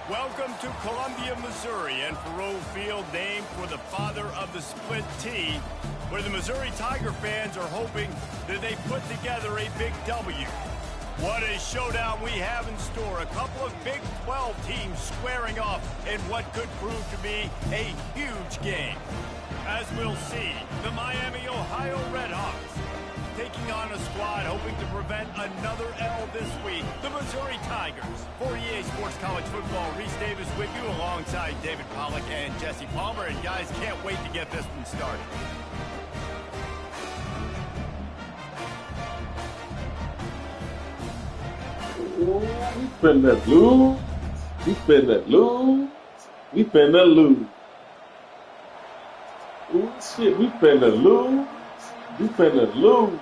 Welcome to Columbia, Missouri, and Faroe Field, named for the father of the split T, where the Missouri Tiger fans are hoping that they put together a big W. What a showdown we have in store. A couple of Big 12 teams squaring off in what could prove to be a huge game. As we'll see, the Miami, Ohio Redhawks taking on a squad hoping to prevent another L this week, the Missouri Tigers. For EA Sports College Football, Reese Davis with you alongside David Pollack and Jesse Palmer. And guys, can't wait to get this one started. We finna lose. We finna lose. We finna lose. Oh shit, we finna lose. We finna lose.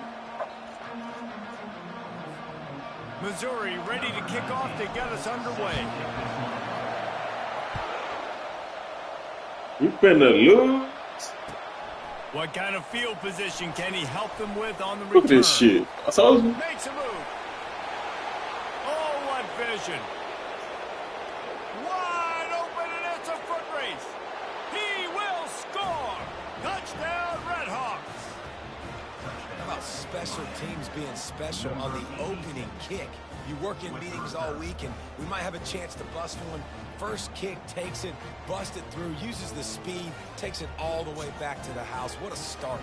Missouri ready to kick off to get us underway. We finna lose. What kind of field position can he help them with on the return? Look at this shit. I told you. Makes a move. Oh, what vision. Wide open, and it's a foot race. He will score. Touchdown, Redhawks. How about special teams being special on the opening kick? You work in meetings all week, and we might have a chance to bust one. First kick, takes it, busts it through, uses the speed, takes it all the way back to the house. What a start.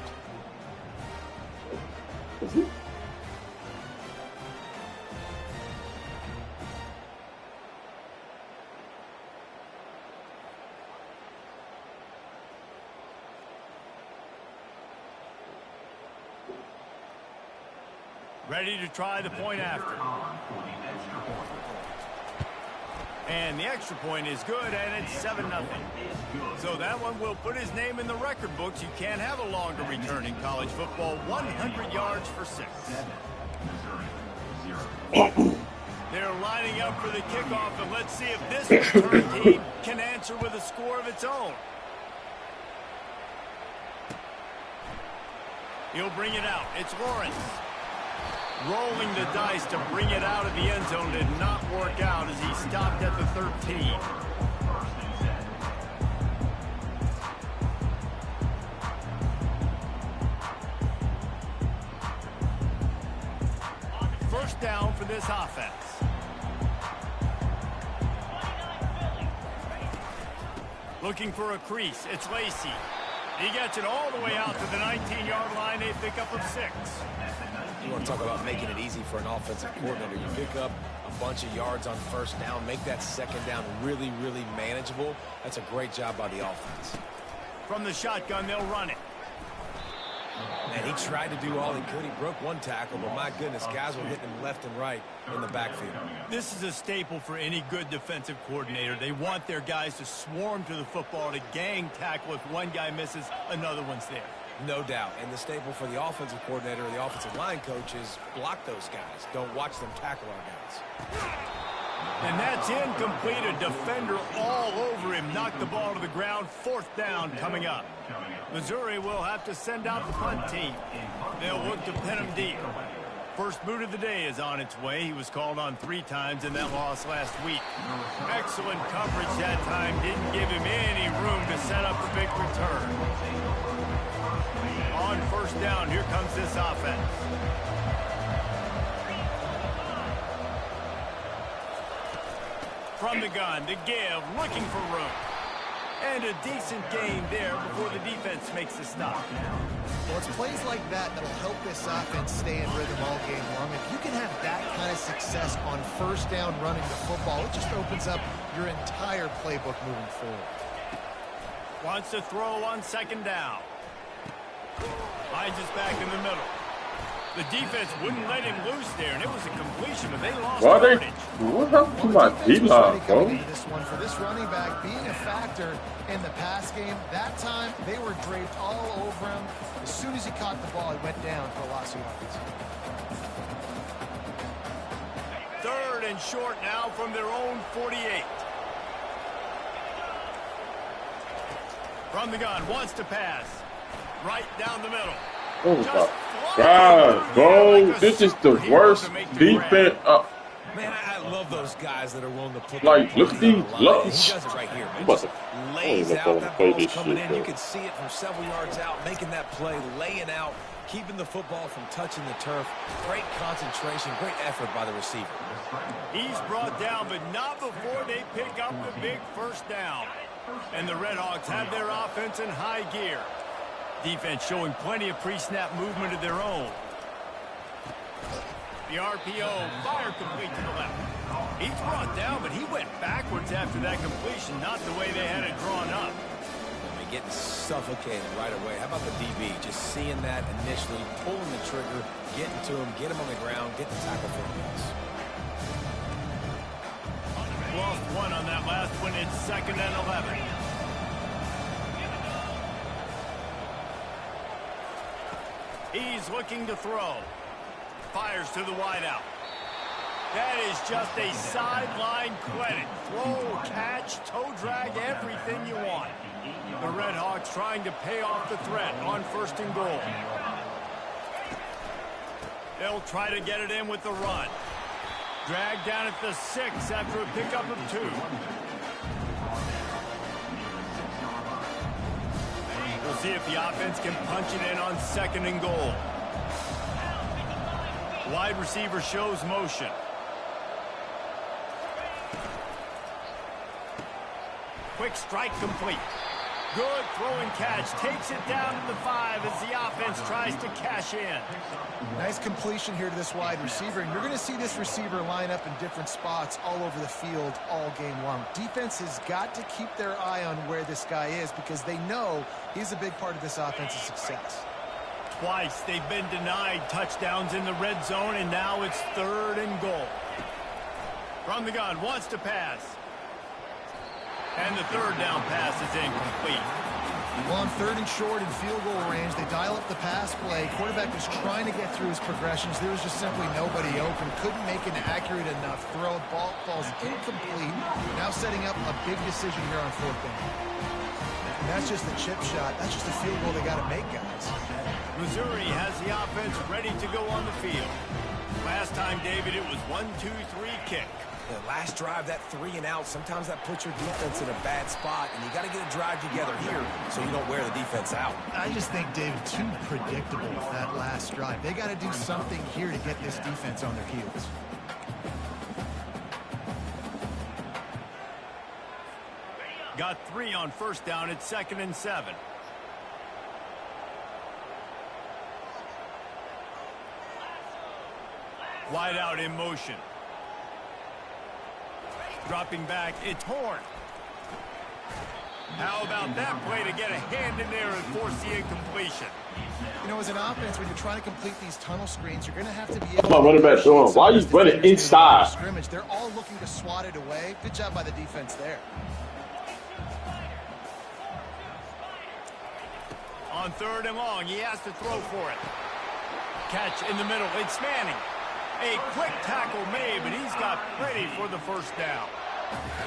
Ready to try the point after. And the extra point is good, and it's 7-0. So that one will put his name in the record books. You can't have a longer return in college football. 100 yards for 6. They're lining up for the kickoff, and let's see if this return team can answer with a score of its own. He'll bring it out. It's Lawrence. Rolling the dice to bring it out of the end zone did not work out as he stopped at the 13. First down for this offense. Looking for a crease. It's Lacey. He gets it all the way out to the 19-yard line. A pickup of 6. You want to talk about making it easy for an offensive coordinator. You pick up a bunch of yards on first down, make that second down really, really manageable. That's a great job by the offense. From the shotgun, they'll run it. And he tried to do all he could. He broke one tackle, but my goodness, guys were hitting him left and right in the backfield. This is a staple for any good defensive coordinator. They want their guys to swarm to the football, to gang tackle. If one guy misses, another one's there. No doubt. And the staple for the offensive coordinator or the offensive line coach is block those guys. Don't watch them tackle our guys. And that's incomplete. A defender all over him. Knocked the ball to the ground. 4th down coming up. Missouri will have to send out the punt team. They'll look to pin him deep. First boot of the day is on its way. He was called on 3 times in that loss last week. Excellent coverage that time. Didn't give him any room to set up a big return. On first down, here comes this offense. From the gun, to give, looking for room. And a decent gain there before the defense makes the stop. Well, it's plays like that that'll help this offense stay in rhythm all game long. If you can have that kind of success on first down running the football, it just opens up your entire playbook moving forward. Wants to throw on second down. Hides us back in the middle. The defense wouldn't let him loose there, and it was a completion, but they lost yardage. What happened to my D-line, bro? This one for this running back being a factor in the pass game. That time, they were draped all over him. As soon as he caught the ball, he went down for a loss of yards. 3rd and short now from their own 48. From the gun, wants to pass. Right down the middle. Oh my God, bro. This is the worst defense. Man, I love those guys that are willing to put Like, their look at body on these the line. gloves. He does it right here, man. I'm about Just to, I don't lays even know if I out. want to That play ball's this coming shit, in. You though. can see it from several yards out, making that play, laying out, keeping the football from touching the turf. Great concentration, great effort by the receiver. He's brought down, but not before they pick up the big first down. And the Redhawks have their offense in high gear. Defense showing plenty of pre-snap movement of their own. The RPO, fire complete to the left. He's brought down, but he went backwards after that completion, not the way they had it drawn up. They're getting suffocated right away. How about the DB? Just seeing that initially, pulling the trigger, getting to him, get him on the ground, get the tackle for a loss. Lost one on that last one. It's 2nd and 11. He's looking to throw. Fires to the wideout. That is just a sideline credit. Throw, catch, toe drag, everything you want. The Redhawks trying to pay off the threat on 1st and goal. They'll try to get it in with the run. Dragged down at the 6 after a pickup of 2. We'll see if the offense can punch it in on 2nd and goal. Wide receiver shows motion. Quick strike complete. Good throw and catch. Takes it down to the 5 as the offense tries to cash in. Nice completion here to this wide receiver, and you're going to see this receiver line up in different spots all over the field all game long. Defense has got to keep their eye on where this guy is because they know he's a big part of this offense's success. Twice they've been denied touchdowns in the red zone, and now it's 3rd and goal. From the gun, wants to pass. And the 3rd down pass is incomplete. Well, on 3rd and short in field goal range, they dial up the pass play. Quarterback was trying to get through his progressions. There was just simply nobody open. Couldn't make an accurate enough throw. Ball falls incomplete. Now setting up a big decision here on 4th down. And that's just a chip shot. That's just a field goal they got to make, guys. Missouri has the offense ready to go on the field. Last time, David, it was 1-2-3 kick. The last drive, that 3 and out, sometimes that puts your defense in a bad spot, and you got to get a drive together here so you don't wear the defense out. I just think, David, too predictable with that last drive. They got to do something here to get this defense on their heels. Got 3 on 1st down at 2nd and 7. Wide out in motion. Dropping back, it's Horn. How about that play to get a hand in there and force the incompletion? You know, as an offense, when you're trying to complete these tunnel screens, you're going to have to be able Come on, running back, Sean. Why are you running inside? Scrimmage. They're all looking to swat it away. Good job by the defense there. On 3rd and long, he has to throw for it. Catch in the middle, it's Manning. A quick tackle made, but he's got plenty for the 1st down.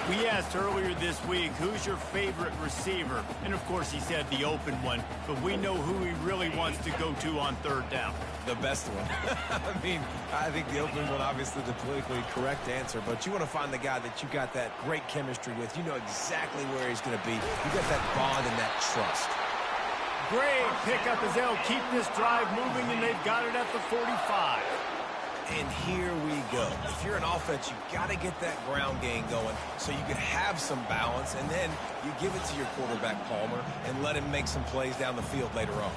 We asked earlier this week, who's your favorite receiver? And, of course, he said the open one, but we know who he really wants to go to on 3rd down. The best one. I mean, I think the opening one, obviously the politically correct answer, but you want to find the guy that you got that great chemistry with. You know exactly where he's going to be. You got that bond and that trust. Great pickup as they'll keep this drive moving, and they've got it at the 45. And here we go. If you're an offense, you've got to get that ground game going so you can have some balance, and then you give it to your quarterback, Palmer, and let him make some plays down the field later on.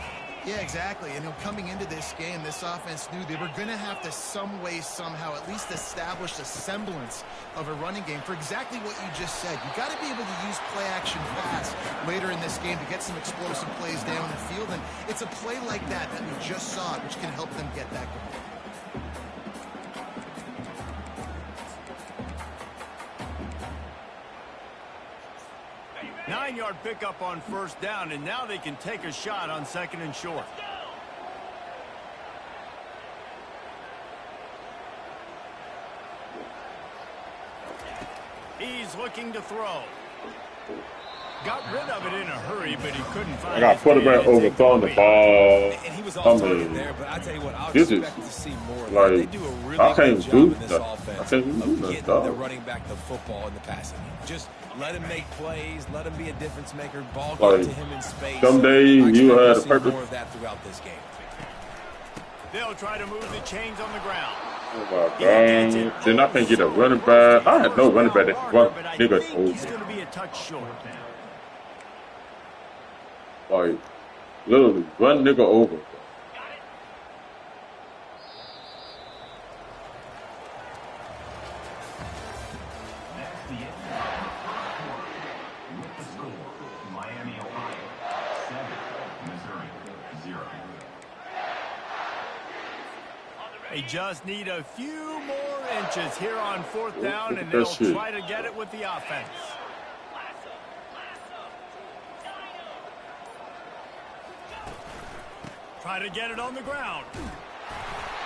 Yeah, exactly. And coming into this game, this offense knew they were going to have to some way, somehow, at least establish a semblance of a running game for exactly what you just said. You got to be able to use play-action pass later in this game to get some explosive plays down the field, and it's a play like that that we just saw, which can help them get that going. 9-yard pickup on 1st down, and now they can take a shot on 2nd and short. He's looking to throw. Got rid of it in a hurry, but he couldn't find I got quarterback overthrowing the ball. And he was off target there, but I tell you what, I'll this expect is to see more of like, that. They do a really I good can't job do in this nothing. offense I can't even do of nothing, getting dog. the running back the football in the passing game. Just let him make plays, let him be a difference maker, ball get Like, to him in space. some days I you expect had to a see purpose. more of that throughout this game. They'll try to move the chains on the ground. Oh my God. Then I can't get a running back. I had no running back that can run niggas He's over. going to be a touch short. Like, literally, run nigga over. They just need a few more inches here on fourth down, and that they'll shit. try to get it with the offense. Try to get it on the ground.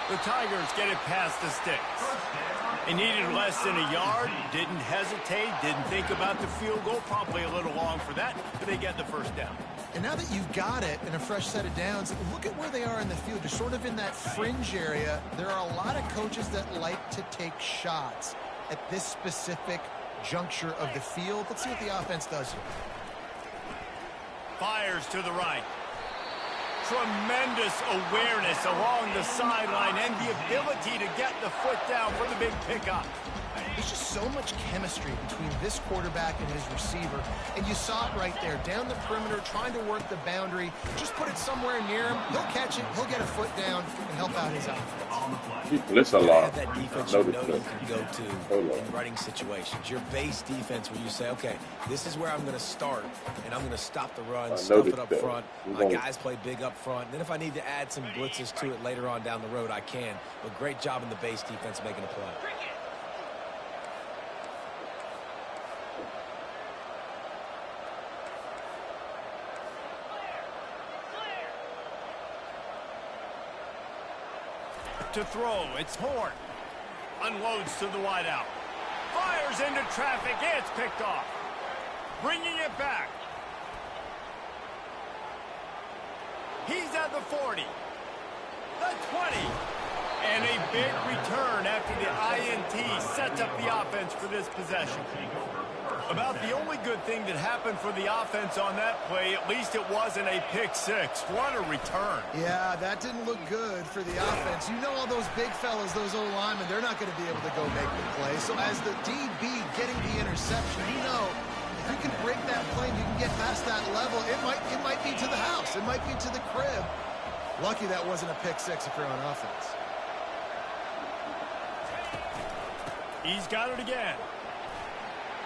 The Tigers get it past the sticks. They needed less than a yard, didn't hesitate, didn't think about the field goal. Probably a little long for that, but they get the first down. And now that you've got it in a fresh set of downs, look at where they are in the field. They're sort of in that fringe area. There are a lot of coaches that like to take shots at this specific juncture of the field. Let's see what the offense does here. Fires to the right. Tremendous awareness along the sideline and the ability to get the foot down for the big pickup. There's just so much chemistry between this quarterback and his receiver. And you saw it right there, down the perimeter, trying to work the boundary. Just put it somewhere near him. He'll catch it. He'll get a foot down and help out his offense. He blitz a You lot. have that defense you know you can go to in running situations. Your base defense where you say, okay, this is where I'm going to start, and I'm going to stop the run, stuff it up front. My guys play big up front. Then if I need to add some blitzes to it later on down the road, I can. But great job in the base defense making a play. To throw, it's Horn. Unloads to the wideout. Fires into traffic, it's picked off. Bringing it back. He's at the 40. The 20. And a big return after the INT sets up the offense for this possession. About the only good thing that happened for the offense on that play, at least it wasn't a pick six. What a return. Yeah, that didn't look good for the offense. You know all those big fellas, those O-linemen, they're not going to be able to go make the play. So as the DB getting the interception, you know, if you can break that plane, you can get past that level, it might be to the house. It might be to the crib. Lucky that wasn't a pick six if you're on offense. He's got it again.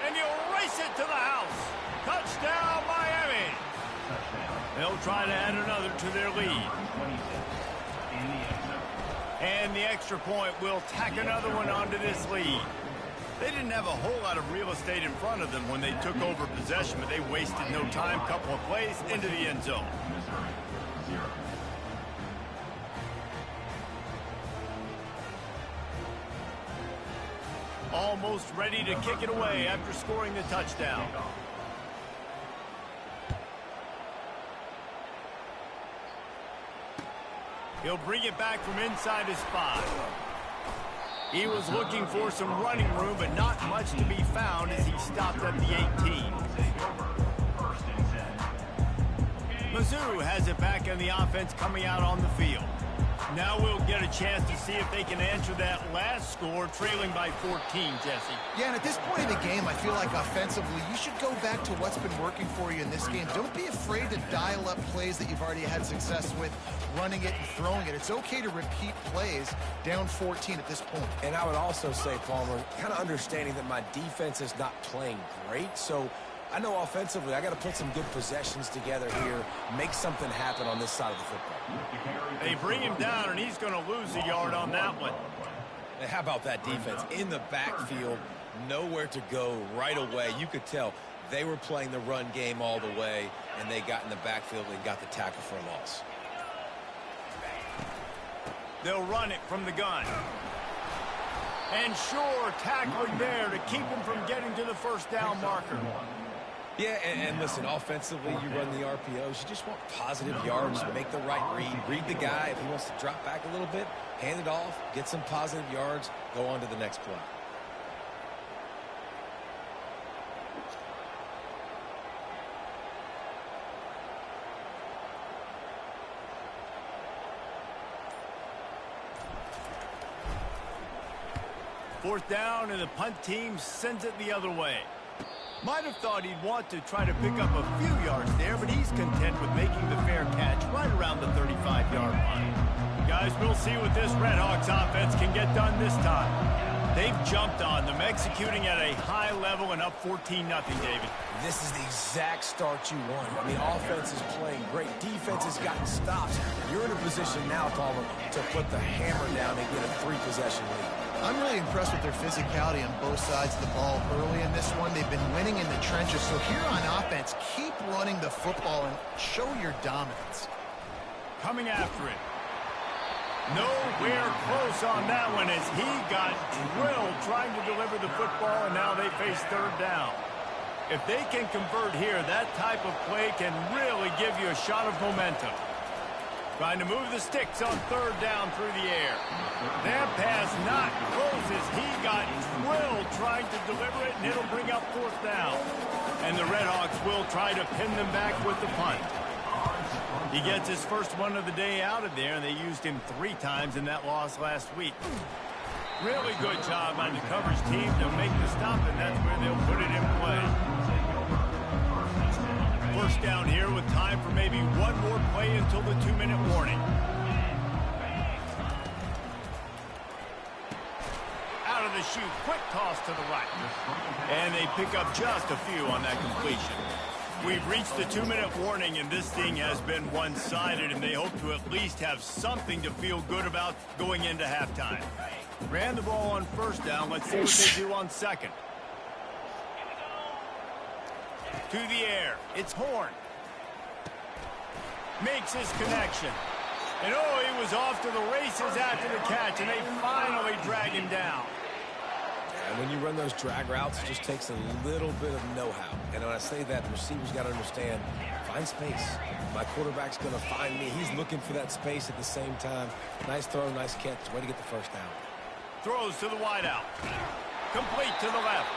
And he'll race it to the house. Touchdown, Miami. They'll try to add another to their lead. And the extra point will tack another one onto this lead. They didn't have a whole lot of real estate in front of them when they took over possession, but they wasted no time. Couple of plays into the end zone. Almost ready to kick it away after scoring the touchdown. He'll bring it back from inside his 5. He was looking for some running room, but not much to be found as he stopped at the 18. Mizzou has it back in the offense coming out on the field. Now we'll get a chance to see if they can answer that last score, trailing by 14, Jesse. Yeah, and at this point in the game, I feel like offensively, you should go back to what's been working for you in this game. Don't be afraid to dial up plays that you've already had success with, running it and throwing it. It's okay to repeat plays down 14 at this point. And I would also say, Palmer, kind of understanding that my defense is not playing great, so I know offensively I got to put some good possessions together here, make something happen on this side of the football. They bring him down, and he's going to lose a yard on that one. And how about that defense? In the backfield, nowhere to go right away. You could tell they were playing the run game all the way, and they got in the backfield and got the tackle for a loss. They'll run it from the gun. And sure, tackling there to keep him from getting to the first down marker. Yeah, and listen, offensively, you run the RPOs. You just want positive yards, make the right read the guy. If he wants to drop back a little bit, hand it off, get some positive yards, go on to the next play. Fourth down, and the punt team sends it the other way. Might have thought he'd want to try to pick up a few yards there, but he's content with making the fair catch right around the 35-yard line. Guys, we'll see what this Redhawks offense can get done this time. They've jumped on them, executing at a high level and up 14-0, David. This is the exact start you want. I mean, offense is playing great. Defense has gotten stops. You're in a position now, Palmer, to put the hammer down and get a 3-possession lead. I'm really impressed with their physicality on both sides of the ball early in this one. They've been winning in the trenches. So here on offense, keep running the football and show your dominance. Coming after it. Nowhere close on that one as he got drilled trying to deliver the football, and now they face third down. If they can convert here, that type of play can really give you a shot of momentum. Trying to move the sticks on third down through the air. That pass not close as he got drilled trying to deliver it, and it'll bring up fourth down. And the Redhawks will try to pin them back with the punt. He gets his first one of the day out of there, and they used him 3 times in that loss last week. Really good job on the coverage team to make the stop, and that's where they'll put it in play. First down here with time for maybe one more play until the 2-minute warning. Out of the chute, quick toss to the right. And they pick up just a few on that completion. We've reached the 2-minute warning, and this thing has been one-sided, and they hope to at least have something to feel good about going into halftime. Ran the ball on first down. Let's see what they do on second. To the air. It's Horn. Makes his connection. And oh, he was off to the races after the catch, and they finally drag him down. And when you run those drag routes, it just takes a little bit of know-how. And when I say that, the receiver's got to understand, find space. My quarterback's going to find me. He's looking for that space at the same time. Nice throw, nice catch. Way to get the first down. Throws to the wideout. Complete to the left.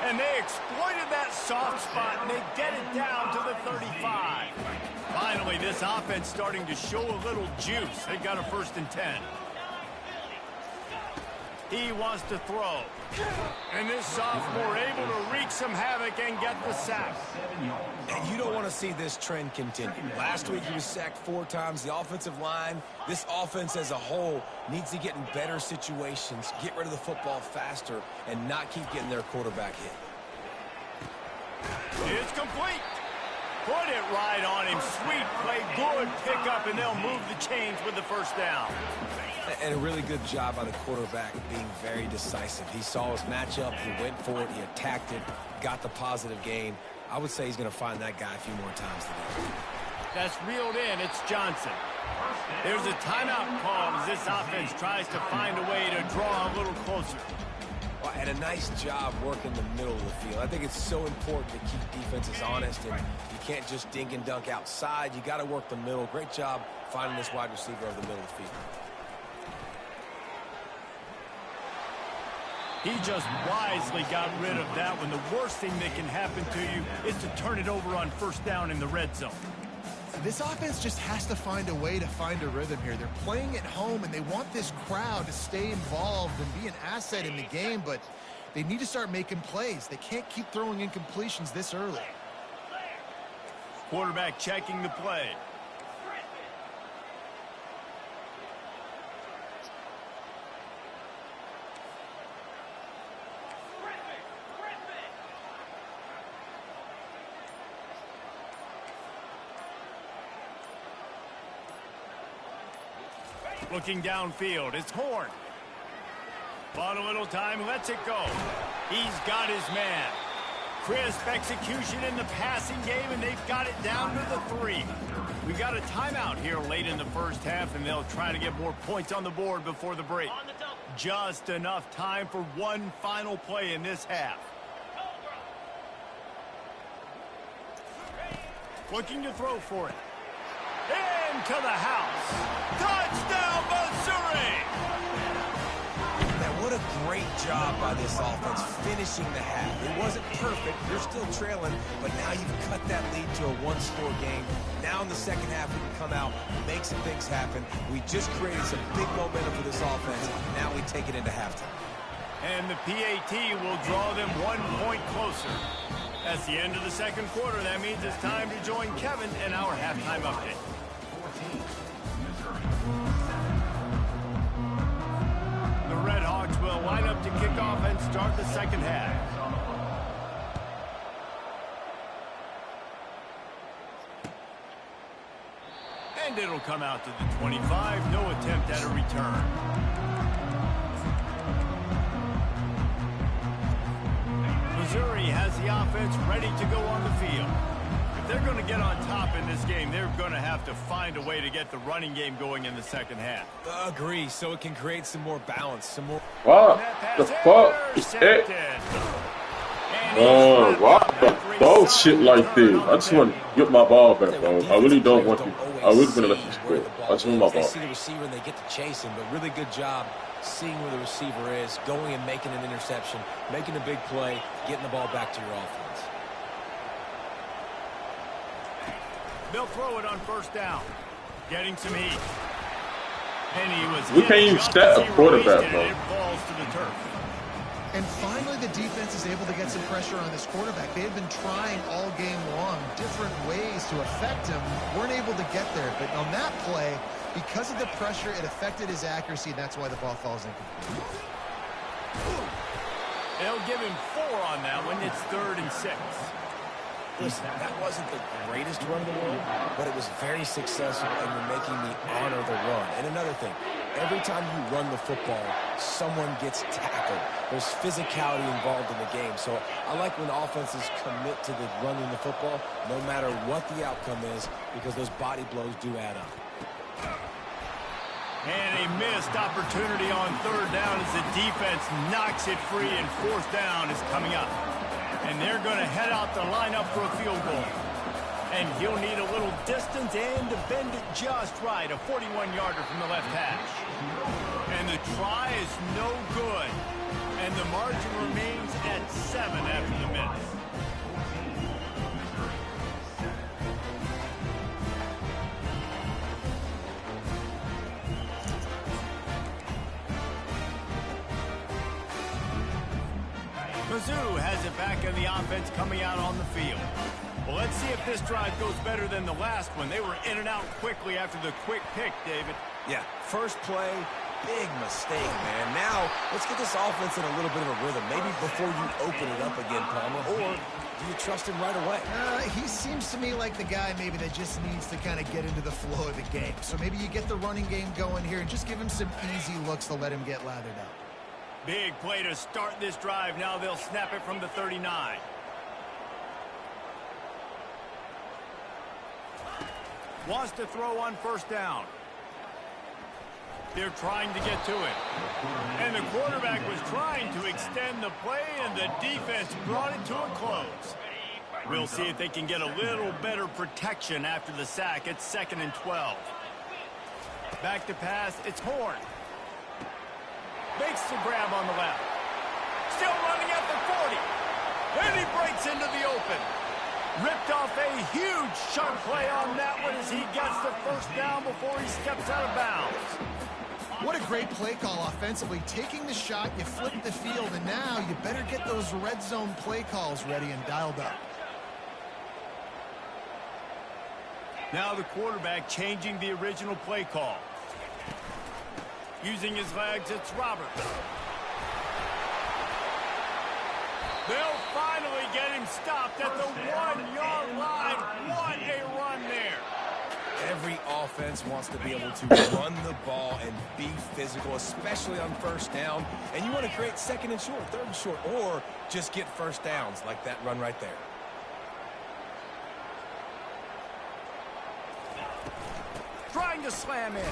And they exploited that soft spot, and they get it down to the 35. Finally, this offense starting to show a little juice. They got a 1st and 10. He wants to throw. And this sophomore able to wreak some havoc and get the sack. And you don't want to see this trend continue. Last week he was sacked 4 times. The offensive line, this offense as a whole, needs to get in better situations, get rid of the football faster, and not keep getting their quarterback hit. It's complete. Put it right on him. Sweet play, good pickup, and they'll move the chains with the first down. And a really good job by the quarterback being very decisive. He saw his matchup, he went for it, he attacked it, got the positive gain. I would say he's going to find that guy a few more times today. That's reeled in. It's Johnson. There's a timeout call as this offense tries to find a way to draw a little closer. Well, and a nice job working the middle of the field. I think it's so important to keep defenses honest, and you can't just dink and dunk outside. You got to work the middle. Great job finding this wide receiver over the middle of the field. He just wisely got rid of that one. The worst thing that can happen to you is to turn it over on first down in the red zone. This offense just has to find a way to find a rhythm here. They're playing at home, and they want this crowd to stay involved and be an asset in the game, but they need to start making plays. They can't keep throwing incompletions this early. Quarterback checking the play. Looking downfield, it's Horn. Bought a little time, lets it go. He's got his man. Crisp execution in the passing game, and they've got it down to the 3. We got a timeout here late in the first half, and they'll try to get more points on the board before the break. Just enough time for one final play in this half. Looking to throw for it. Into the house. Touchdown, Missouri! Man, what a great job by this offense finishing the half. It wasn't perfect. You're still trailing, but now you've cut that lead to a one-score game. Now in the second half, we can come out, make some things happen. We just created some big momentum for this offense. Now we take it into halftime. And the PAT will draw them 1 point closer. That's the end of the second quarter. That means it's time to join Kevin in our halftime update. The Red Hawks will line up to kick off and start the second half. And it'll come out to the 25. No attempt at a return. Missouri has the offense ready to go on the field. If they're going to get on top in this game, they're going to have to find a way to get the running game going in the second half. Agree, so it can create some more balance, some more... What the fuck is it? What the bullshit like this? I just want to get my ball back, bro. I really don't want to. I really want to let you score. I just want my ball. They see the receiver and they get to chase him, but really good job seeing where the receiver is, going and making an interception, making a big play, getting the ball back to your offense. They'll throw it on first down. Getting some heat. And he was we can't even stat a quarterback, bro. It falls to the turf. And finally, the defense is able to get some pressure on this quarterback. They had been trying all game long different ways to affect him. Weren't able to get there. But on that play, because of the pressure, it affected his accuracy. And that's why the ball falls incomplete. They'll give him 4 on that one. It's 3rd and 6. Listen, that wasn't the greatest run in the world, but it was very successful, and you're making me honor the run. And another thing, every time you run the football, someone gets tackled. There's physicality involved in the game. So I like when offenses commit to the running the football, no matter what the outcome is, because those body blows do add up. And a missed opportunity on 3rd down as the defense knocks it free, and 4th down is coming up. And they're going to head out the lineup for a field goal. And he'll need a little distance and to bend it just right. A 41-yarder from the left hash. And the try is no good. And the margin remains at 7 after the miss. Mizzou has it back in the offense coming out on the field. Well, let's see if this drive goes better than the last one. They were in and out quickly after the quick pick, David. Yeah, first play, big mistake, man. Now, let's get this offense in a little bit of a rhythm. Maybe before you open it up again, Palmer, or do you trust him right away? He seems to me like the guy maybe that just needs to kind of get into the flow of the game. So maybe you get the running game going here and just give him some easy looks to let him get lathered up. Big play to start this drive. Now they'll snap it from the 39. Wants to throw on 1st down. They're trying to get to it. And the quarterback was trying to extend the play, and the defense brought it to a close. We'll see if they can get a little better protection after the sack. It's 2nd and 12. Back to pass. It's Horn. Makes the grab on the left. Still running at the 40. And he breaks into the open. Ripped off a huge sharp play on that one as he gets the 1st down before he steps out of bounds. What a great play call offensively. Taking the shot, you flip the field, and now you better get those red zone play calls ready and dialed up. Now the quarterback changing the original play call. Using his legs, it's Roberts. They'll finally get him stopped at the 1-yard line. What a run there. Every offense wants to be able to run the ball and be physical, especially on 1st down. And you want to create 2nd and short, 3rd and short, or just get 1st downs like that run right there. Trying to slam in.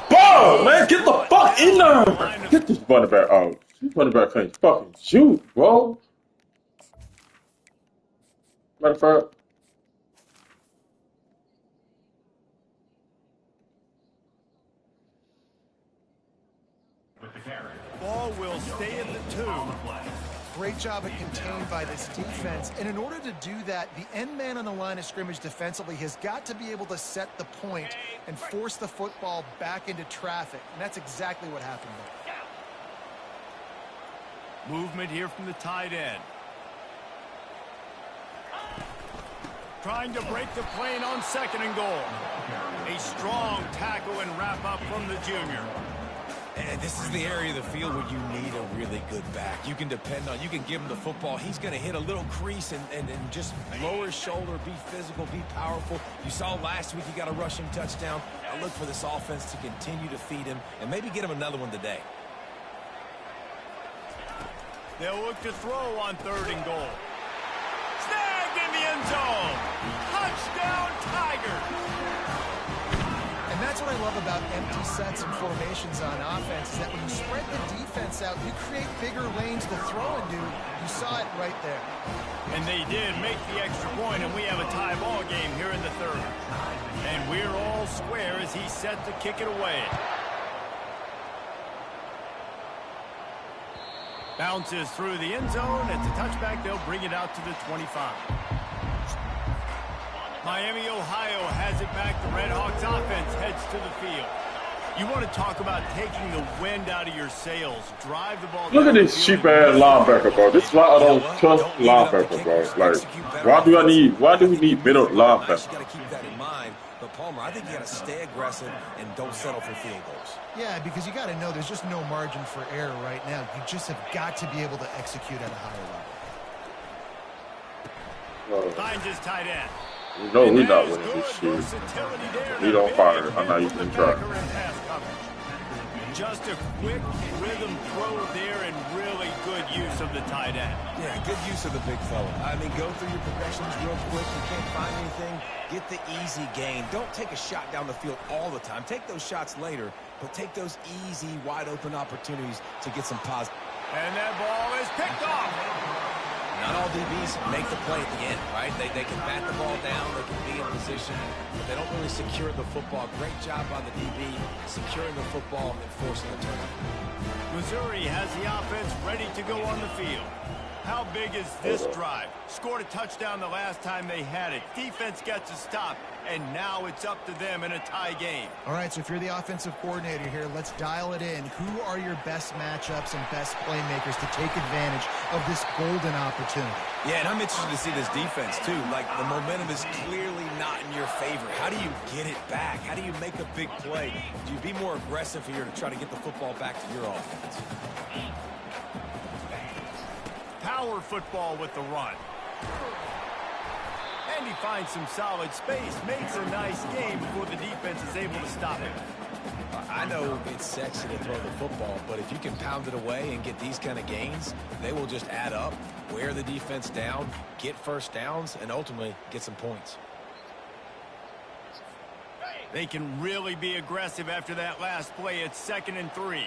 Bro, man, get the fuck in there! Get this running back out. This running back can't fucking shoot, bro. Matter of fact, 2. Great job at contained by this defense. And in order to do that, the end man on the line of scrimmage defensively has got to be able to set the point and force the football back into traffic. And that's exactly what happened there. Movement here from the tight end. Trying to break the plane on 2nd and goal. A strong tackle and wrap up from the junior. And this is the area of the field where you need a really good back. You can depend on, you can give him the football. He's going to hit a little crease and just lower his shoulder, be physical, be powerful. You saw last week he got a rushing touchdown. I look for this offense to continue to feed him and maybe get him another one today. They'll look to throw on 3rd and goal. Snagged in the end zone. Touchdown, Tigers. And that's what I love about empty sets and formations on offense, is that when you spread the defense out, you create bigger lanes to throw into. You saw it right there. And they did make the extra point, and we have a tie ball game here in the 3rd. And we're all square as he's set to kick it away. Bounces through the end zone. It's a touchback. They'll bring it out to the 25. Miami, Ohio has it back. The Red Hawks offense heads to the field. You want to talk about taking the wind out of your sails. Drive the ball. Look at this cheap-ass linebacker, bro. This is why I don't trust linebacker, bro. Like, why do we need middle linebacker? You got to keep that in mind. But Palmer, I think you got to stay aggressive and don't settle for field goals. Yeah, because you got to know there's just no margin for error right now. You just have got to be able to execute at a higher level. Finds his tight end. No, we're not winning this shit. We don't fire. I'm not even trying. Just a quick rhythm throw there and really good use of the tight end. Yeah, good use of the big fella. I mean, go through your progressions real quick. You can't find anything. Get the easy gain. Don't take a shot down the field all the time. Take those shots later, but take those easy, wide-open opportunities to get some positive. And that ball is picked off. Not all DBs make the play at the end, right? They can bat the ball down, they can be in position, but they don't really secure the football. Great job by the DB securing the football and forcing the turnover. Missouri has the offense ready to go on the field. How big is this drive? Scored a touchdown the last time they had it. Defense gets a stop, and now it's up to them in a tie game. All right, so if you're the offensive coordinator here, let's dial it in. Who are your best matchups and best playmakers to take advantage of this golden opportunity? Yeah, and I'm interested to see this defense, too. Like, the momentum is clearly not in your favor. How do you get it back? How do you make a big play? Do you be more aggressive here to try to get the football back to your offense? Power football with the run. And he finds some solid space, makes a nice game before the defense is able to stop it. I know it's sexy to throw the football, but if you can pound it away and get these kind of gains, they will just add up, wear the defense down, get first downs, and ultimately get some points. They can really be aggressive after that last play. It's 2nd and 3.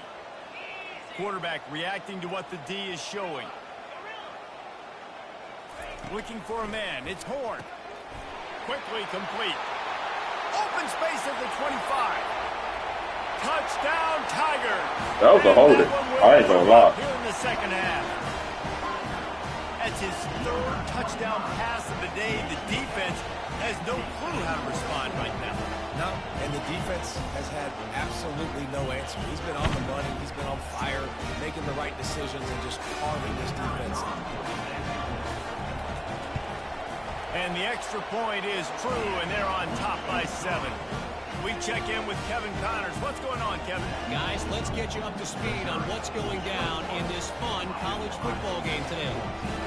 Quarterback reacting to what the D is showing. Looking for a man. It's Horn. Quickly complete. Open space at the 25. Touchdown, Tigers. That was a holding. I ain't gonna lie. Here in the second half. That's his 3rd touchdown pass of the day. The defense has no clue how to respond right now. No, and the defense has had absolutely no answer. He's been on the money. He's been on fire, making the right decisions and just carving this defense up. And the extra point is true, and they're on top by 7. We check in with Kevin Connors. What's going on, Kevin? Guys, let's get you up to speed on what's going down in this fun college football game today.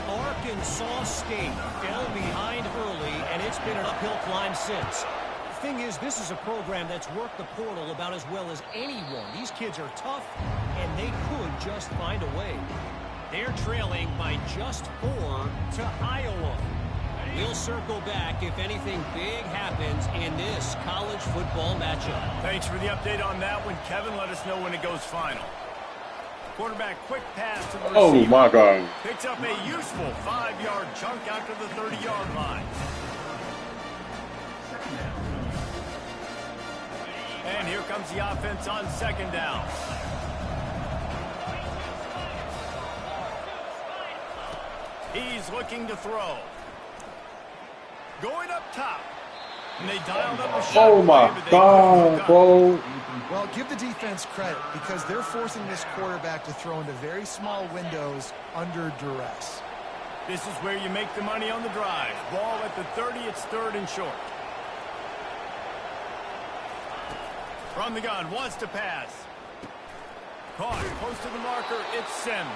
Arkansas State fell behind early, and it's been an uphill climb since. The thing is, this is a program that's worked the portal about as well as anyone. These kids are tough, and they could just find a way. They're trailing by just 4 to Iowa. We'll circle back if anything big happens in this college football matchup. Thanks for the update on that one, Kevin. Let us know when it goes final. Quarterback quick pass to the receiver. Oh, my God. Picks up a useful 5-yard chunk out to the 30-yard line. And here comes the offense on 2nd down. He's looking to throw. Going up top. And they dialed up a shot. Oh my God, bro. Well, give the defense credit because they're forcing this quarterback to throw into very small windows under duress. This is where you make the money on the drive. Ball at the 30, it's 3rd and short. From the gun, wants to pass. Caught, close to the marker, it's Sims.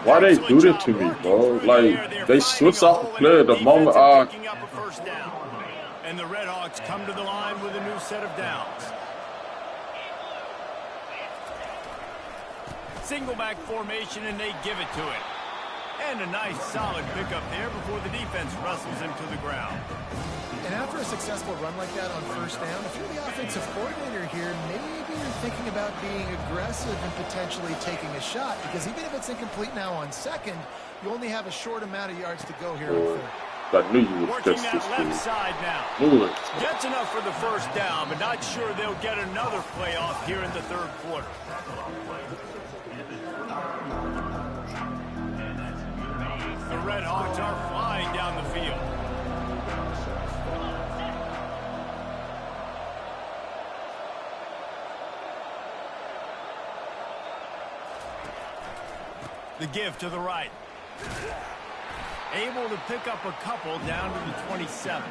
Why they do that to me, bro? Like, they switch off the play the moment I... Picking up a first down. And the Redhawks come to the line with a new set of downs. Single back formation, and they give it to it. And a nice solid pickup there before the defense wrestles him to the ground. And after a successful run like that on first down, if you're the offensive coordinator here, maybe you're thinking about being aggressive and potentially taking a shot, because even if it's incomplete now on 2nd, you only have a short amount of yards to go here on 3rd. I knew you would Working test that this left dude. side now. Knew it. Gets enough for the first down, but not sure they'll get another play off here in the 3rd quarter. The Redhawks are flying down the field. The give to the right. Able to pick up a couple down to the 27.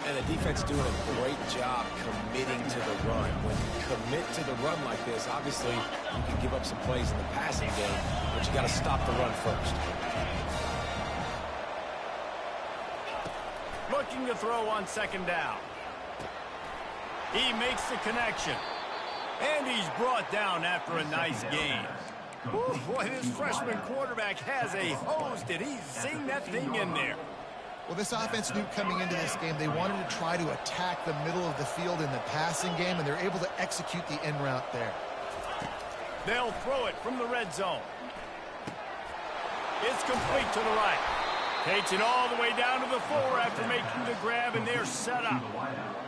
And the defense doing a great job committing to the run. When you commit to the run like this, obviously you can give up some plays in the passing game, but you got to stop the run first. Looking to throw on 2nd down. He makes the connection. And he's brought down after a nice gain. Ooh, boy, this freshman quarterback has a hose. Did he sing that thing in there? Well, this offense knew coming into this game they wanted to try to attack the middle of the field in the passing game, and they're able to execute the in route there. They'll throw it from the red zone. It's complete to the right. Takes it all the way down to the 4 after making the grab, and they're set up.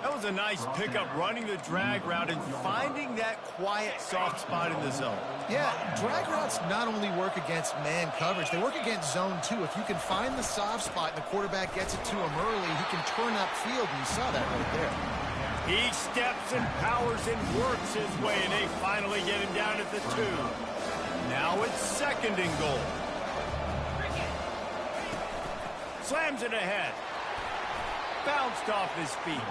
That was a nice pickup, running the drag route and finding that quiet, soft spot in the zone. Yeah, drag routes not only work against man coverage, they work against zone too. If you can find the soft spot and the quarterback gets it to him early, he can turn upfield, and you saw that right there. He steps and powers and works his way, and they finally get him down at the 2. Now it's 2nd and goal. Slams it ahead. Bounced off his feet.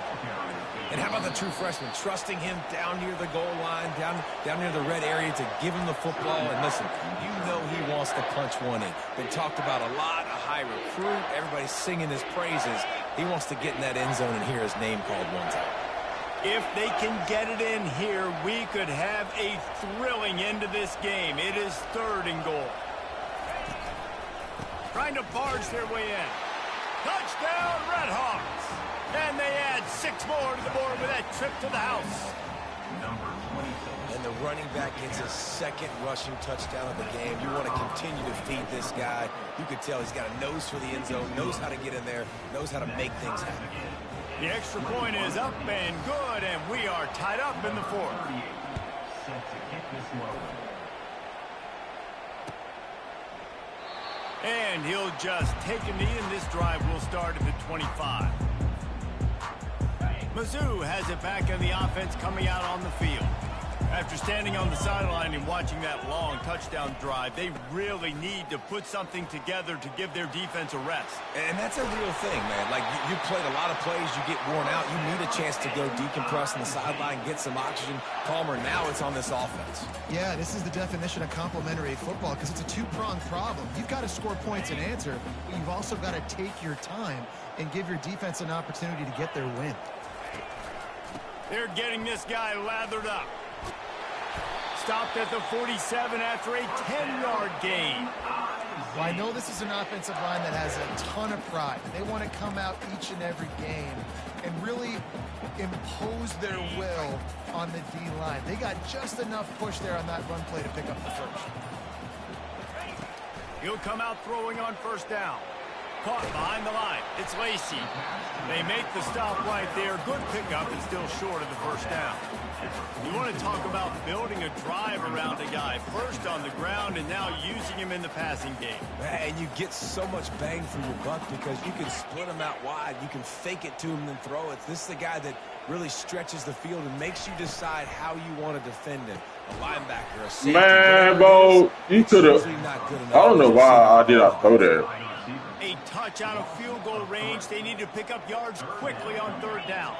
And how about the true freshman, trusting him down near the goal line, down near the red area to give him the football. And listen, you know he wants to punch one in. Been talked about a lot, a high recruit. Everybody's singing his praises. He wants to get in that end zone and hear his name called one time. If they can get it in here, we could have a thrilling end to this game. It is 3rd and goal. Trying to barge their way in. Touchdown, Redhawks! And they add 6 more to the board with that trip to the house. And the running back gets his 2nd rushing touchdown of the game. You want to continue to feed this guy. You could tell he's got a nose for the end zone, knows how to get in there, knows how to make things happen. The extra point is up and good, and we are tied up in the 4th. And he'll just take a knee, and this drive will start at the 25. Mizzou has it back in the offense coming out on the field. After standing on the sideline and watching that long touchdown drive, they really need to put something together to give their defense a rest. And that's a real thing, man. Like, you played a lot of plays, you get worn out, you need a chance to go decompress on the sideline, get some oxygen, calmer. Now it's on this offense. Yeah, this is the definition of complementary football because it's a two-pronged problem. You've got to score points and answer, but you've also got to take your time and give your defense an opportunity to get their win. They're getting this guy lathered up. Stopped at the 47 after a 10-yard gain. Well, I know this is an offensive line that has a ton of pride. They want to come out each and every game and really impose their will on the D-line. They got just enough push there on that run play to pick up the first. He'll come out throwing on 1st down. caught behind the line. It's Lacey. They make the stop right there. Good pickup and still short of the first down. You want to talk about building a drive around a guy. First on the ground and now using him in the passing game. And you get so much bang for your buck because you can split him out wide. You can fake it to him and then throw it. This is the guy that really stretches the field and makes you decide how you want to defend him. A linebacker, a safety. Man, bro, you could have. I don't know why I did not throw that. A touch out of field goal range. They need to pick up yards quickly on third down.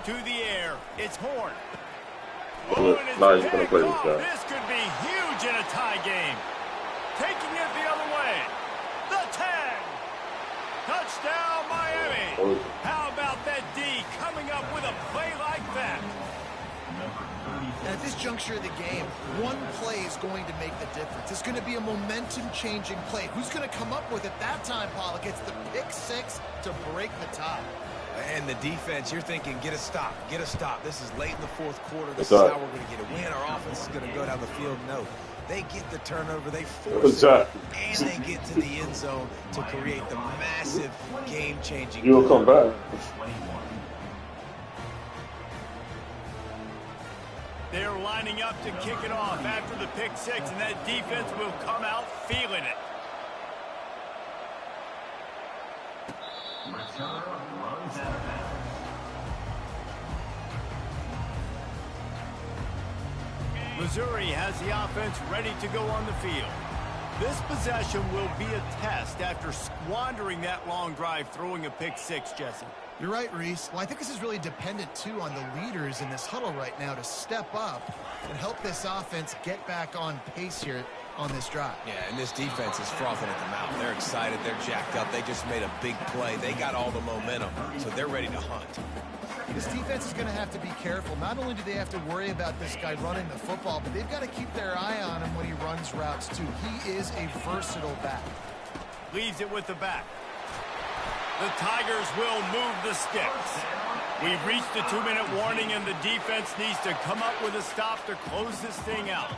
To the air. It's Horn. Oh, now he's going to play this guy. This could be huge in a tie game. Taking it the other way. The 10. Touchdown, Miami. How about that D coming up with a play like that? At this juncture of the game, one play is going to make the difference. It's going to be a momentum-changing play. Who's going to come up with it that time, Pollock? It's the pick six to break the tie. And the defense, you're thinking, get a stop, get a stop. This is late in the fourth quarter. This is how we're going to get a win. Our offense is going to go down the field. No, they get the turnover, they force it, and they get to the end zone to create the massive game-changing. You'll come back. They're lining up to kick it off after the pick six, and that defense will come out feeling it. Missouri has the offense ready to go on the field. This possession will be a test after squandering that long drive throwing a pick six, Jesse. You're right, Reese. Well, I think this is really dependent, too, on the leaders in this huddle right now to step up and help this offense get back on pace here on this drive. Yeah, and this defense is frothing at the mouth. They're excited. They're jacked up. They just made a big play. They got all the momentum, so they're ready to hunt. This defense is going to have to be careful. Not only do they have to worry about this guy running the football, but they've got to keep their eye on him when he runs routes, too. He is a versatile back. Leaves it with the back. The Tigers will move the sticks. We've reached the 2-minute warning, and the defense needs to come up with a stop to close this thing out.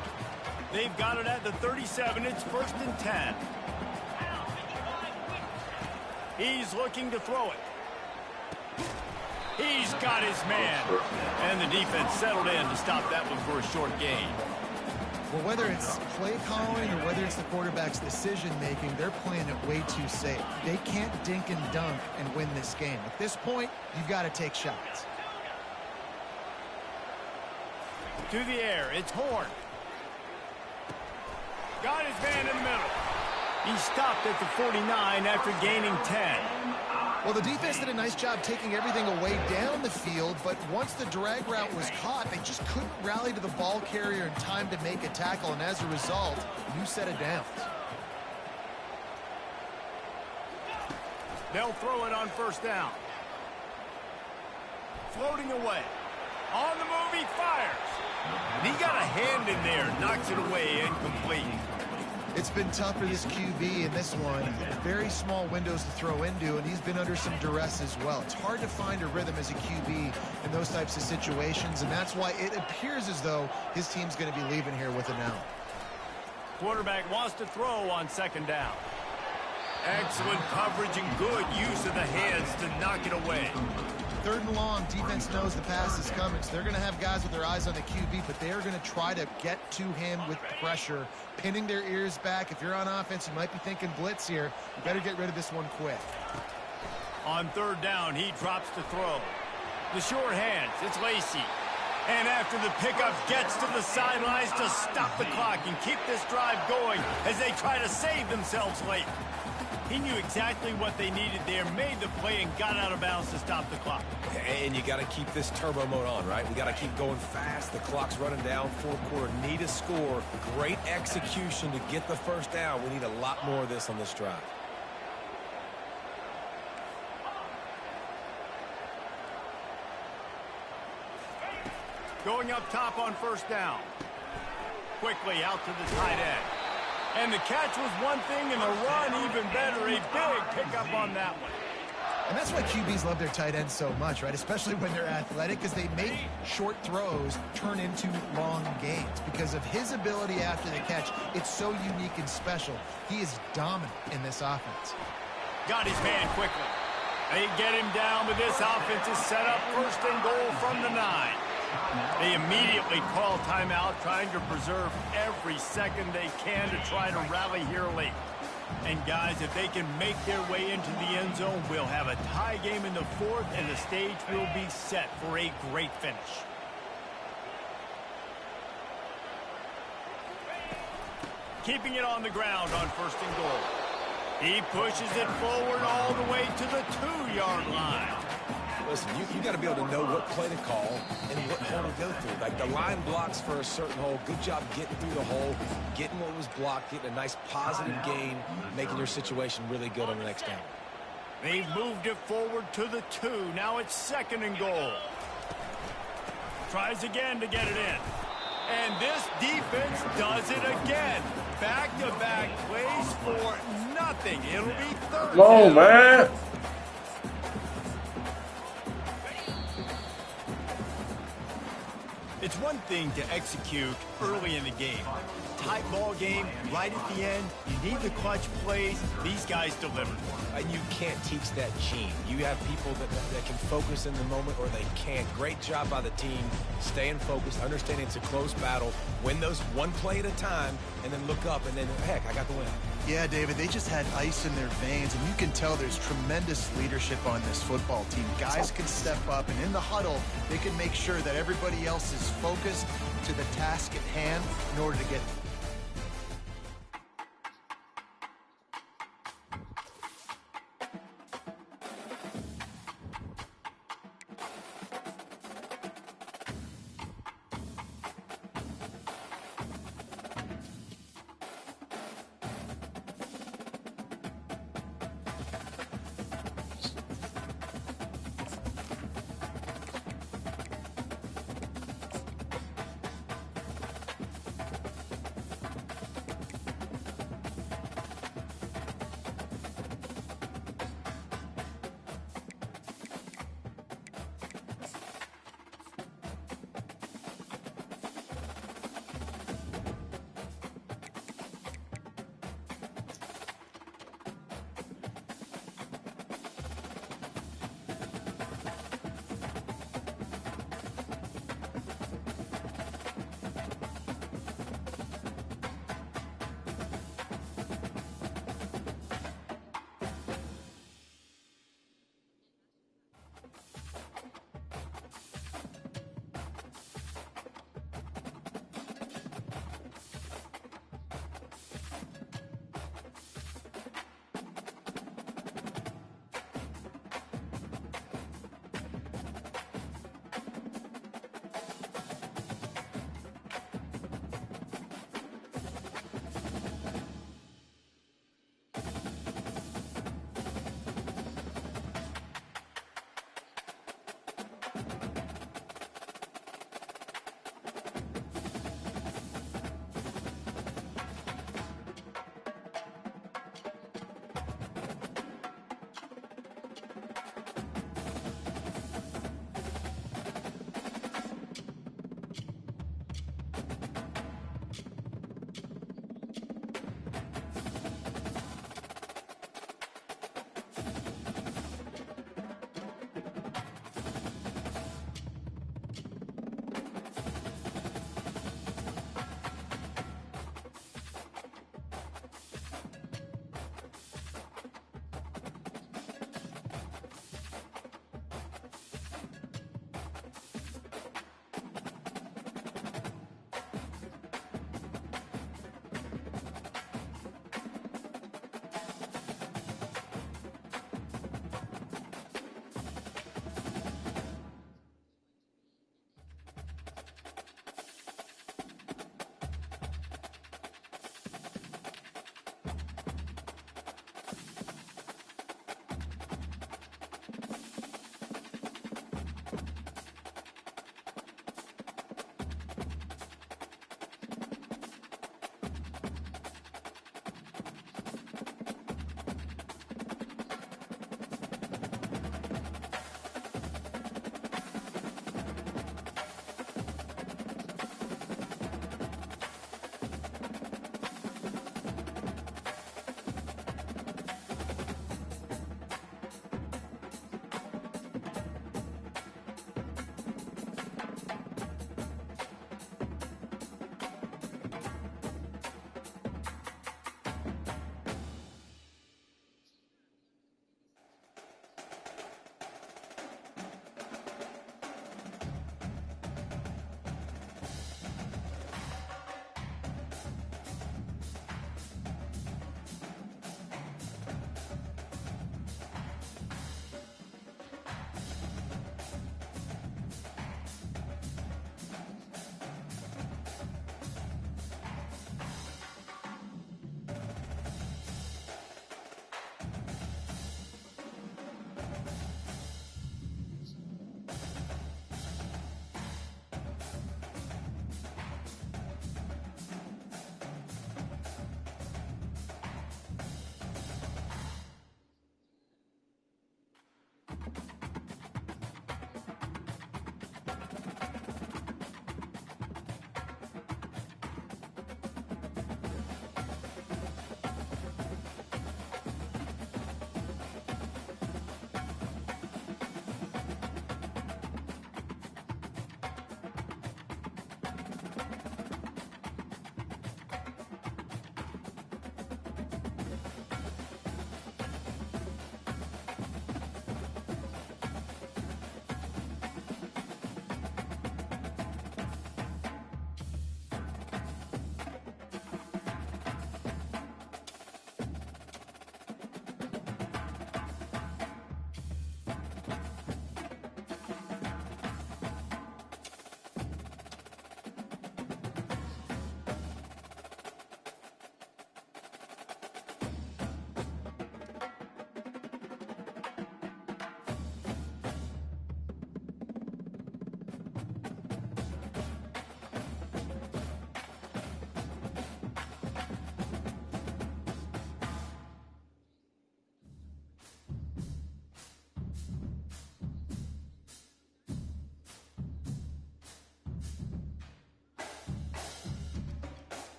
They've got it at the 37. It's 1st and 10. He's looking to throw it. He's got his man. And the defense settled in to stop that one for a short gain. Well, whether it's play calling or whether it's the quarterback's decision-making, they're playing it way too safe. They can't dink and dunk and win this game. At this point, you've got to take shots. To the air, it's Horn. Got his man in the middle. He stopped at the 49 after gaining 10. Well, the defense did a nice job taking everything away down the field, but once the drag route was caught, they just couldn't rally to the ball carrier in time to make a tackle, and as a result, new set of downs. They'll throw it on 1st down. Floating away. On the move, he fires. And he got a hand in there, knocks it away, incomplete. It's been tough for this QB in this one. Very small windows to throw into, and he's been under some duress as well. It's hard to find a rhythm as a QB in those types of situations, and that's why it appears as though his team's going to be leaving here with an out. Quarterback wants to throw on 2nd down. Excellent coverage and good use of the hands to knock it away. 3rd and long, defense knows the pass is coming, so they're going to have guys with their eyes on the QB, but they are going to try to get to him with pressure, pinning their ears back. If you're on offense, you might be thinking blitz here. You better get rid of this one quick. On 3rd down, he drops to throw. The short hands, it's Lacey. And after the pickup, gets to the sidelines to stop the clock and keep this drive going as they try to save themselves late. He knew exactly what they needed there, made the play, and got out of bounds to stop the clock. And you got to keep this turbo mode on, right? We got to keep going fast. The clock's running down. 4th quarter, need a score. Great execution to get the 1st down. We need a lot more of this on this drive. Going up top on 1st down. Quickly out to the tight end. And the catch was one thing, and the run even better. A big pickup on that one. And that's why QBs love their tight ends so much, right? Especially when they're athletic, because they make short throws turn into long gains. Because of his ability after the catch, it's so unique and special. He is dominant in this offense. Got his man quickly. They get him down, but this offense is set up 1st and goal from the 9. They immediately call timeout, trying to preserve every second they can to try to rally here late. And guys, if they can make their way into the end zone, we'll have a tie game in the 4th, and the stage will be set for a great finish. Keeping it on the ground on 1st and goal. He pushes it forward all the way to the 2-yard line. Listen, you got to be able to know what play to call and what hole to go through. Like the line blocks for a certain hole. Good job getting through the hole, getting what was blocked, getting a nice positive gain, making your situation really good on the next down. They've moved it forward to the 2. Now it's 2nd and goal. Tries again to get it in. And this defense does it again. Back-to-back plays for nothing. It'll be 3rd. Come on, man. It's one thing to execute early in the game. Tight ball game, right at the end, you need the clutch plays. These guys deliver. And you can't teach that gene. You have people that can focus in the moment or they can't. Great job by the team, staying focused, understanding it's a close battle, win those one play at a time, and then look up and then, heck, I got the win. Yeah, David, they just had ice in their veins, and you can tell there's tremendous leadership on this football team. Guys can step up, and in the huddle, they can make sure that everybody else is focused to the task at hand in order to get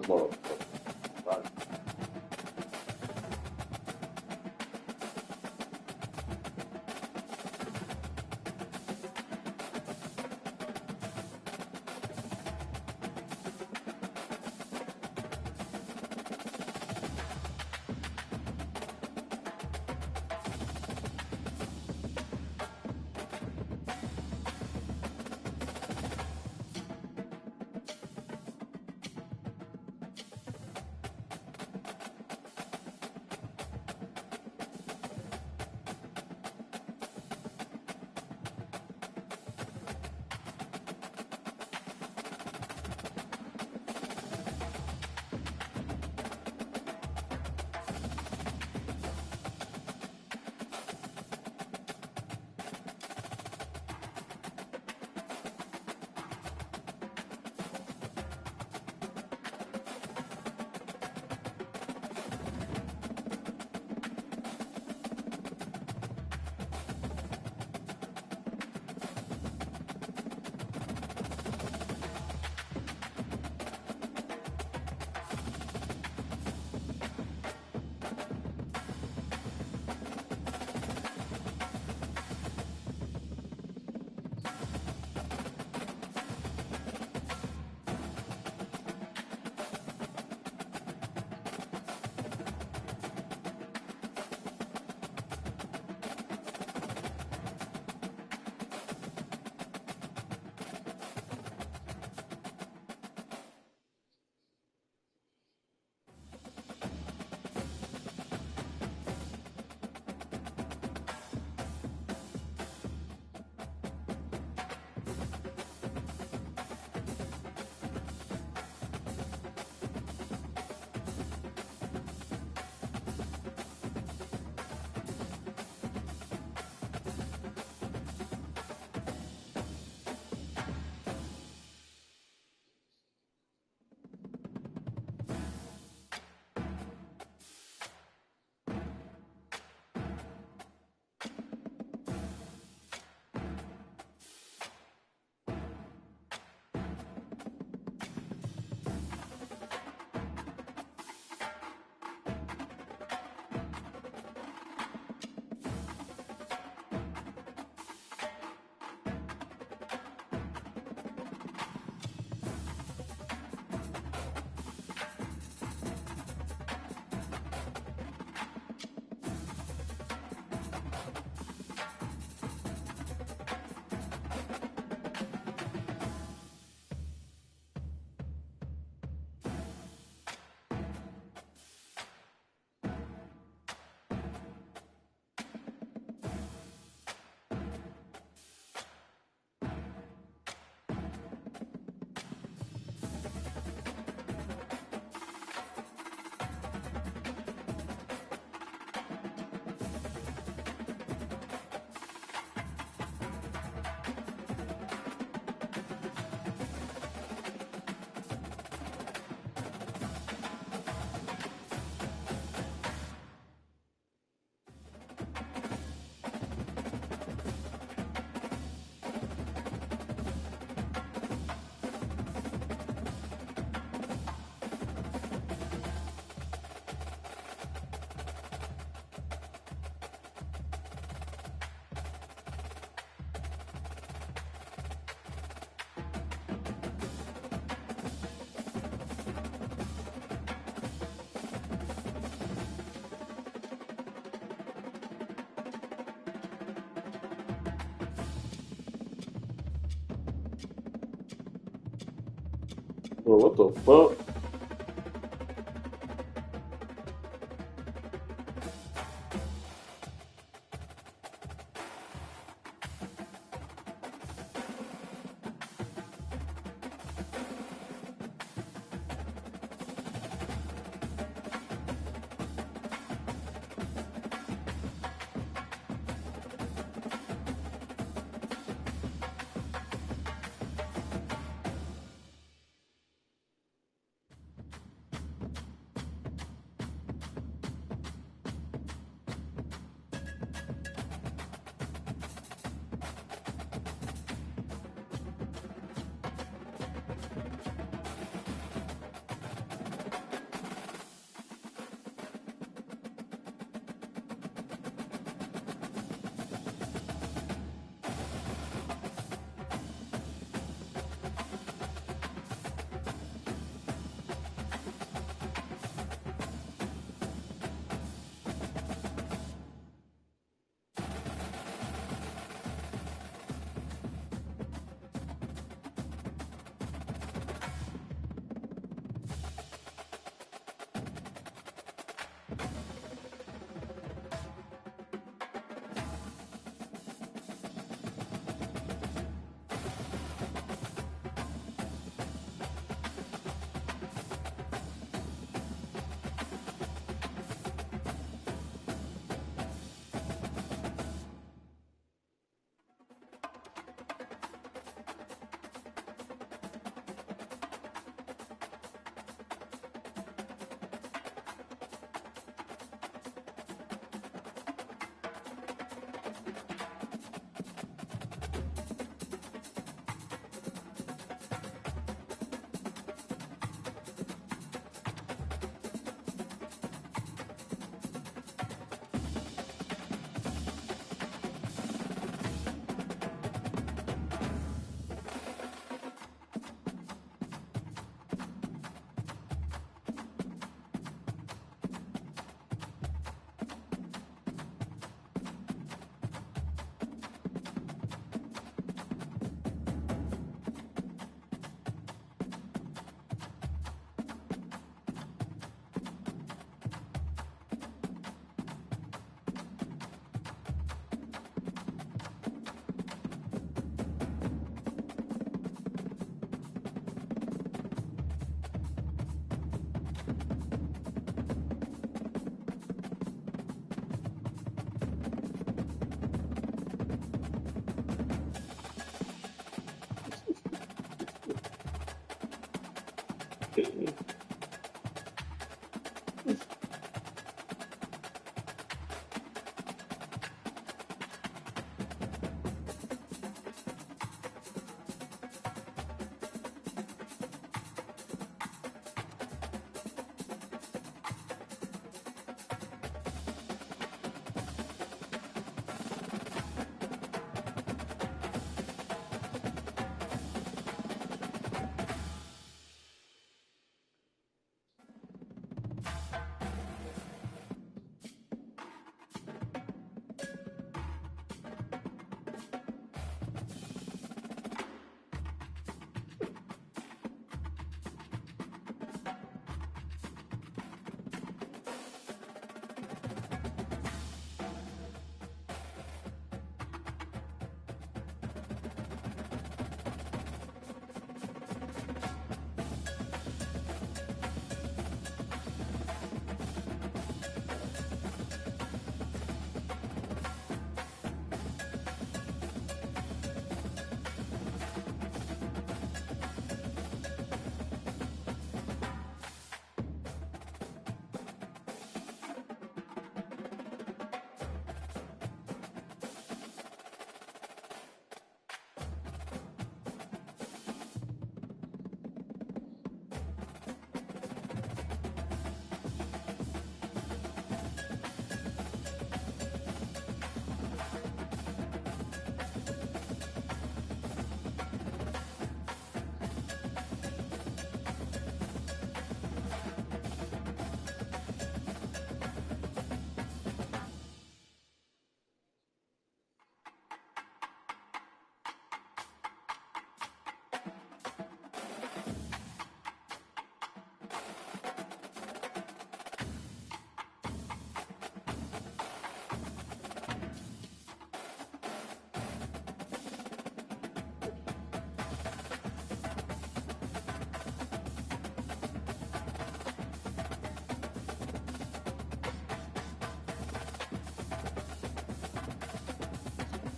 motherfucker. Bro, what the fuck?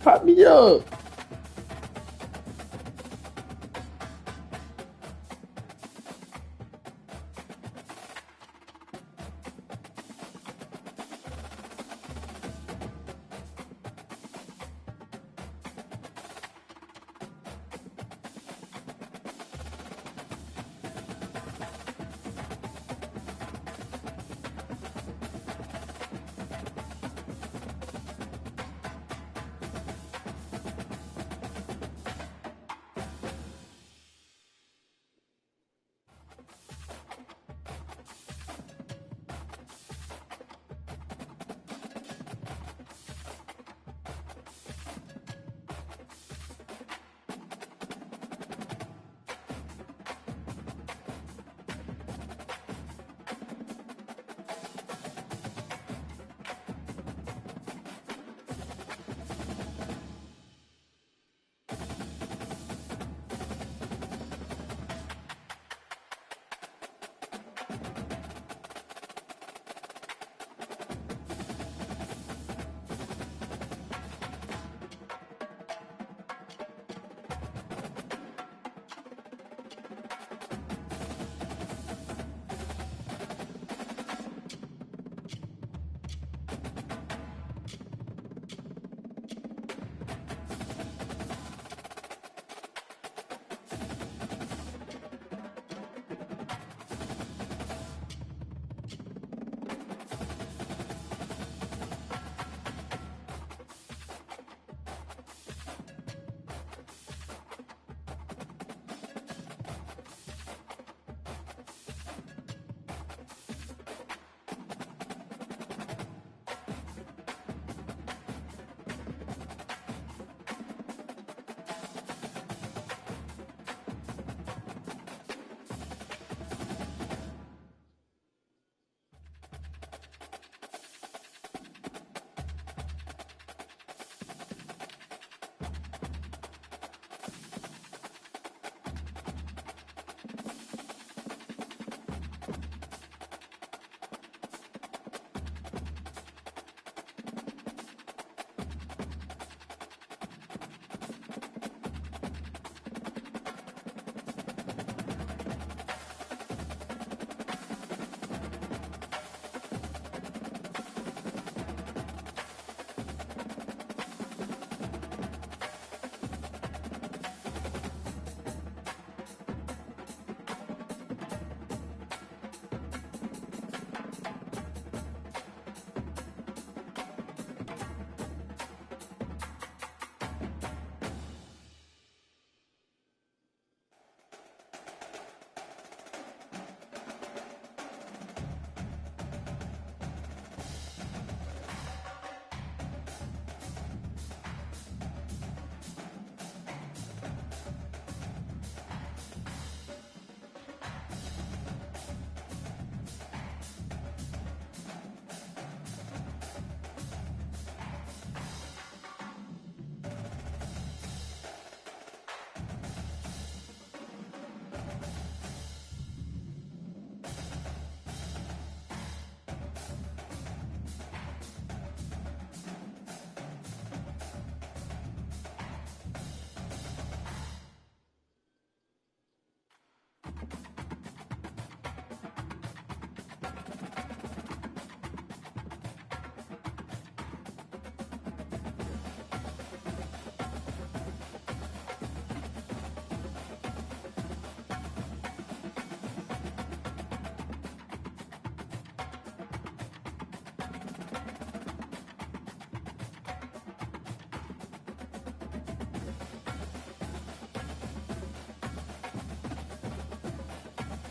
Pop me up.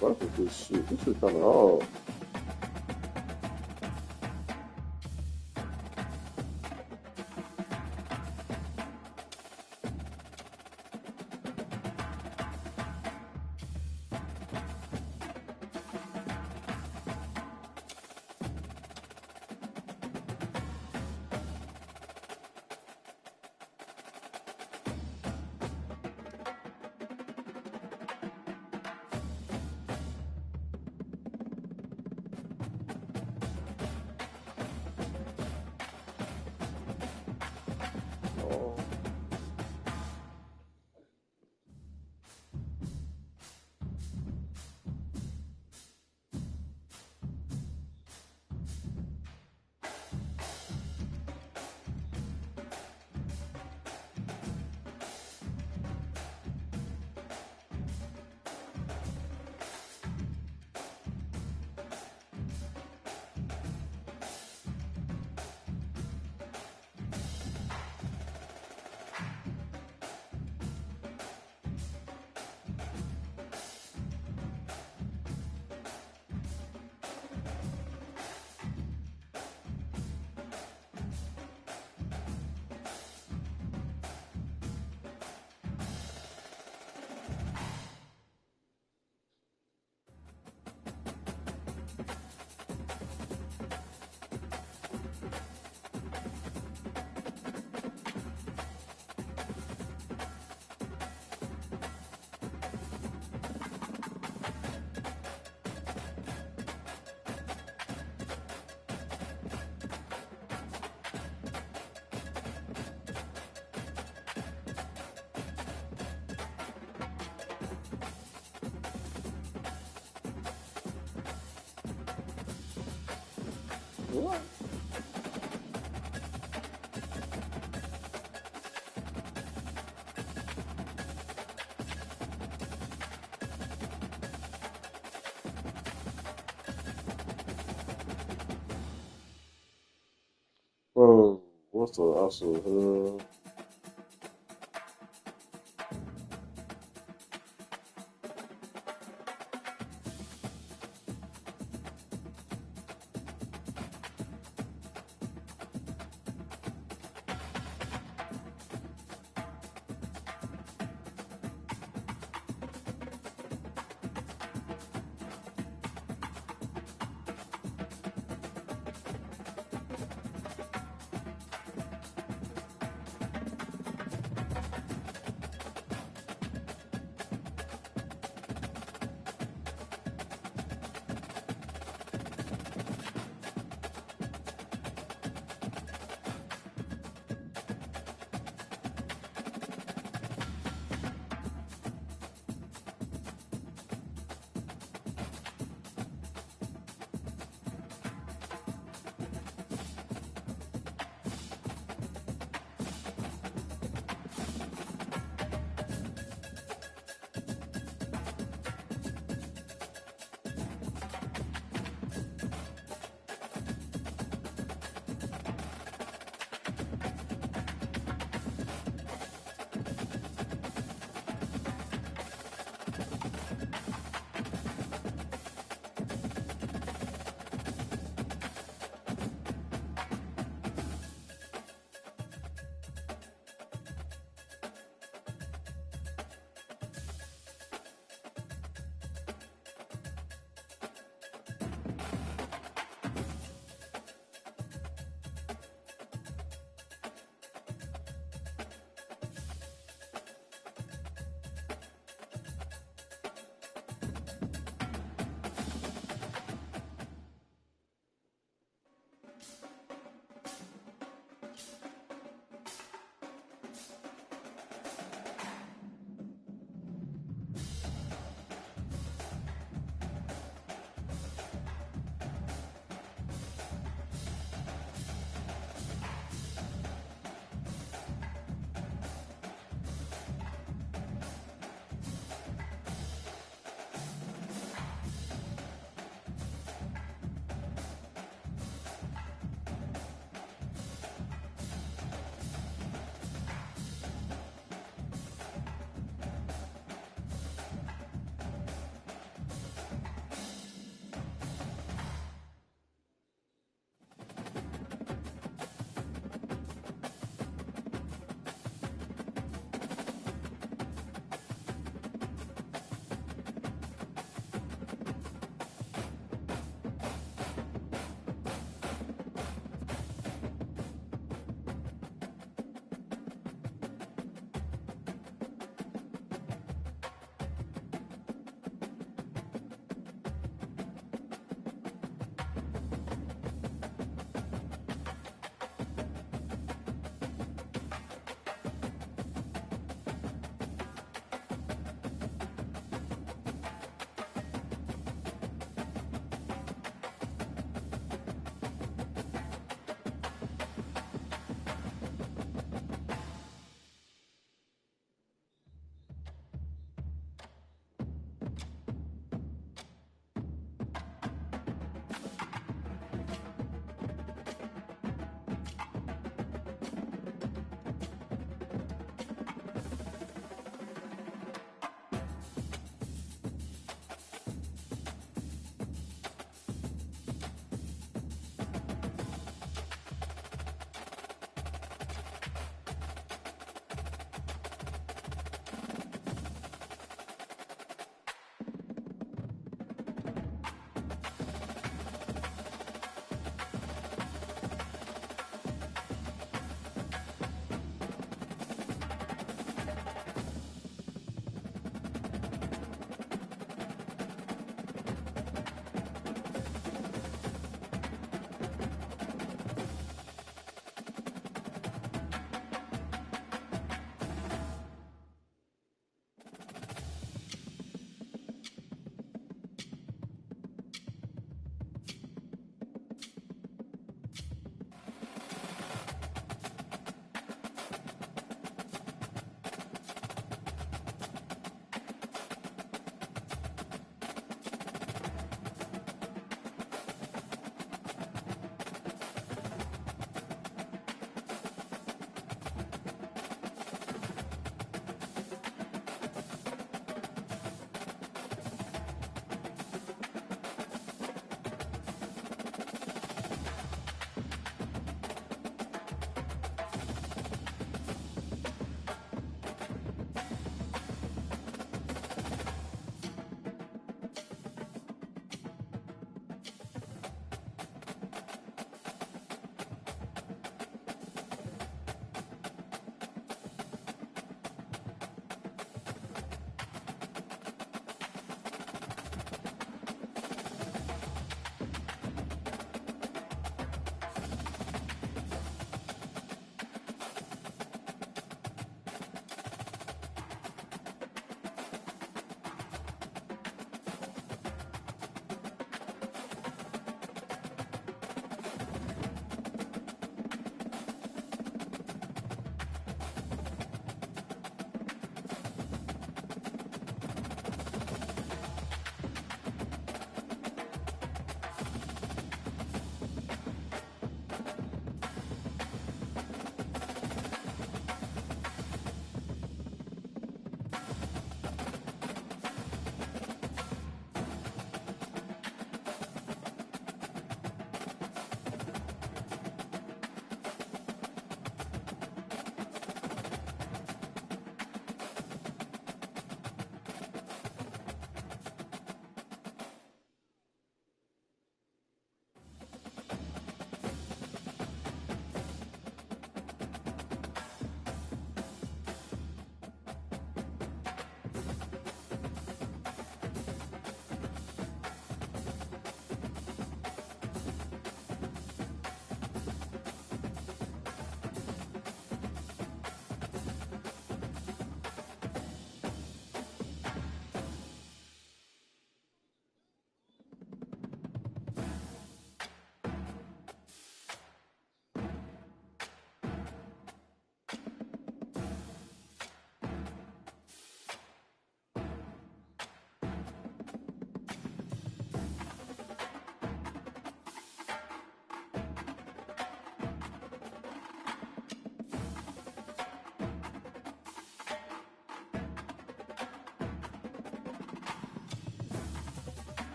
Fuck with this shit. This shit kinda hard. What? Oh, what's the also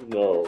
No.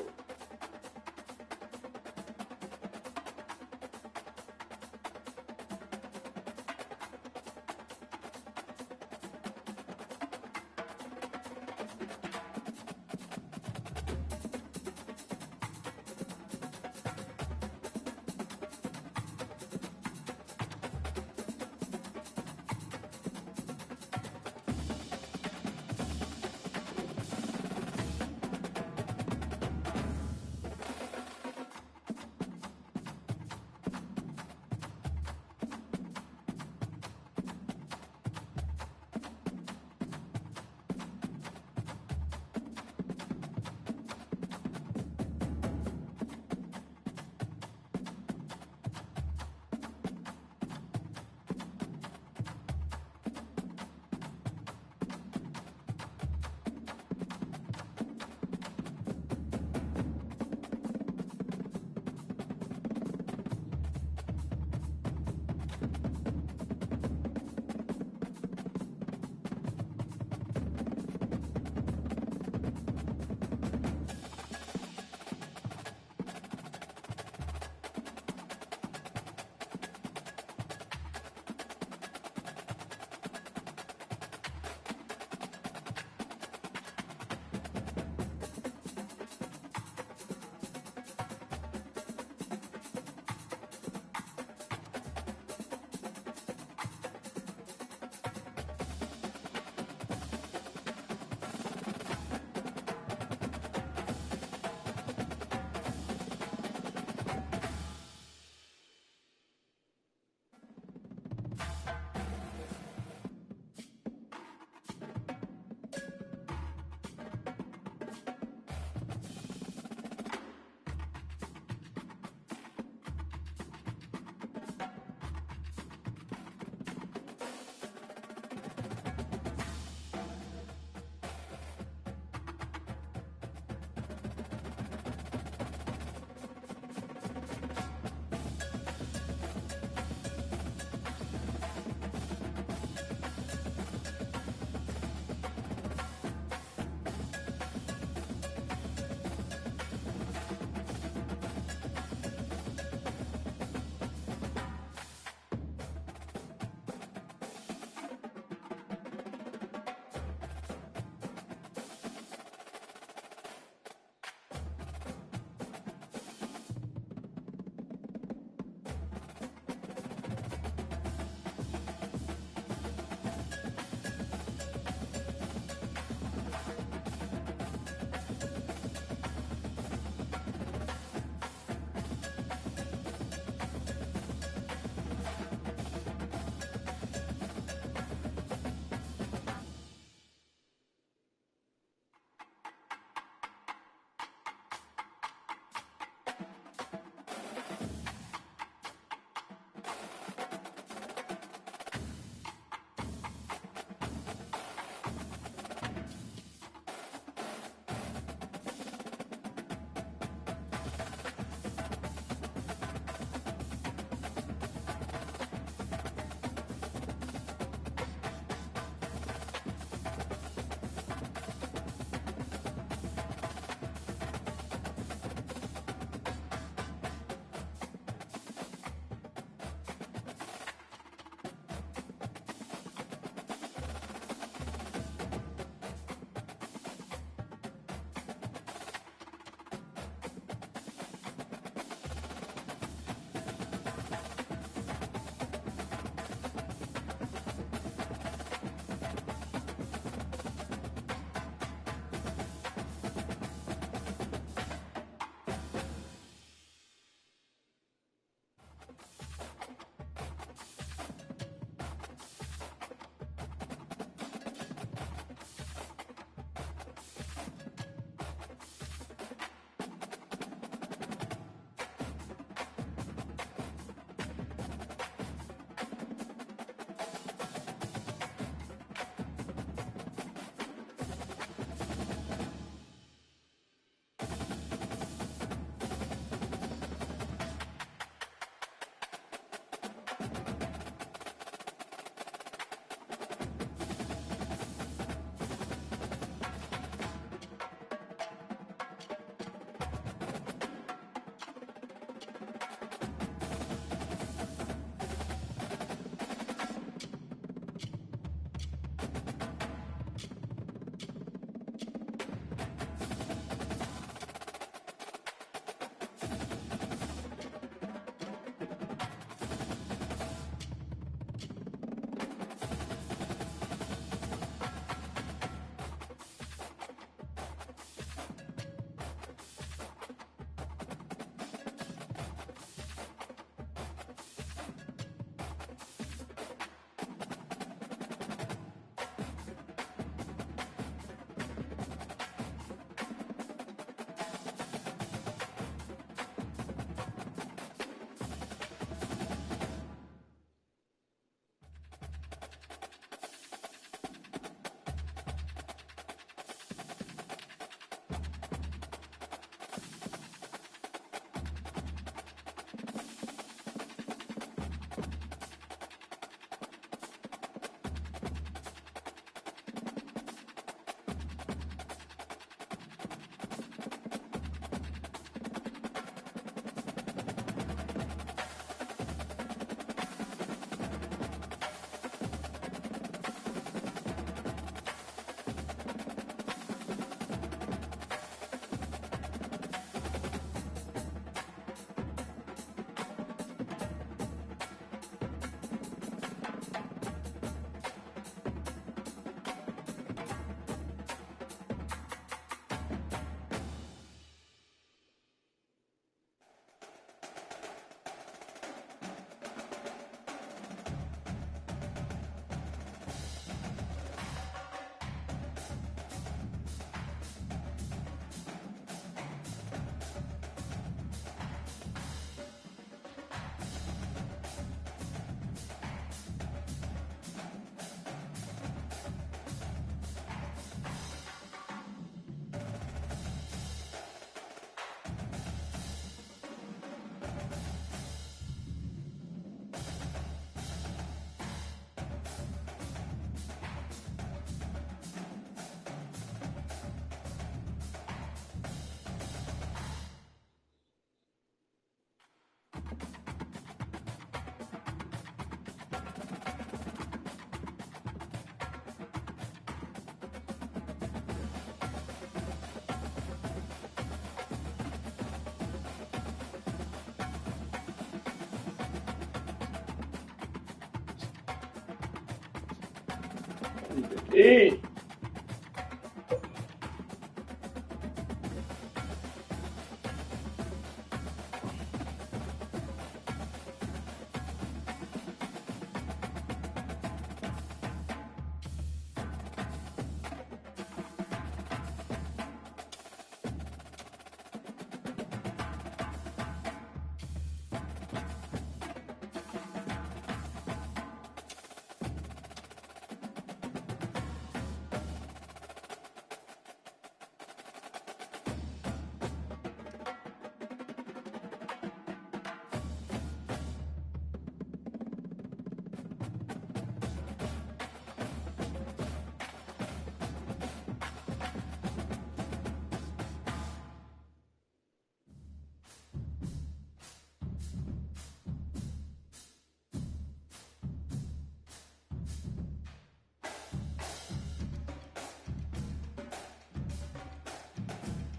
Eat.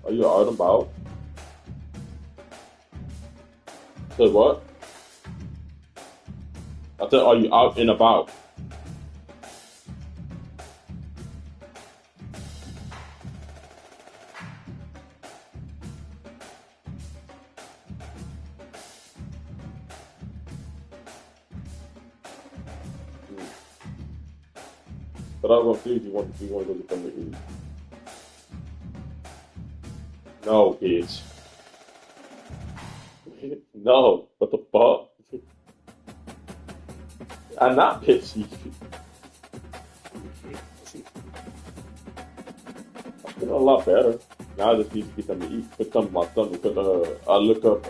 Are you out and about? Say what? I said, are you out and about? But I was gonna see if you want to go get something to eat. No, bitch. No. What the fuck? I'm not pitchy. I feel a lot better. Now I just need to get something to eat. Put something in my stomach. Because I look up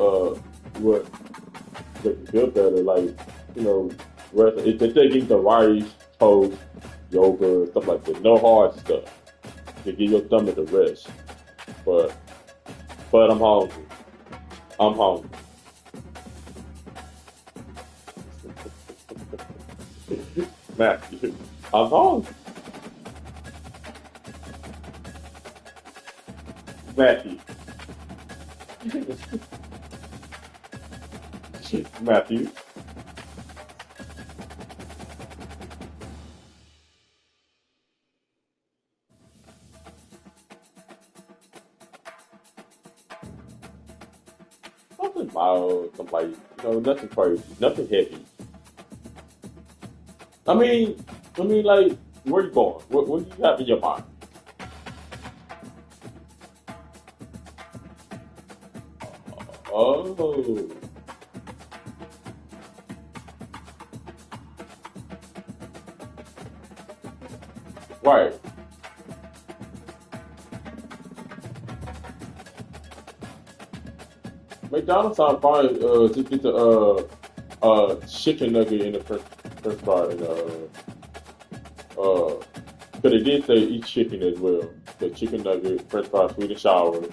what makes me feel better. Like, you know, if they're taking the rice, toast, yogurt, stuff like that. No hard stuff. To give your stomach a rest. But I'm hungry. I'm hungry. Matthew, I'm hungry. Matthew. Matthew. Something mild, something like, nothing crazy, nothing heavy. I mean, like, where you going? What do you have in your mind? Oh, right. McDonald's sound fine. Just get the chicken nugget in the French fry and but it did say eat chicken as well. The chicken nugget, French fry, sweet and sour.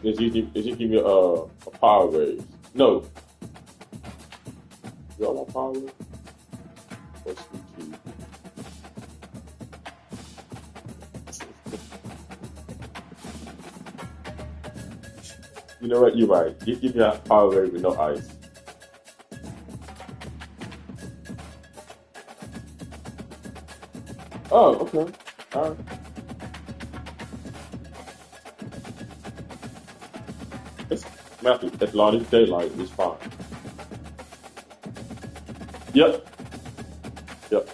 It just give me a power raise. No, y'all want power raise? Or sweet tea? You know what? You're right. Just give me a power raise with no ice. Oh, okay. All right. It's Matthew. As long as daylight, it's fine. Yep. Yep.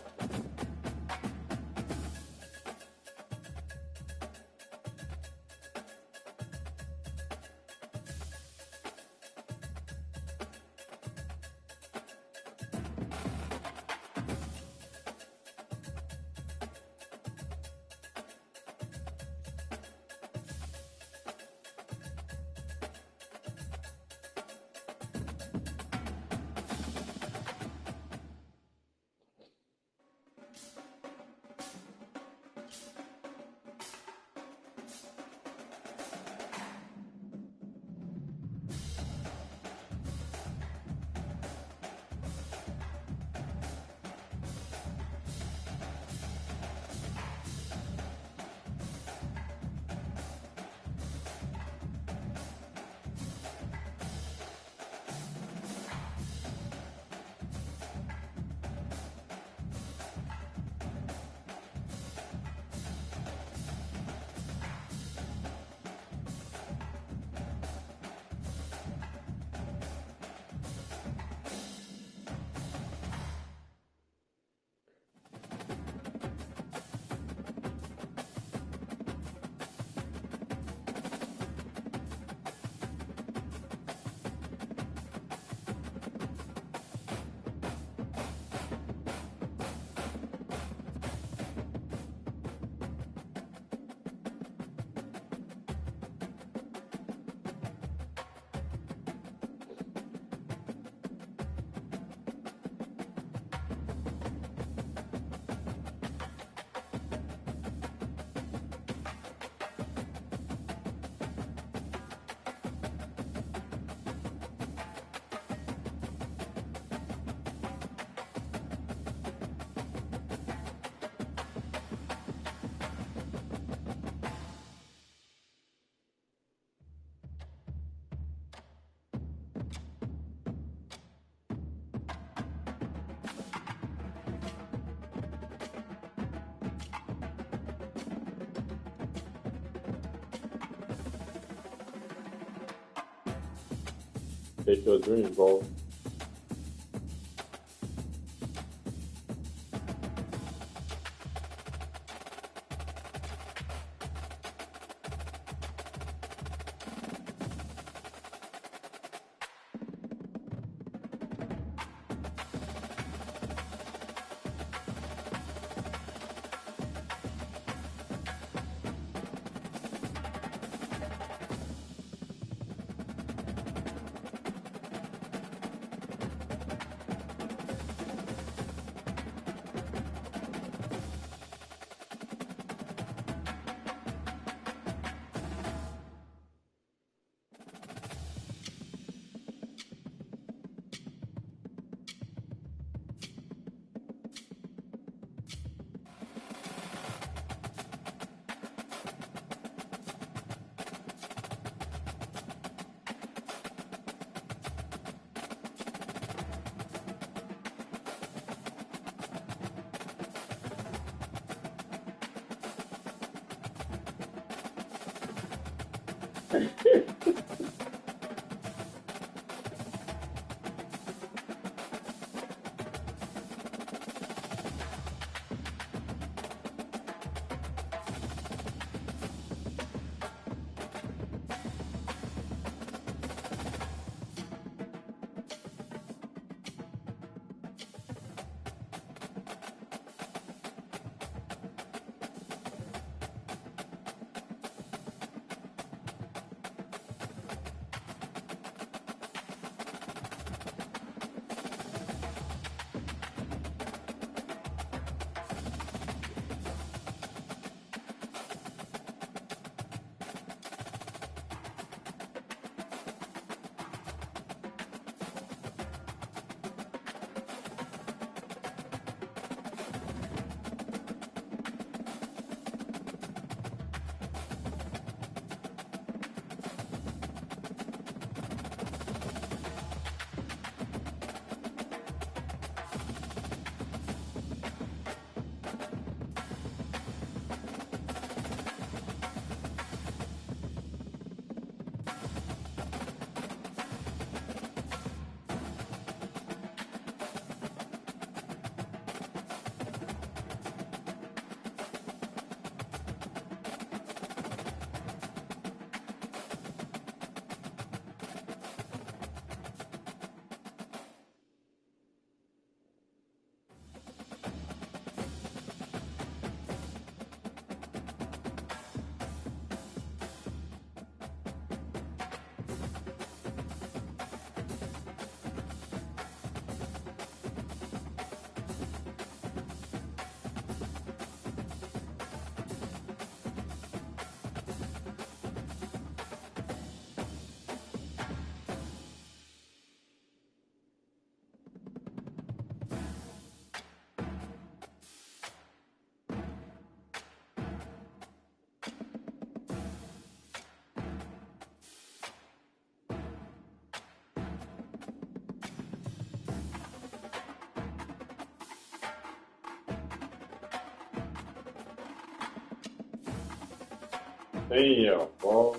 chase your dreams, bro. Damn, bro.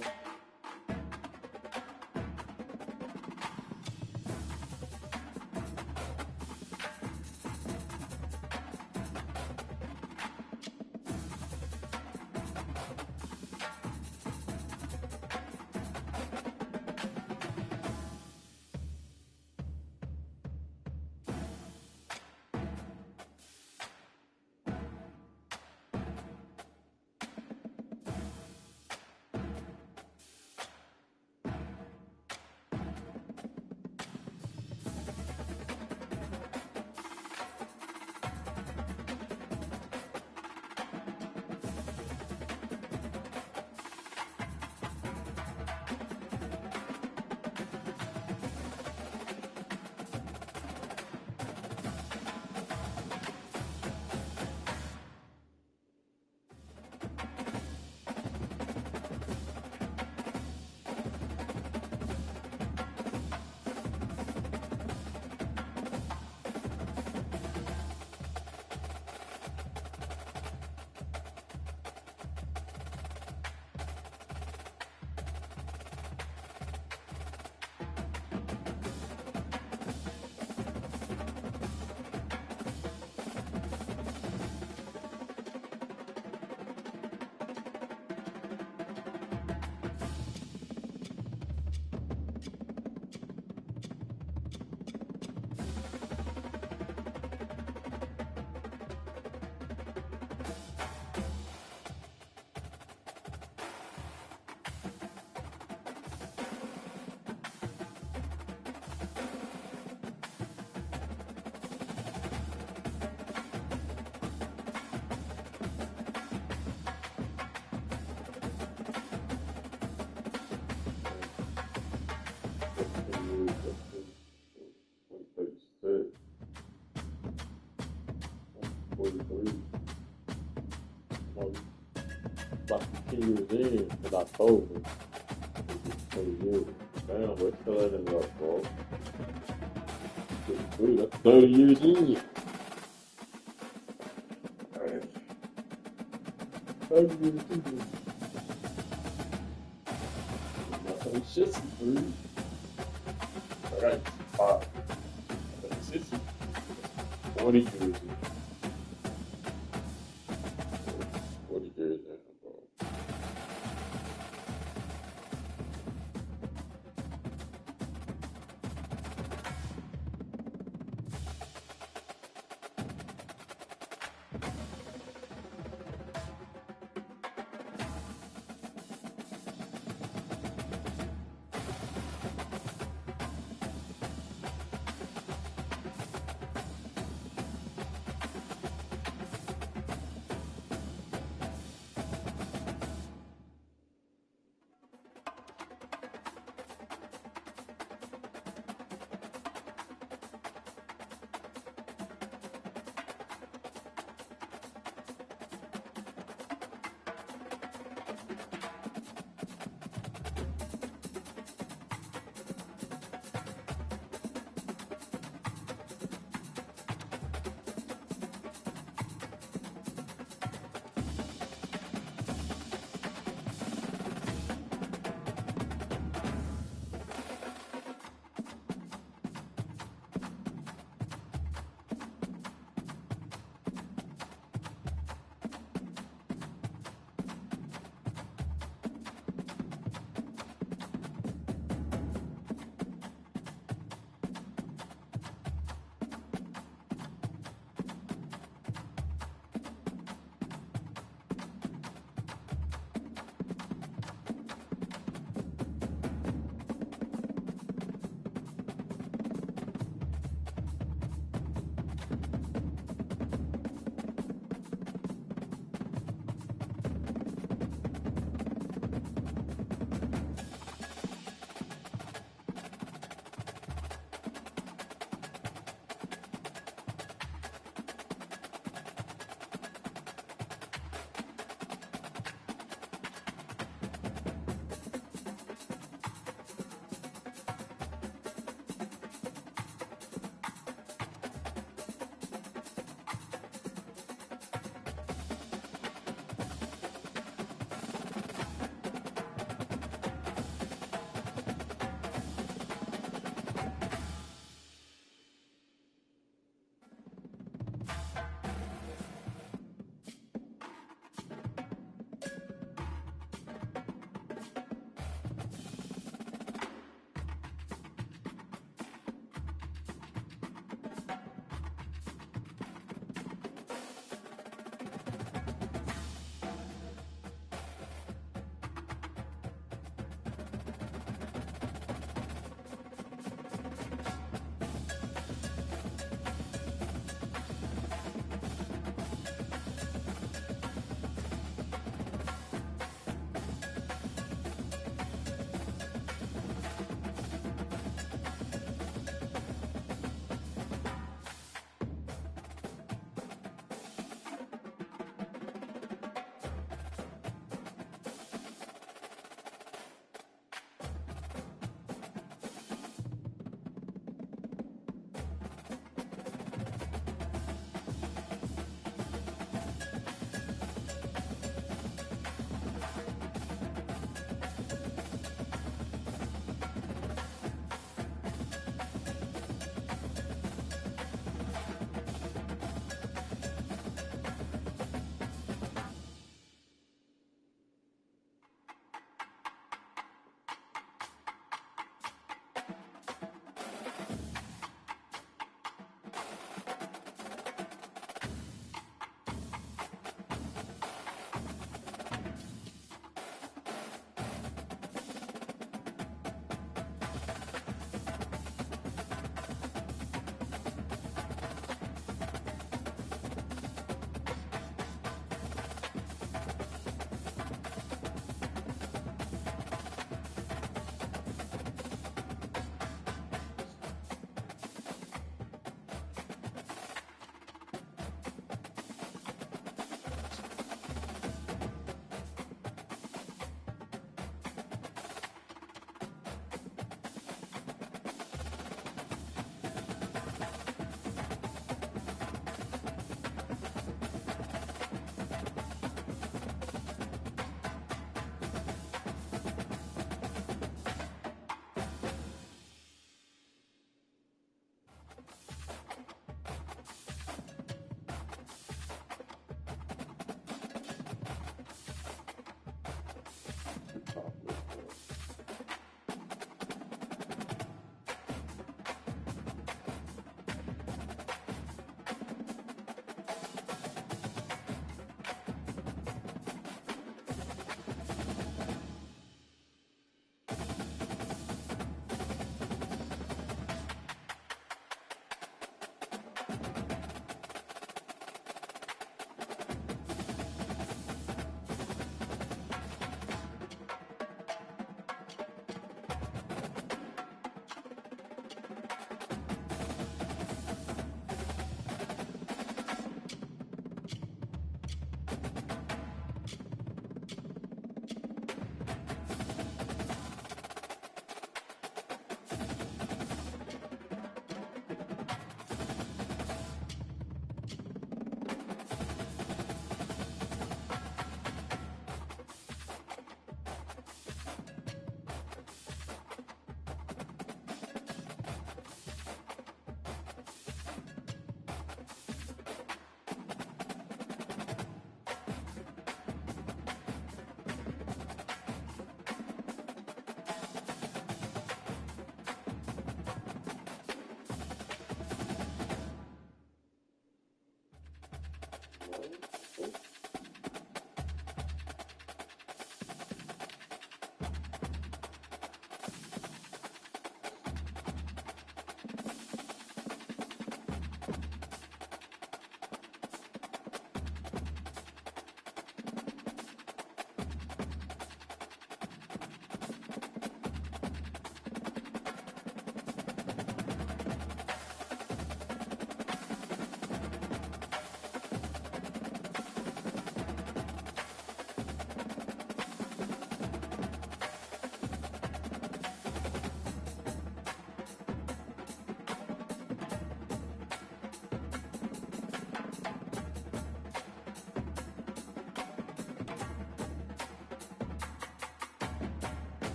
years in October. 20 years. Damn, we're still in the up, bro. That's 30 years in. Alright. 30 years in. It's just 3. Alright, 5. 6. 40 years in. 40 years in, bro.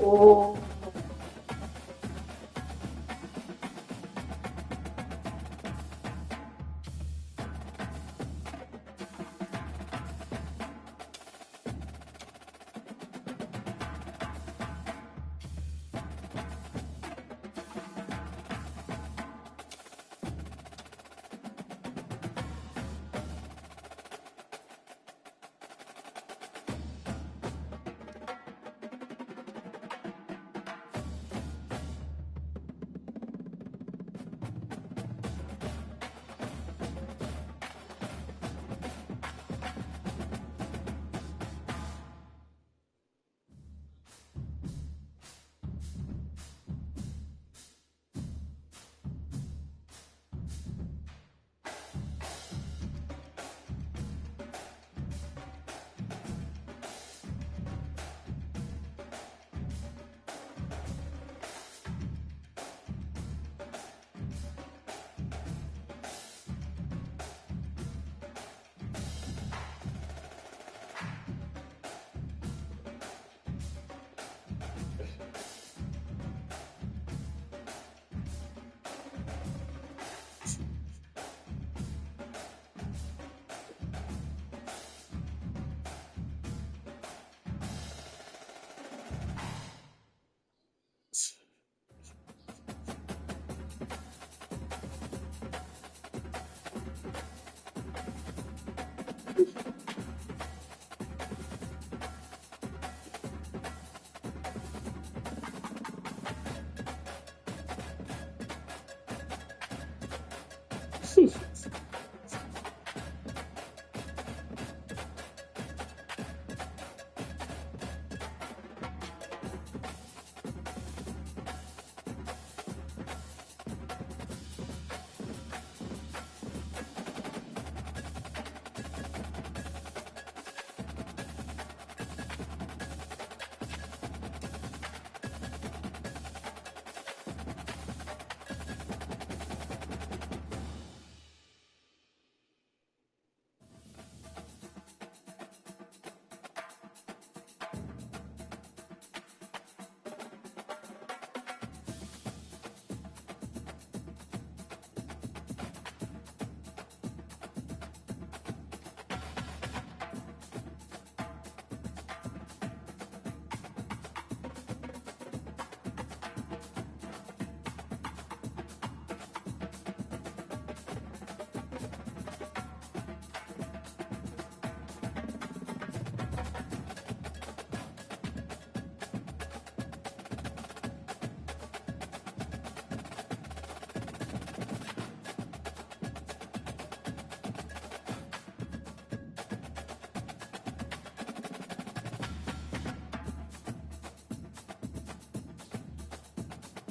Oh.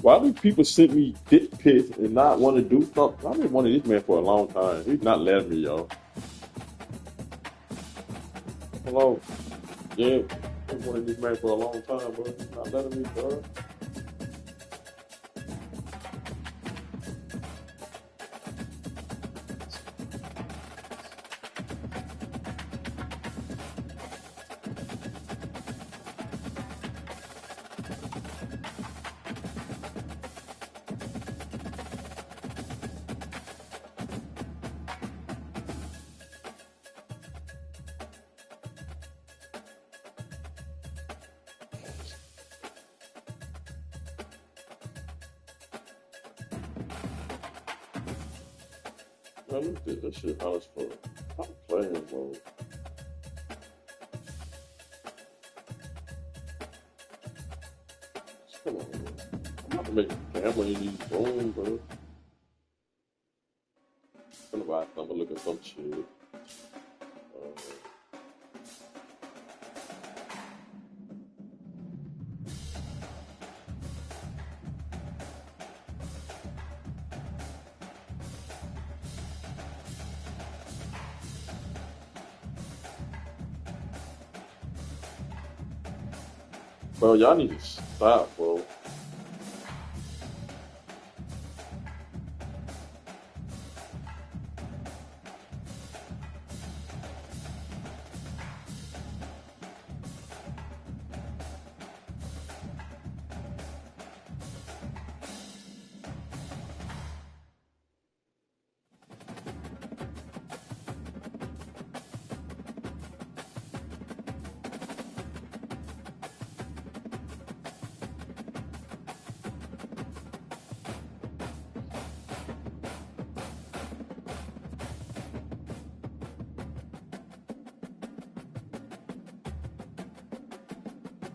Why do people send me dick pics and not want to do something? I've been wanting this man for a long time. He's not letting me, y'all. Hello? Yeah, I've been wanting this man for a long time, bro. He's not letting me, bro. Man, look at this shit hot as fuck. Stop playing, bro. Come on, bro. I'm not making a camera in these rooms, bro. I'm gonna buy something, look at some shit. Bro, y'all need to stop, bro.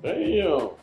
Damn.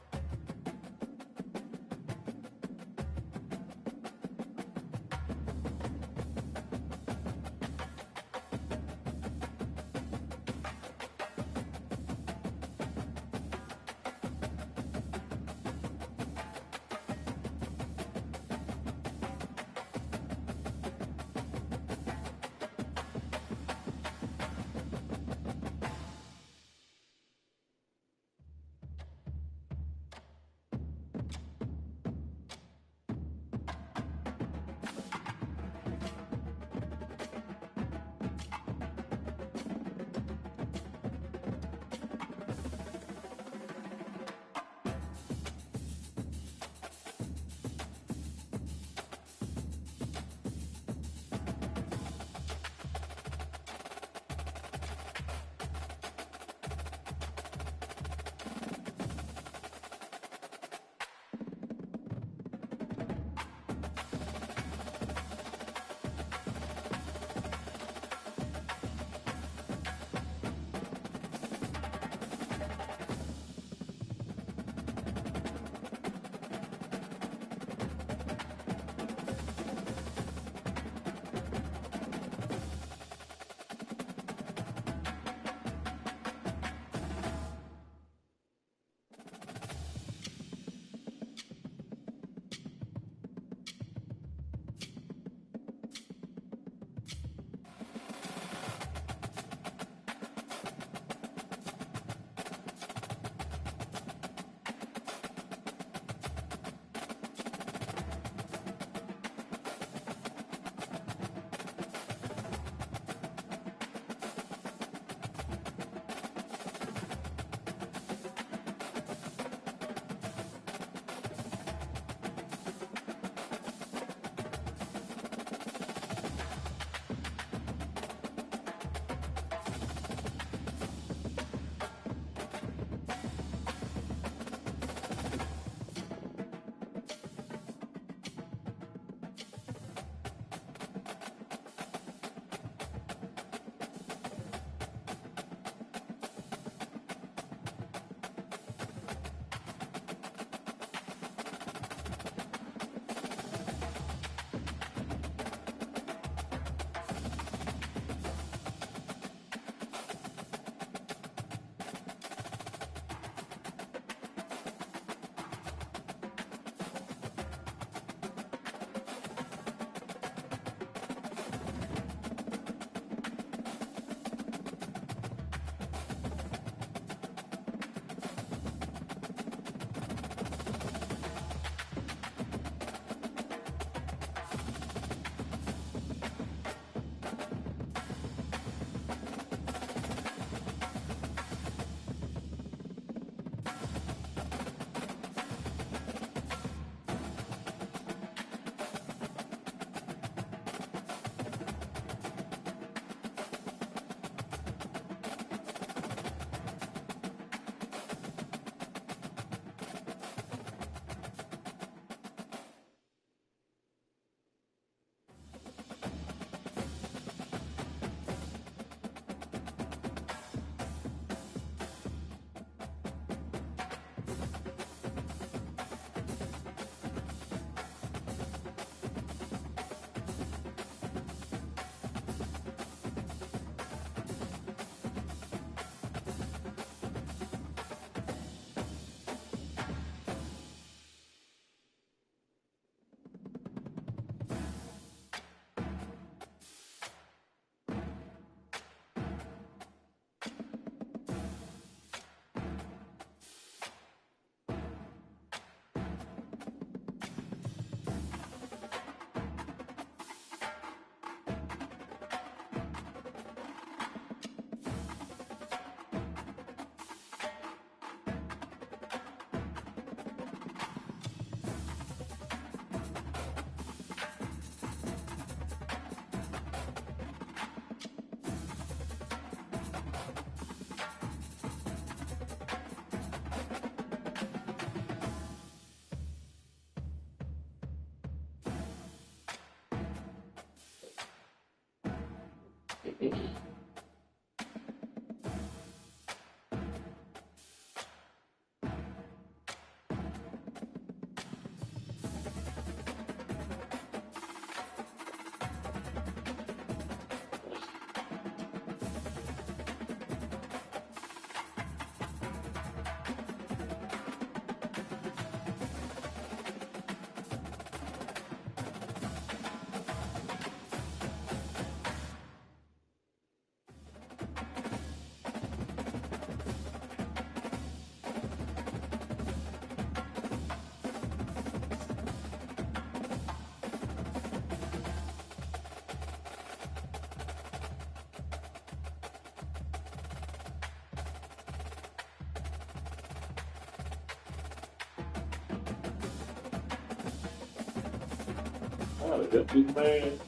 trying to help this man.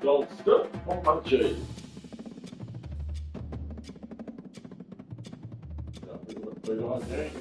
Don't step on my chair. Play our game.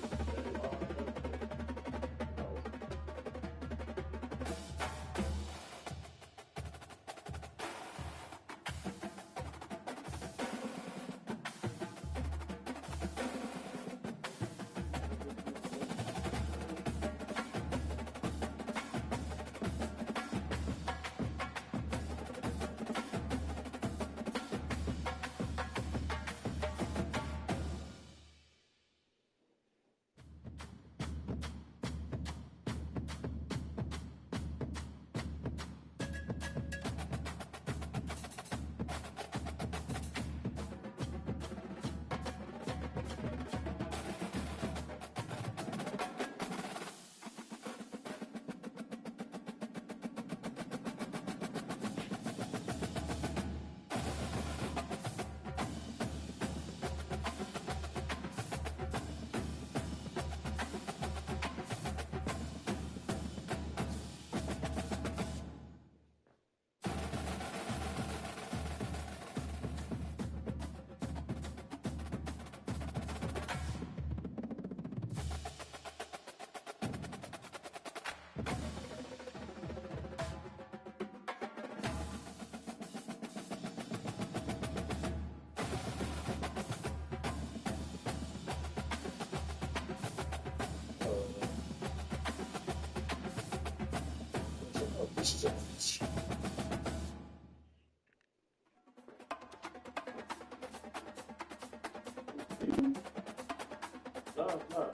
No.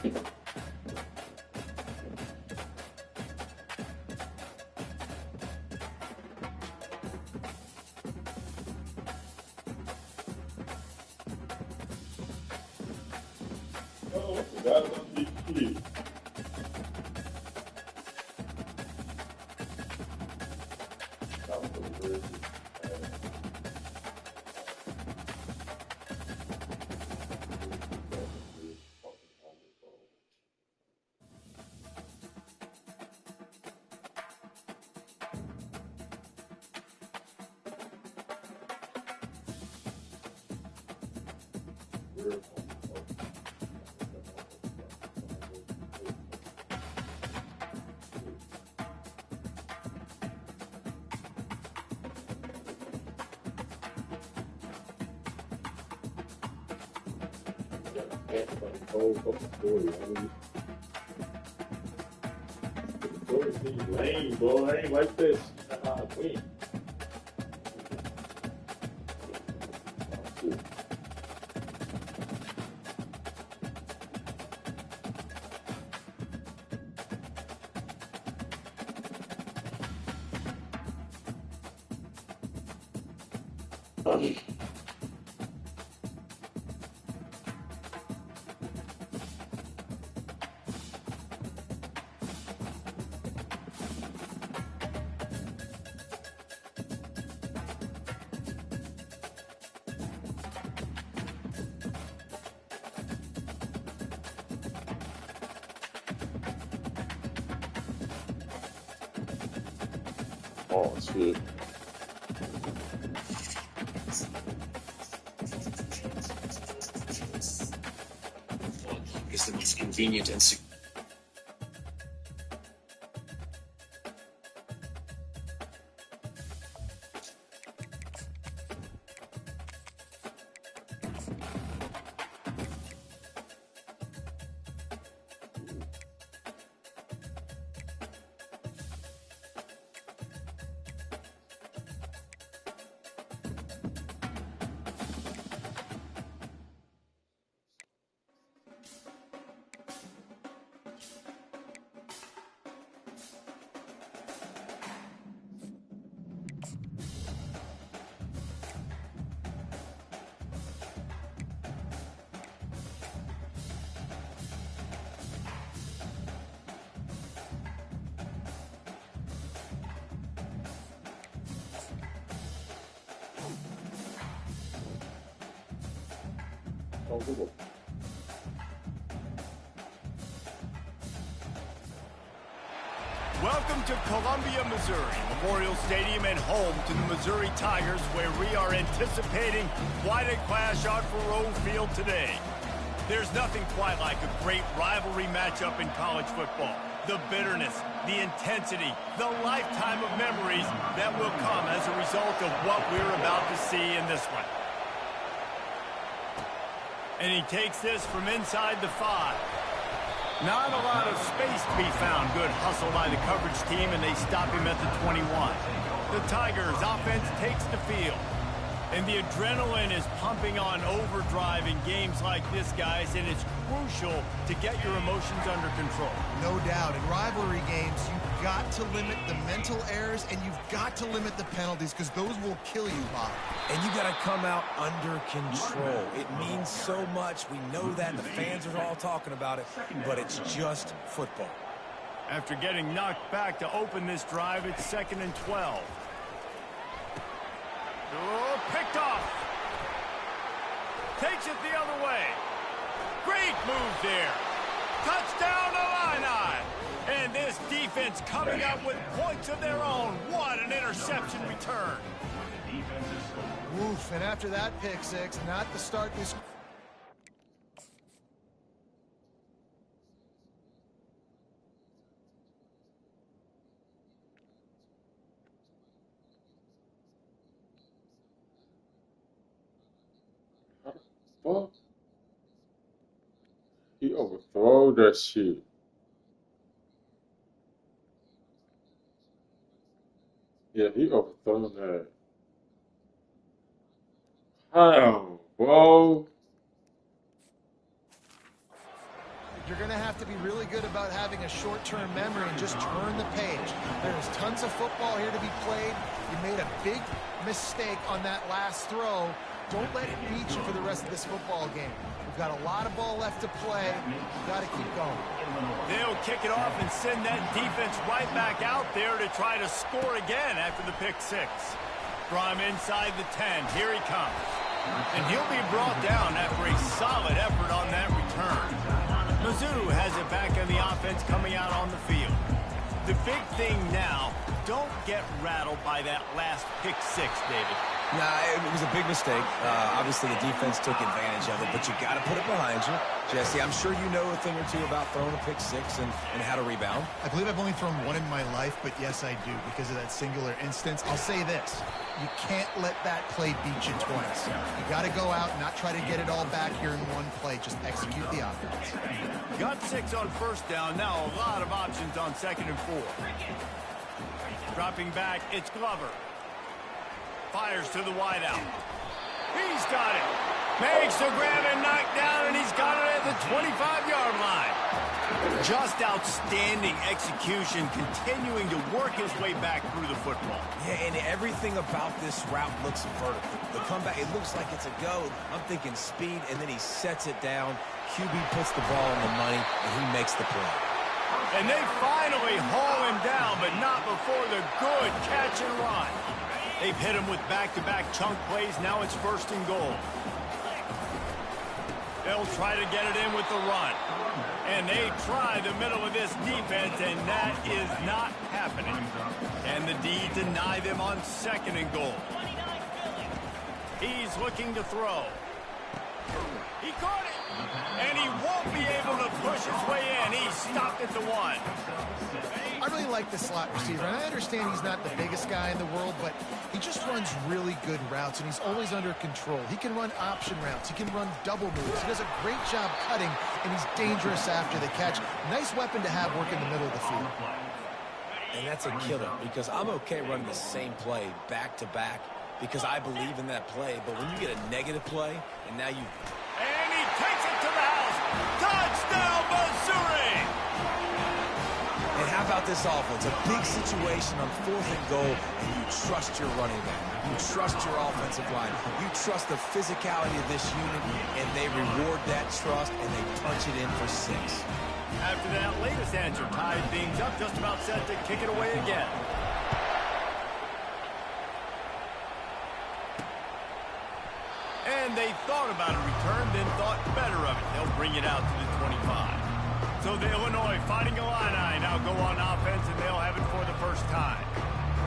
Oh, that's on DP. That was a weird. Whole fucking story. I mean, the story seems lame, bro. I ain't like this. That's how I win. Oh shit. Is the most convenient and secure. Oh, Google. Welcome to Columbia, Missouri, Memorial Stadium and home to the Missouri Tigers, where we are anticipating quite a clash on Faroe Field today. There's nothing quite like a great rivalry matchup in college football. The bitterness, the intensity, the lifetime of memories that will come as a result of what we're about to see in this one. And he takes this from inside the 5. Not a lot of space to be found. Good hustle by the coverage team, and they stop him at the 21. The Tigers' offense takes the field. And the adrenaline is pumping on overdrive in games like this, guys, and it's crucial to get your emotions under control. No doubt. In rivalry games, you've got to limit the mental errors, and you've got to limit the penalties, because those will kill you, Bob. And you got to come out under control. It means so much. We know that. The fans are all talking about it, but it's just football. After getting knocked back to open this drive, it's 2nd and 12. Oh, picked off. Takes it the other way. Great move there. Touchdown Illini. And this defense coming up with points of their own. What an interception return. Oof, and after that pick six, not to start this. Fuck. He overthrow that shit. Yeah, he overthrown that. How, bro? you're going to have to be really good about having a short-term memory and just turn the page. There's tons of football here to be played. You made a big mistake on that last throw. Don't let it beat you for the rest of this football game. We've got a lot of ball left to play. We've got to keep going. They'll kick it off and send that defense right back out there to try to score again after the pick six. From inside the 10, here he comes. And he'll be brought down after a solid effort on that return. Mizzou has it back on the offense coming out on the field. The big thing now, don't get rattled by that last pick six, David. Nah, it was a big mistake. Obviously, the defense took advantage of it, but you got to put it behind you. Jesse, I'm sure you know a thing or two about throwing a pick six and how to rebound. I believe I've only thrown one in my life, but yes, I do because of that singular instance. I'll say this. You can't let that play beat you twice. You got to go out and not try to get it all back here in one play. Just execute the offense. Got 6 on first down. Now a lot of options on 2nd and 4. Dropping back, it's Glover. Fires to the wideout. He's got it. Makes the grab and knock down, and he's got it at the 25-yard line. Just outstanding execution, continuing to work his way back through the football. Yeah, and everything about this route looks vertical. The comeback, it looks like it's a go. I'm thinking speed, and then he sets it down. QB puts the ball on the money, and he makes the play. And they finally haul him down, but not before the good catch and run. They've hit him with back-to-back chunk plays. Now it's 1st and goal. They'll try to get it in with the run. And they try the middle of this defense, and that is not happening. And the D deny them on 2nd and goal. He's looking to throw. He caught it. And he won't be able to push his way in. He stopped at the 1. I really like the slot receiver, and I understand he's not the biggest guy in the world, but he just runs really good routes, and he's always under control. He can run option routes. He can run double moves. He does a great job cutting, and he's dangerous after the catch. Nice weapon to have work in the middle of the field. And that's a killer, because I'm okay running the same play back-to-back because I believe in that play, but when you get a negative play, and now you... And he takes it to the house. Touchdown, Missouri! And how about this offense? A big situation on 4th and goal, and you trust your running back. You trust your offensive line. You trust the physicality of this unit, and they reward that trust, and they punch it in for 6. After that latest answer tied things up, just about set to kick it away again. And they thought about a return, then thought better of it. They'll bring it out to the 25. So the Illinois Fighting Illini now go on offense, and they'll have it for the first time.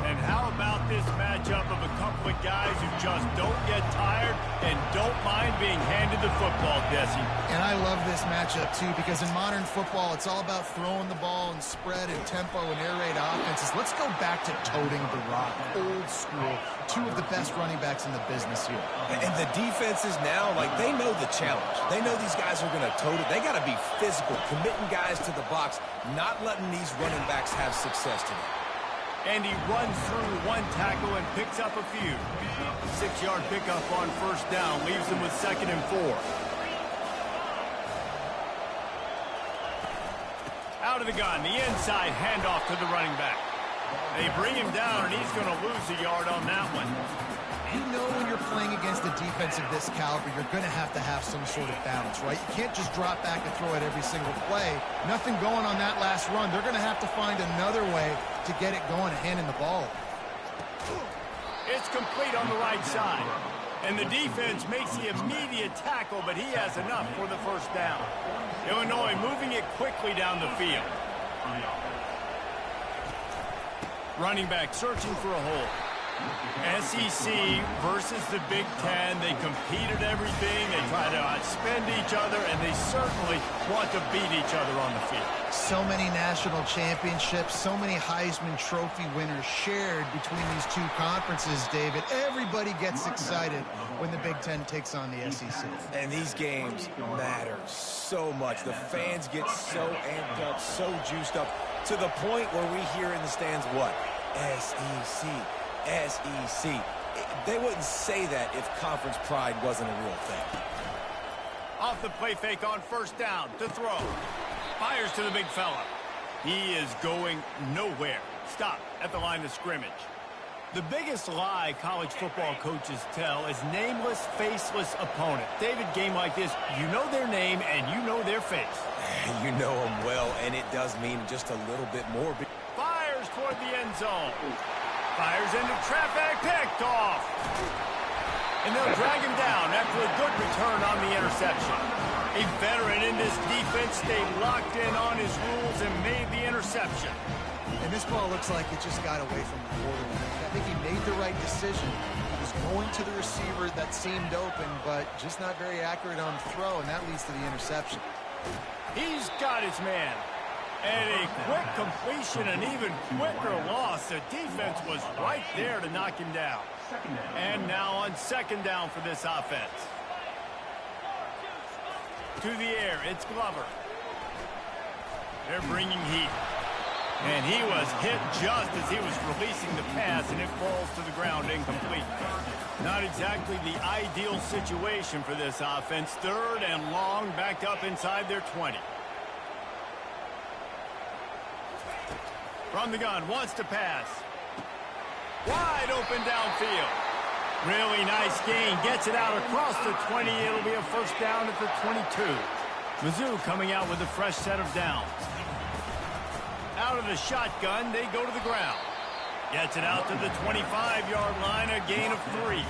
And how about this matchup of a couple of guys who just don't get tired and don't mind being handed the football, Jesse? And I love this matchup, too, because in modern football, it's all about throwing the ball and spread and tempo and air raid offenses. Let's go back to toting the rock, old school. 2 of the best running backs in the business here. And the defenses now, like, they know the challenge. They know these guys are going to tote it. They got to be physical, committing guys to the box, not letting these running backs have success today. And he runs through 1 tackle and picks up a few. 6-yard pickup on 1st down, leaves him with 2nd and 4. Out of the gun, the inside handoff to the running back. They bring him down, and he's going to lose a yard on that one. You know when you're playing against a defense of this caliber, you're going to have some sort of balance, right? You can't just drop back and throw it every single play. Nothing going on that last run. They're going to have to find another way to get it going and handing the ball. It's complete on the right side. And the defense makes the immediate tackle, but he has enough for the 1st down. Illinois moving it quickly down the field. Running back searching for a hole. SEC versus the Big Ten. They compete at everything. They try to outspend each other, and they certainly want to beat each other on the field. So many national championships, so many Heisman Trophy winners shared between these 2 conferences, David. Everybody gets excited when the Big Ten takes on the SEC. And these games matter so much. The fans get so amped up, so juiced up, to the point where we hear in the stands what? SEC. SEC. They wouldn't say that if conference pride wasn't a real thing. Off the play fake on 1st down to throw. Fires to the big fella. He is going nowhere. Stop at the line of scrimmage. The biggest lie college football coaches tell is nameless, faceless opponent. David, game like this, you know their name and you know their face. You know them well, and it does mean just a little bit more. Fires toward the end zone. Fires into traffic, picked off. And they'll drag him down after a good return on the interception. A veteran in this defense stayed locked in on his rules and made the interception. And this ball looks like it just got away from the quarterback. I think he made the right decision. He was going to the receiver that seemed open, but just not very accurate on the throw, and that leads to the interception. He's got his man. And a quick completion, an even quicker loss. The defense was right there to knock him down. And now on second down for this offense. To the air, it's Glover. They're bringing heat. And he was hit just as he was releasing the pass, and it falls to the ground incomplete. Not exactly the ideal situation for this offense. Third and long, backed up inside their 20. From the gun, wants to pass. Wide open downfield. Really nice gain. Gets it out across the 20. It'll be a first down at the 22. Mizzou coming out with a fresh set of downs. Out of the shotgun, they go to the ground. Gets it out to the 25-yard line, a gain of 3.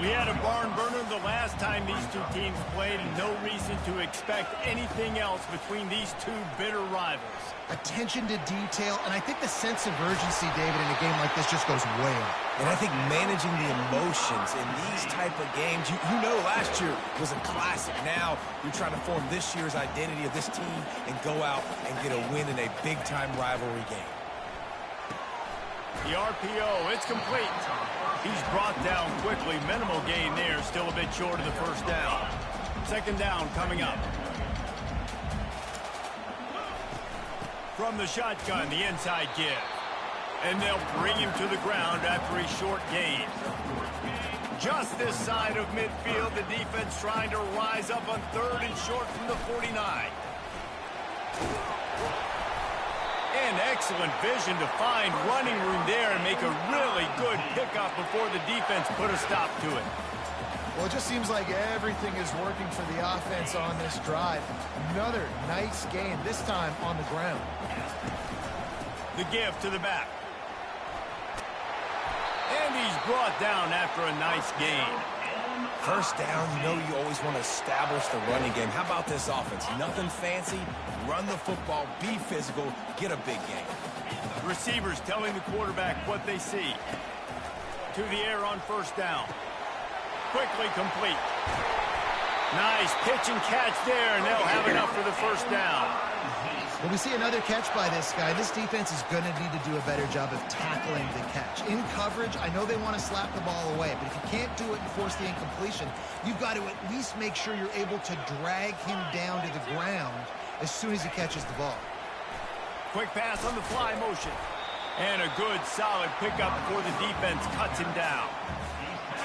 We had a barn burner the last time these two teams played, and no reason to expect anything else between these two bitter rivals. Attention to detail, and I think the sense of urgency, David, in a game like this just goes way up. And I think managing the emotions in these type of games, you know last year was a classic. Now you're trying to form this year's identity of this team and go out and get a win in a big-time rivalry game. The RPO, it's complete. He's brought down quickly. Minimal gain there, still a bit short of the first down. Second down coming up. From the shotgun, the inside give. And they'll bring him to the ground after a short gain. Just this side of midfield, the defense trying to rise up on third and short from the 49. And excellent vision to find running room there and make a really good pickup before the defense put a stop to it. Well, it just seems like everything is working for the offense on this drive. Another nice gain, this time on the ground. The give to the back. And he's brought down after a nice gain. First down, you know you always want to establish the running game. How about this offense? Nothing fancy. Run the football, be physical, get a big gain. Receivers telling the quarterback what they see. To the air on first down. Quickly complete. Nice pitch and catch there, and they'll have enough for the first down. When we see another catch by this guy, this defense is going to need to do a better job of tackling the catch. In coverage, I know they want to slap the ball away, but if you can't do it and force the incompletion, you've got to at least make sure you're able to drag him down to the ground as soon as he catches the ball. Quick pass on the fly motion. And a good, solid pickup before the defense cuts him down.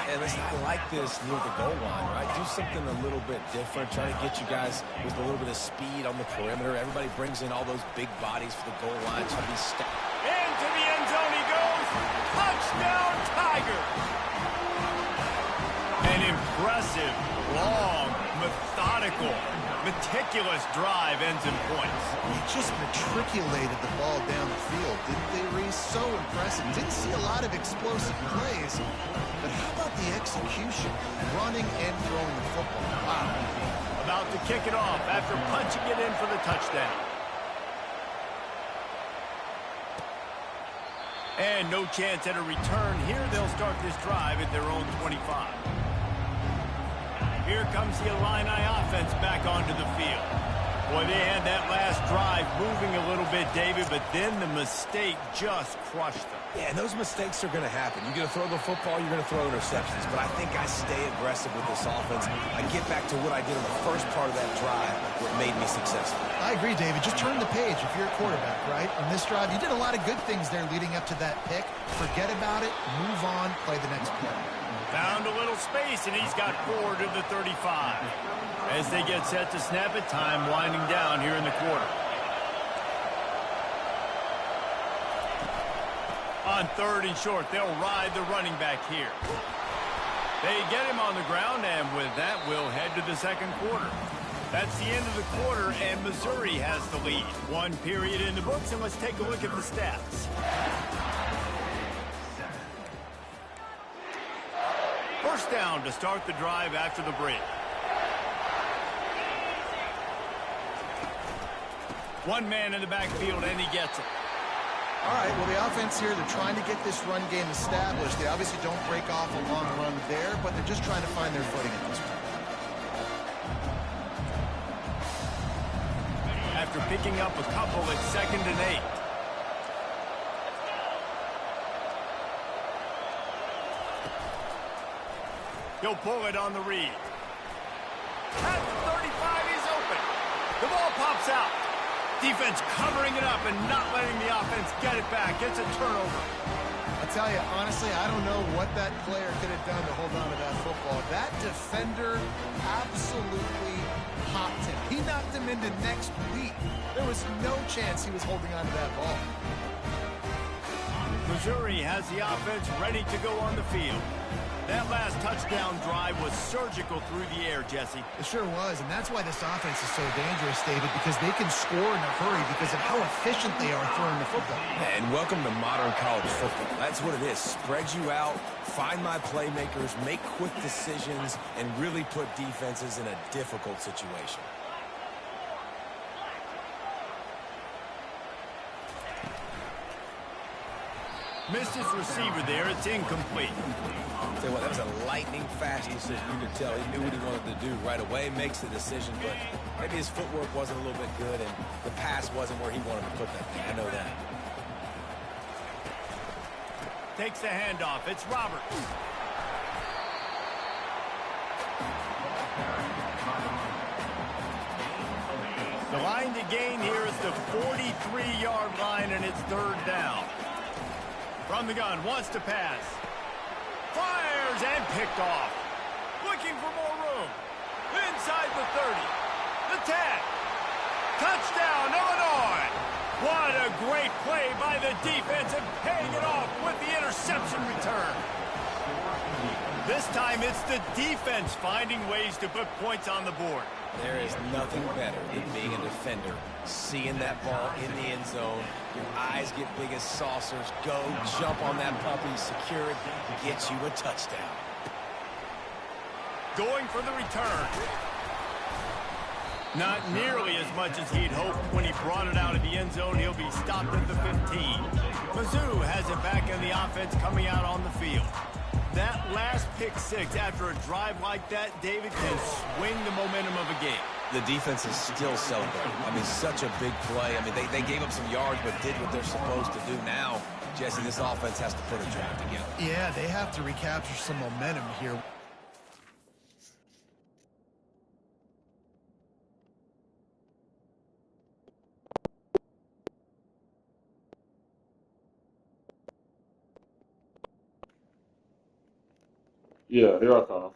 And listen, I like this near the goal line, right? Do something a little bit different. Try to get you guys with a little bit of speed on the perimeter. Everybody brings in all those big bodies for the goal line. Try to be into the end zone he goes. Touchdown, Tigers. An impressive, long, methodical, meticulous drive ends in points. They just matriculated the ball down the field, didn't they, Reese? So impressive. Didn't see a lot of explosive plays, but how about the execution, running and throwing the football? Wow. About to kick it off after punching it in for the touchdown. And no chance at a return here. They'll start this drive at their own 25. Here comes the Illini offense back onto the field. Boy, they had that last drive moving a little bit, David, but then the mistake just crushed them. Yeah, and those mistakes are going to happen. You're going to throw the football, you're going to throw interceptions. But I think I stay aggressive with this offense. I get back to what I did in the first part of that drive, what made me successful. I agree, David. Just turn the page if you're a quarterback, right? On this drive, you did a lot of good things there leading up to that pick. Forget about it, move on, play the next play. Found a little space, and he's got 4 to the 35. As they get set to snap it, time winding down here in the quarter. On 3rd and short, they'll ride the running back here. They get him on the ground, and with that, we'll head to the second quarter. That's the end of the quarter, and Missouri has the lead. 1 period in the books, and let's take a look at the stats. First down to start the drive after the break. 1 man in the backfield, and he gets it. All right, well, the offense here, they're trying to get this run game established. They obviously don't break off a long run there, but they're just trying to find their footing at this point. After picking up a couple, it's 2nd and 8. He'll pull it on the read. At the 35, he's open. The ball pops out. Defense covering it up and not letting the offense get it back. It's a turnover. I tell you, honestly, I don't know what that player could have done to hold on to that football. That defender absolutely popped him. He knocked him into next week. There was no chance he was holding on to that ball. Missouri has the offense ready to go on the field. That last touchdown drive was surgical through the air, Jesse. It sure was, and that's why this offense is so dangerous, David, because they can score in a hurry because of how efficient they are throwing the football. And welcome to modern college football. That's what it is. Spread you out, find my playmakers, make quick decisions, and really put defenses in a difficult situation. Missed his receiver there. It's incomplete. Tell you what, that was a lightning-fast decision. You could tell he knew what he wanted to do right away, makes the decision, but maybe his footwork wasn't a little bit good, and the pass wasn't where he wanted to put that thing. I know that. Takes the handoff. It's Roberts. The line to gain here is the 43-yard line, and it's 3rd down. From the gun, wants to pass. Fires and picked off. Looking for more room. Inside the 30. The tag. Touchdown, Illinois. What a great play by the defense and paying it off with the interception return. This time it's the defense finding ways to put points on the board. There is nothing better than being a defender, seeing that ball in the end zone. Your eyes get big as saucers. Go, jump on that puppy, secure it, get you a touchdown. Going for the return. Not nearly as much as he'd hoped when he brought it out of the end zone. He'll be stopped at the 15. Mizzou has it back in the offense coming out on the field. That last pick six after a drive like that, David, can swing the momentum of a game. The defense is still celebrating. I mean, such a big play. I mean, they gave up some yards but did what they're supposed to do. Now, Jesse, this offense has to put a drive together. Yeah, they have to recapture some momentum here. Yeah, here I come.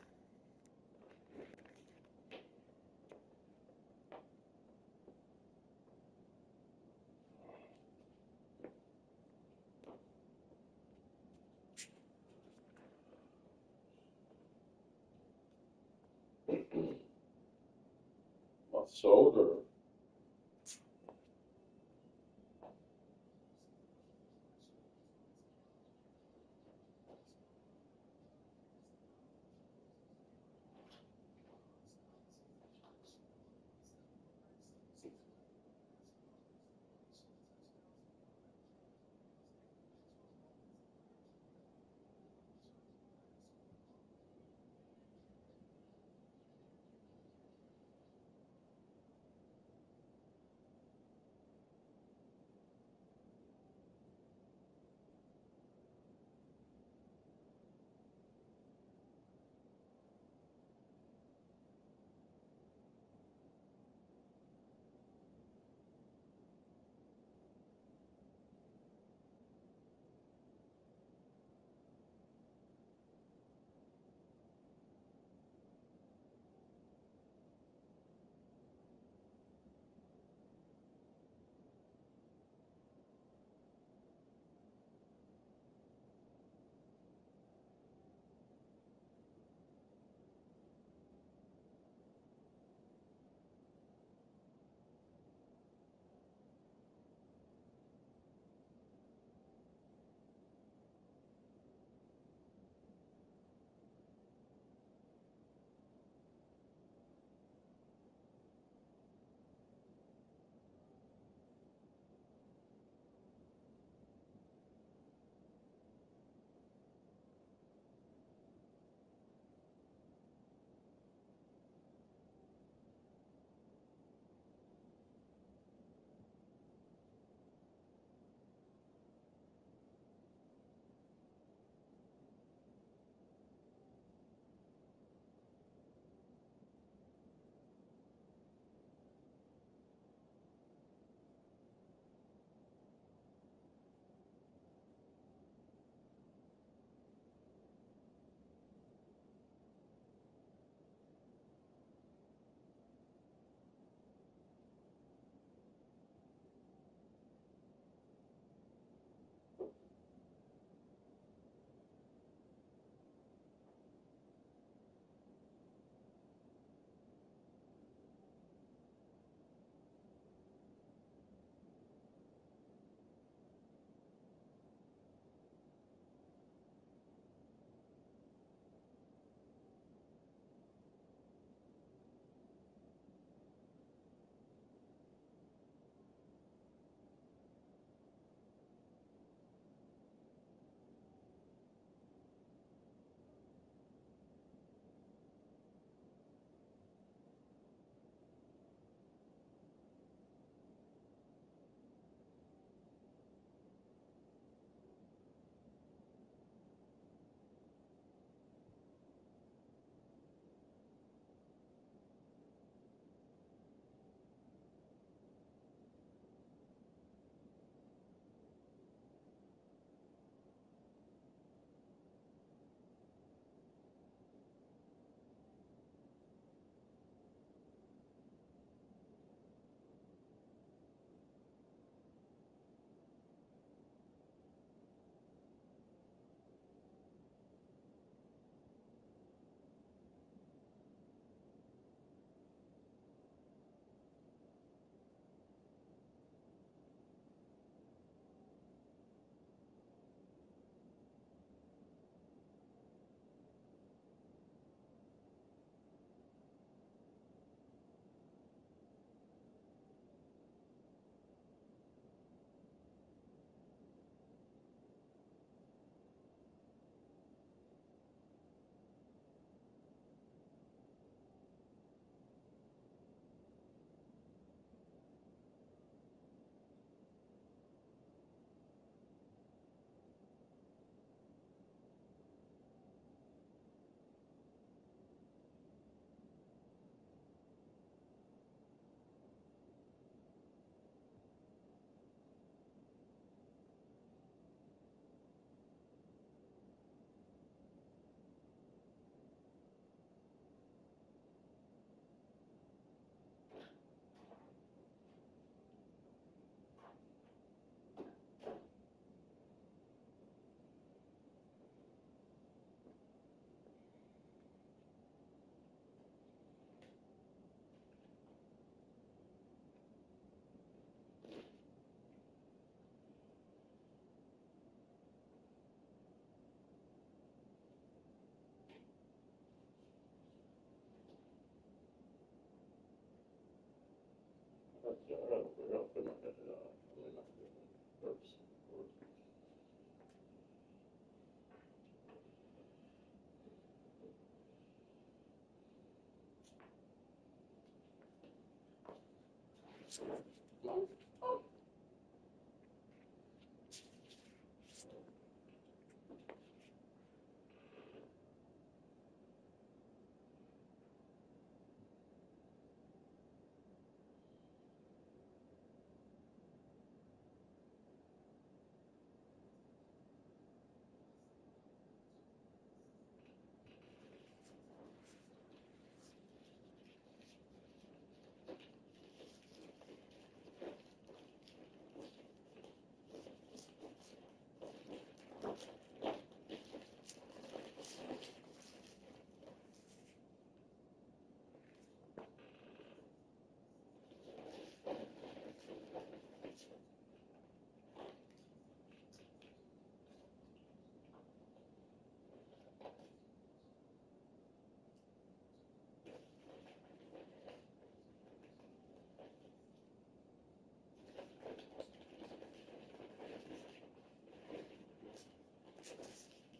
My shoulder.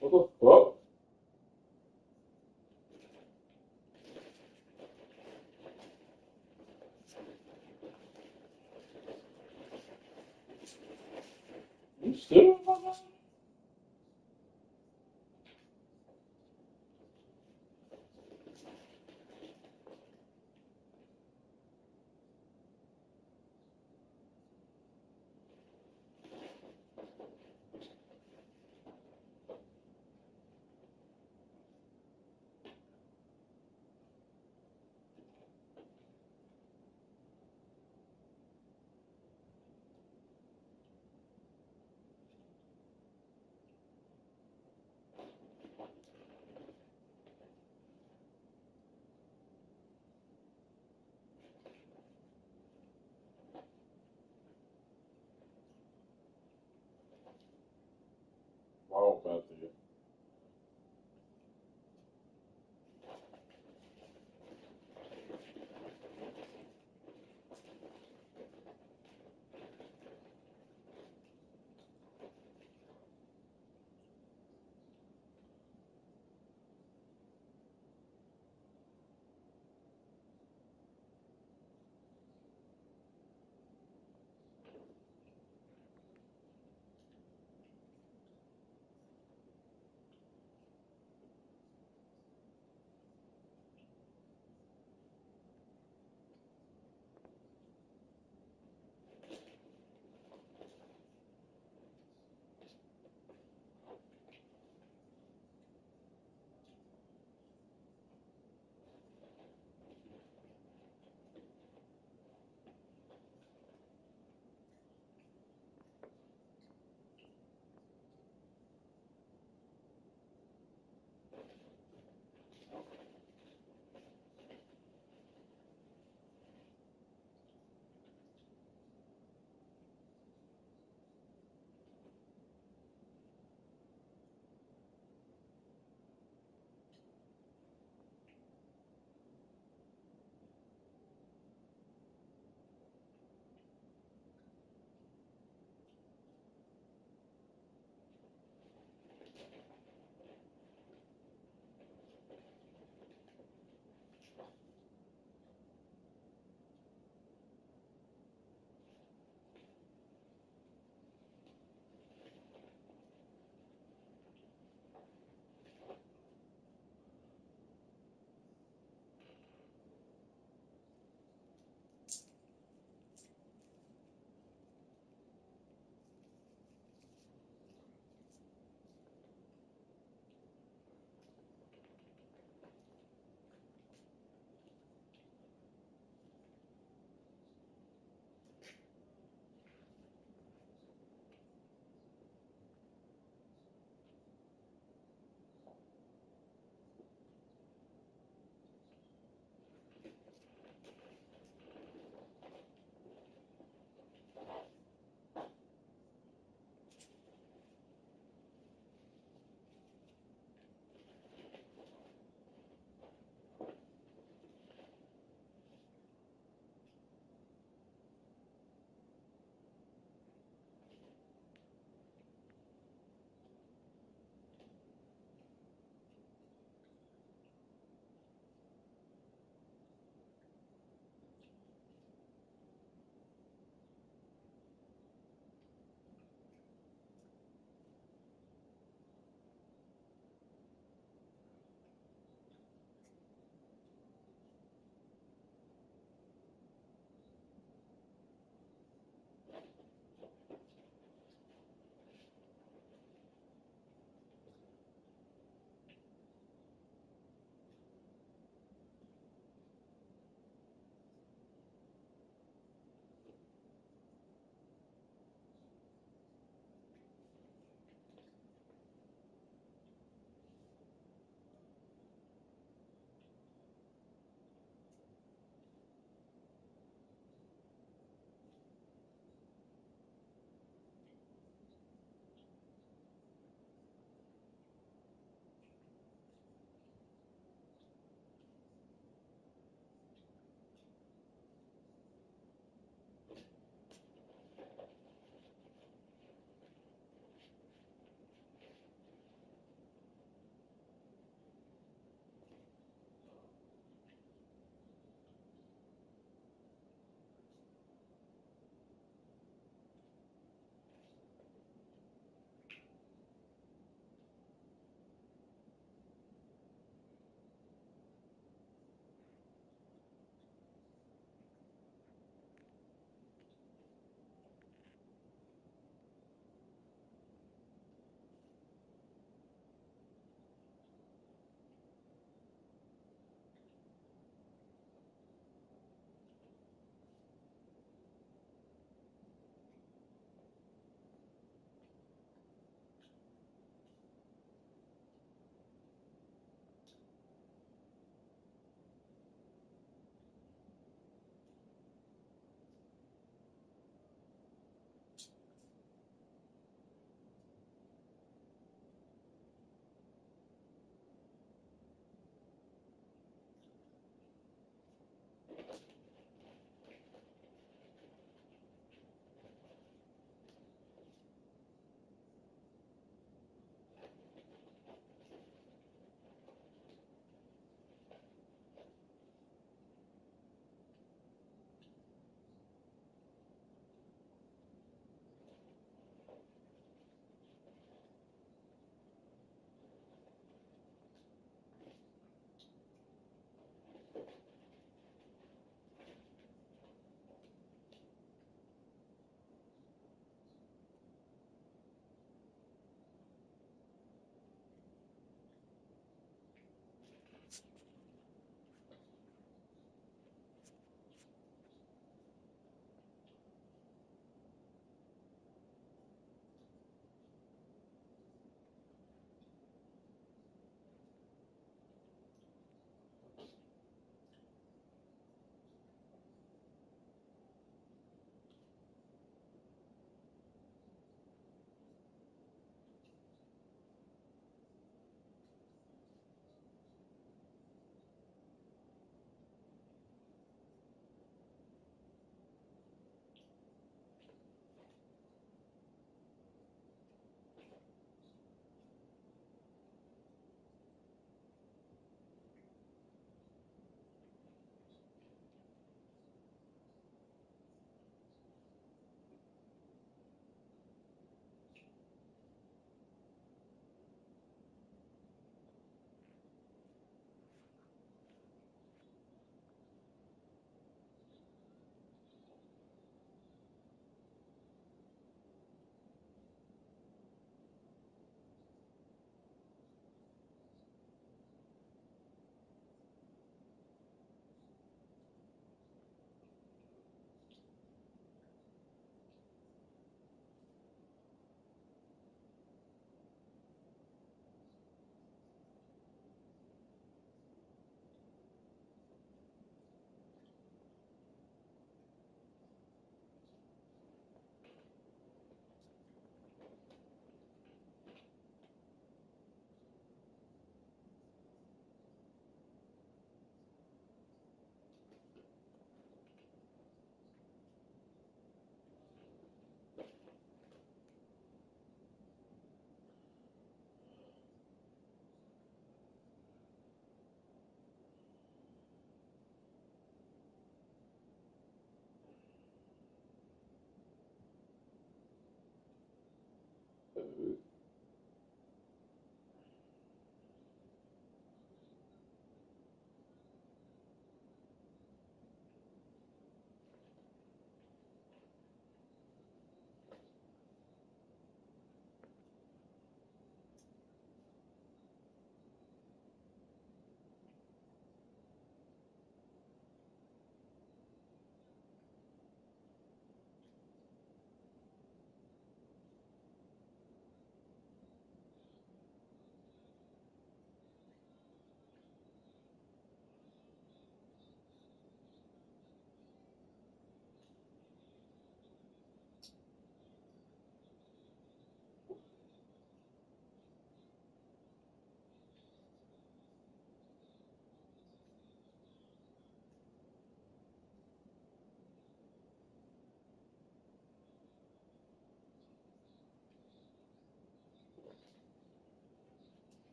What the fuck? You still? Wow, bad to you.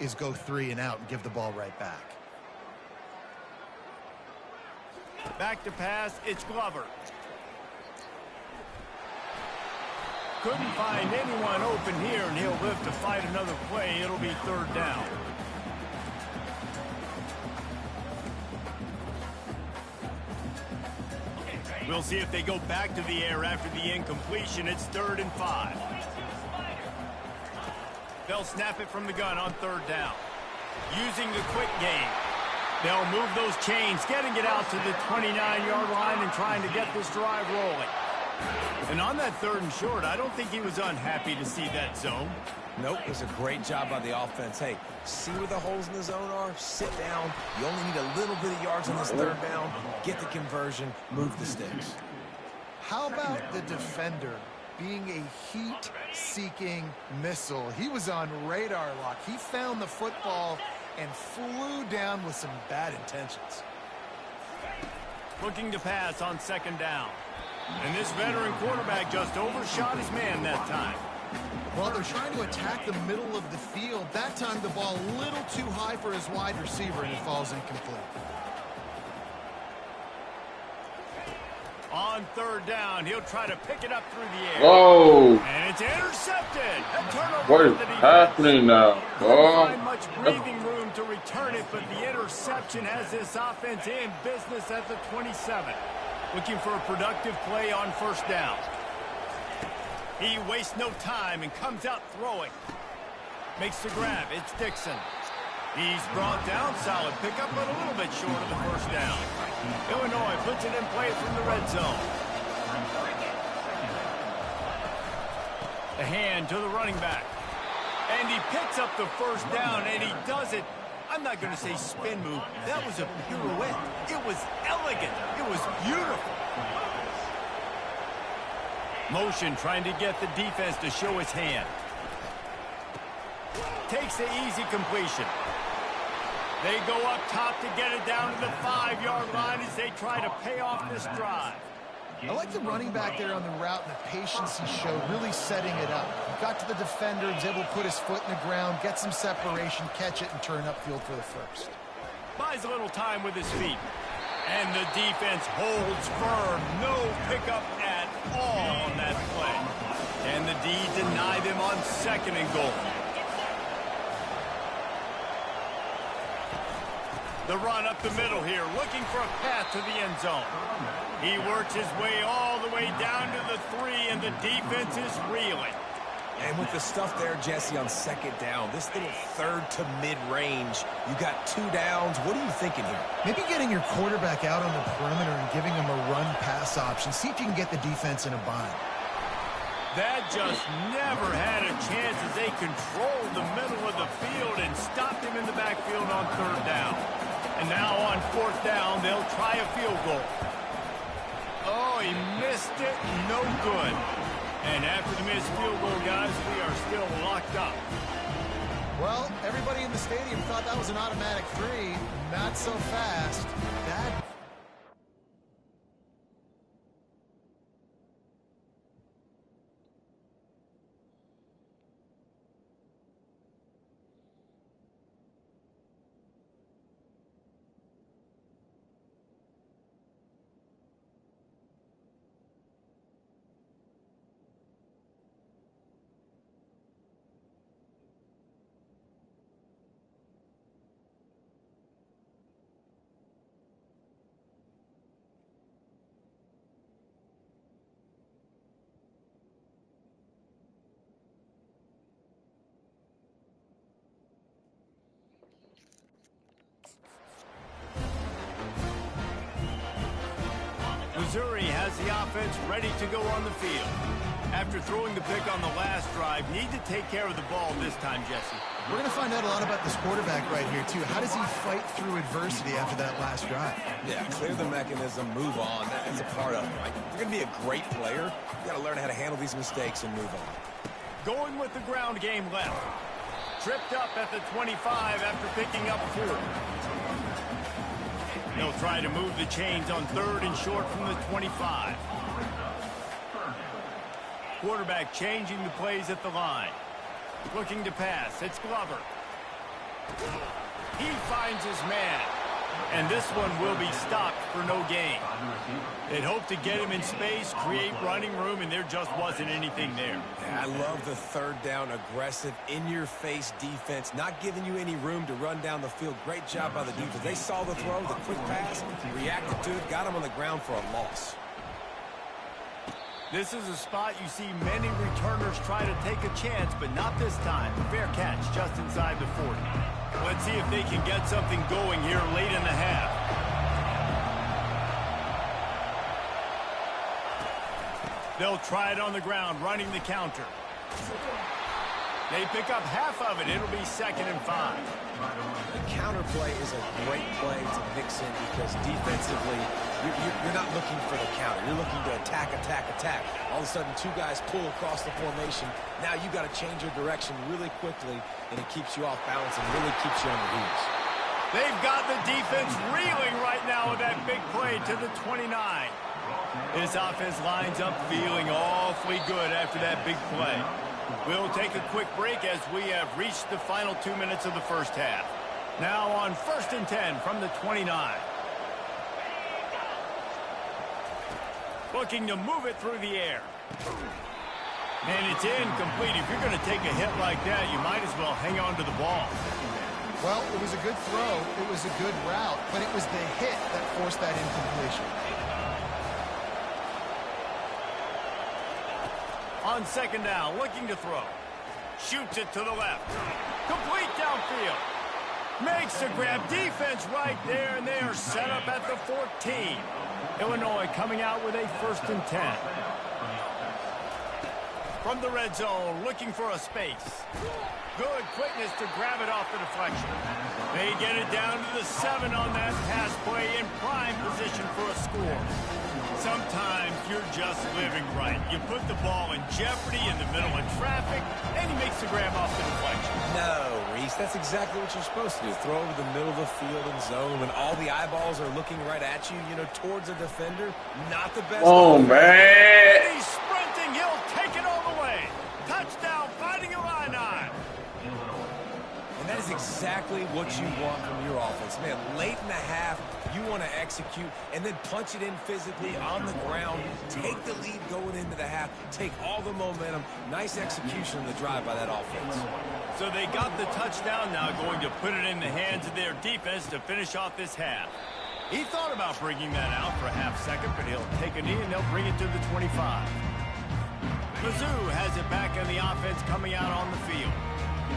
Is go 3 and out and give the ball right back. Back to pass, it's Glover. Couldn't find anyone open here, and he'll live to fight another play. It'll be third down. We'll see if they go back to the air after the incompletion. It's 3rd and 5. They'll snap it from the gun on 3rd down. Using the quick game. They'll move those chains, getting it out to the 29-yard line and trying to get this drive rolling. And on that 3rd and short, I don't think he was unhappy to see that zone. Nope, it was a great job by the offense. Hey, see where the holes in the zone are? Sit down. You only need a little bit of yards on this 3rd down. Get the conversion, move the sticks. How about the defender being a heat-seeking missile? He was on radar lock. He found the football and flew down with some bad intentions. Looking to pass on 2nd down. And this veteran quarterback just overshot his man that time. Well, they're trying to attack the middle of the field. That time the ball a little too high for his wide receiver, and it falls incomplete. On 3rd down, he'll try to pick it up through the air. Whoa! And it's intercepted. A turnover. What is happening now? Not find much breathing room to return it, but the interception has this offense in business at the 27. Looking for a productive play on 1st down. He wastes no time and comes out throwing. Makes the grab. It's Dixon. He's brought down. Solid pickup, but a little bit short of the 1st down. Illinois puts it in play from the red zone. The hand to the running back. And he picks up the 1st down, and he does it. I'm not going to say spin move. That was a pirouette. It was elegant. It was beautiful. Motion trying to get the defense to show his hand. Takes the easy completion. They go up top to get it down to the 5-yard line as they try to pay off this drive. I like the running back there on the route and the patience he showed, really setting it up. He got to the defender, was able to put his foot in the ground, get some separation, catch it, and turn upfield for the 1st. Buys a little time with his feet. And the defense holds firm. No pickup at all on that play. And the D deny them on 2nd and goal. The run up the middle here, looking for a path to the end zone. He works his way all the way down to the 3, and the defense is reeling. And with the stuff there, Jesse, on 2nd down, this little 3rd to mid-range, you got 2 downs. What are you thinking here? Maybe getting your quarterback out on the perimeter and giving him a run-pass option. See if you can get the defense in a bind. That just never had a chance as they controlled the middle of the field and stopped him in the backfield on 3rd down. And now on 4th down, they'll try a field goal. Oh, he missed it. No good. And after the missed field goal, guys, we are still locked up. Well, everybody in the stadium thought that was an automatic 3. Not so fast. That... Missouri has the offense ready to go on the field. After throwing the pick on the last drive, need to take care of the ball this time, Jesse. We're going to find out a lot about this quarterback right here, too. How does he fight through adversity after that last drive? Yeah, clear the mechanism, move on. That's a part of it, right? If you're going to be a great player, you got to learn how to handle these mistakes and move on. Going with the ground game left. Tripped up at the 25 after picking up 4. They'll try to move the chains on 3rd and short from the 25. Quarterback changing the plays at the line. Looking to pass. It's Glover. He finds his man. And this one will be stopped for no gain. They'd hoped to get him in space, create running room, and there just wasn't anything there. Yeah, I love the 3rd down, aggressive, in-your-face defense, not giving you any room to run down the field. Great job by the defense. They saw the throw, the quick pass, reacted to it, got him on the ground for a loss. This is a spot you see many returners try to take a chance, but not this time. Fair catch just inside the 40. Let's see if they can get something going here late in the half. They'll try it on the ground, running the counter. They pick up half of it. It'll be 2nd and 5. The counter play is a great play to mix in because defensively, you're not looking for the counter. You're looking to attack, attack, attack. All of a sudden, 2 guys pull across the formation. Now you got to change your direction really quickly, and it keeps you off balance and really keeps you on your heels. They've got the defense reeling right now with that big play to the 29. This offense lines up feeling awfully good after that big play. We'll take a quick break as we have reached the final 2 minutes of the first half. Now on 1st and 10 from the 29. Looking to move it through the air. And it's incomplete. If you're going to take a hit like that, you might as well hang on to the ball. Well, it was a good throw. It was a good route, but it was the hit that forced that incompletion. On 2nd down, looking to throw. Shoots it to the left. Complete downfield. Makes the grab. Defense right there, and they are set up at the 14. Illinois coming out with a 1st and 10. From the red zone, looking for a space. Good quickness to grab it off the deflection. They get it down to the 7 on that pass play in prime position for a score. Sometimes you're just living right. You put the ball in jeopardy in the middle of traffic, and he makes the grab off the deflection. No, Reese, that's exactly what you're supposed to do. Throw over the middle of the field and zone when all the eyeballs are looking right at you, towards a defender. Not the best. Oh, man. He's sprinting. He'll take it all the way. Touchdown, Fighting Illini. And that is exactly what you want from your offense. Man, late in the half, you want to execute and then punch it in physically on the ground. Take the lead going into the half. Take all the momentum. Nice execution on the drive by that offense. So they got the touchdown, now going to put it in the hands of their defense to finish off this half. He thought about bringing that out for a half second, but he'll take a knee and they'll bring it to the 25. Mizzou has it back in the offense coming out on the field.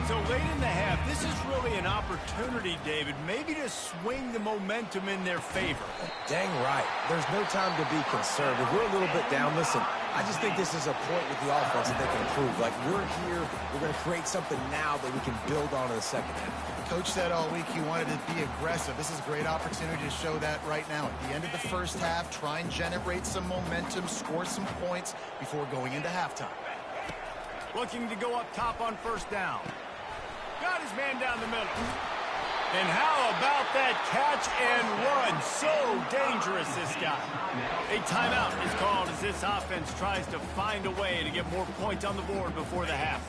So late in the half, this is really an opportunity, David, maybe to swing the momentum in their favor. Dang right. There's no time to be conservative. We're a little bit down. Listen, I just think this is a point with the offense that they can improve. Like, we're here, we're going to create something now that we can build on in the second half. Coach said all week he wanted to be aggressive. This is a great opportunity to show that right now. At the end of the first half, try and generate some momentum, score some points before going into halftime. Looking to go up top on 1st down. Got his man down the middle. And how about that catch and run? So dangerous, this guy. A timeout is called as this offense tries to find a way to get more points on the board before the half.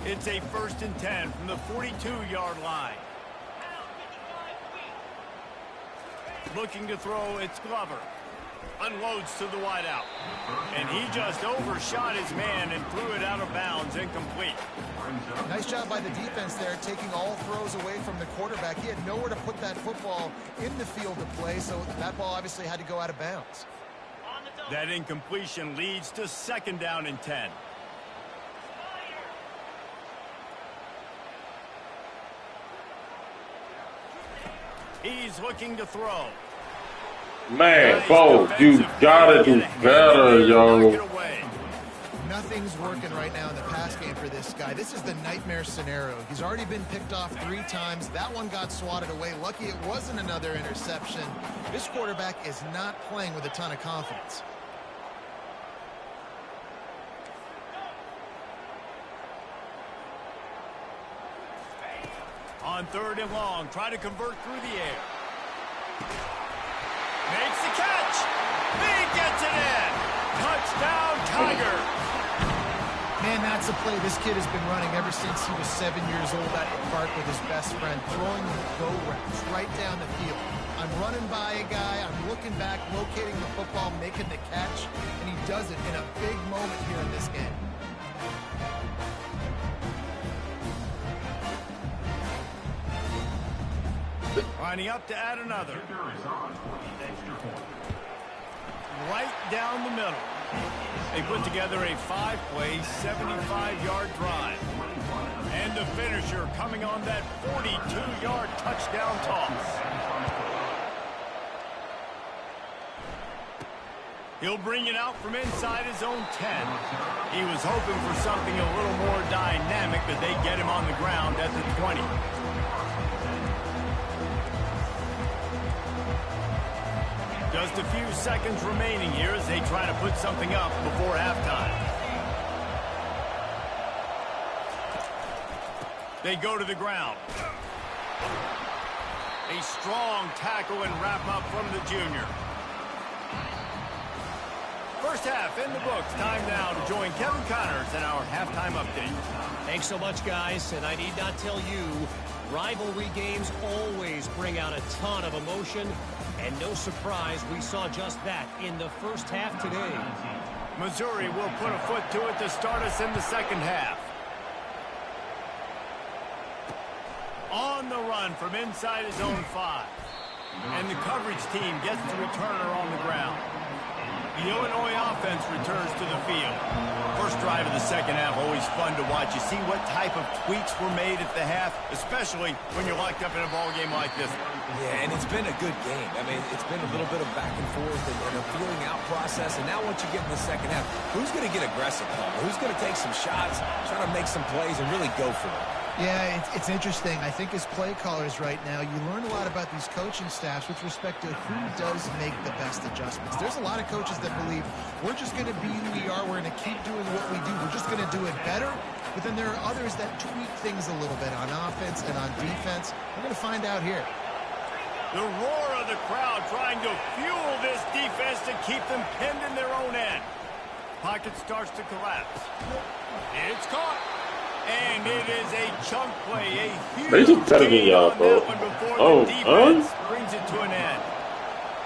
It's a 1st and 10 from the 42-yard line. Looking to throw, it's Glover. Unloads to the wideout. And he just overshot his man and threw it out of bounds, incomplete. Nice job by the defense there, taking all throws away from the quarterback. He had nowhere to put that football in the field of play, so that ball obviously had to go out of bounds. That incompletion leads to 2nd down and 10. He's looking to throw. Man, folks, you gotta do better, yo. Nothing's working right now in the pass game for this guy. This is the nightmare scenario. He's already been picked off 3 times. That one got swatted away. Lucky it wasn't another interception. This quarterback is not playing with a ton of confidence. On 3rd and long, try to convert through the air. Makes the catch. He gets it in. Touchdown, Tiger. Man, that's a play this kid has been running ever since he was 7 years old at the park with his best friend, throwing the go routes right down the field. I'm running by a guy, I'm looking back, locating the football, making the catch, and he does it in a big moment here in this game. Lining up to add another. Right down the middle. They put together a 5-play, 75-yard drive. And the finisher coming on that 42-yard touchdown toss. He'll bring it out from inside his own 10. He was hoping for something a little more dynamic, but they get him on the ground at the 20. Just a few seconds remaining here as they try to put something up before halftime. They go to the ground. A strong tackle and wrap up from the junior. First half in the books. Time now to join Kevin Connors in our halftime update. Thanks so much, guys. And I need not tell you, rivalry games always bring out a ton of emotion. And no surprise, we saw just that in the first half today. Missouri will put a foot to it to start us in the second half. On the run from inside his own 5. And the coverage team gets the returner on the ground. The Illinois offense returns to the field. First drive of the second half, always fun to watch. You see what type of tweaks were made at the half, especially when you're locked up in a ball game like this one. Yeah, and it's been a good game. I mean, it's been a little bit of back and forth and a feeling out process. And now once you get in the second half, who's going to get aggressive? Who's going to take some shots, try to make some plays, and really go for it? Yeah, it's interesting. I think as play callers right now, you learn a lot about these coaching staffs with respect to who does make the best adjustments. There's a lot of coaches that believe we're just going to be who we are. We're going to keep doing what we do. We're just going to do it better. But then there are others that tweak things a little bit on offense and on defense. We're going to find out here. The roar of the crowd trying to fuel this defense to keep them pinned in their own end. Pocket starts to collapse. It's caught. And it is a chunk play, a huge gain on that one before the defense brings it to an end.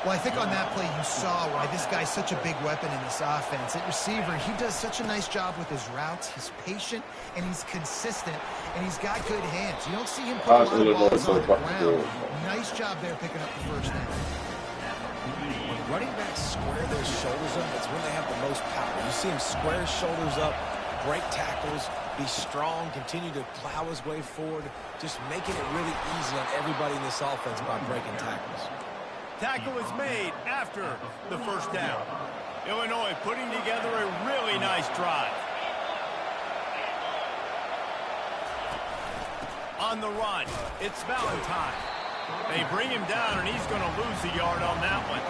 Well, I think on that play you saw why this guy's such a big weapon in this offense. At receiver, he does such a nice job with his routes. He's patient, and he's consistent, and he's got good hands. You don't see him put a lot of balls on the ground. Nice job there picking up the first down. When running backs square their shoulders up, that's when they have the most power. You see him square his shoulders up, break tackles, be strong, continue to plow his way forward, just making it really easy on everybody in this offense by breaking tackles. Tackle is made after the first down. Illinois putting together a really nice drive. On the run, it's Valentine. They bring him down, and he's going to lose a yard on that one.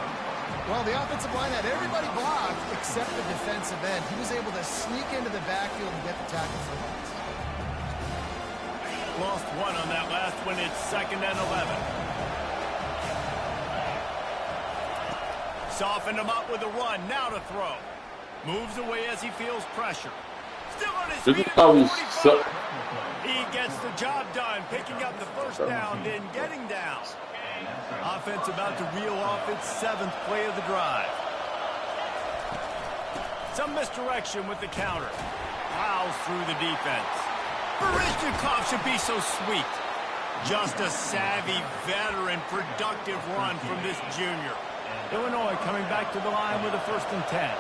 Well, the offensive line had everybody blocked except the defensive end. He was able to sneak into the backfield and get the tackle for loss. Lost one on that last one. It's 2nd and 11. Softened him up with a run. Now to throw. Moves away as he feels pressure. Still on his feet at the 45. He gets the job done, picking up the first down, then getting down. Offense about to reel off its 7th play of the drive. Some misdirection with the counter. Plows through the defense. Barishnikov should be so sweet. Just a savvy, veteran, productive run from this junior. Illinois coming back to the line with a 1st and 10.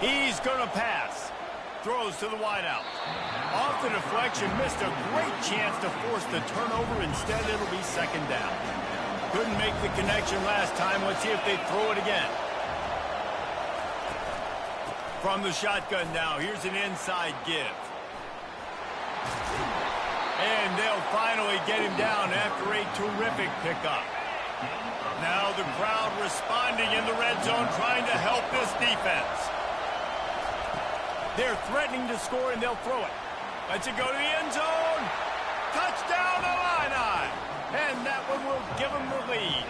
He's going to pass. Throws to the wideout. Off the deflection, missed a great chance to force the turnover. Instead, it'll be 2nd down. Couldn't make the connection last time. Let's see if they throw it again. From the shotgun now, here's an inside give. And they'll finally get him down after a terrific pickup. Now the crowd responding in the red zone, trying to help this defense. They're threatening to score, and they'll throw it. Lets it go to the end zone. Touchdown, Illini. And that one will give them the lead.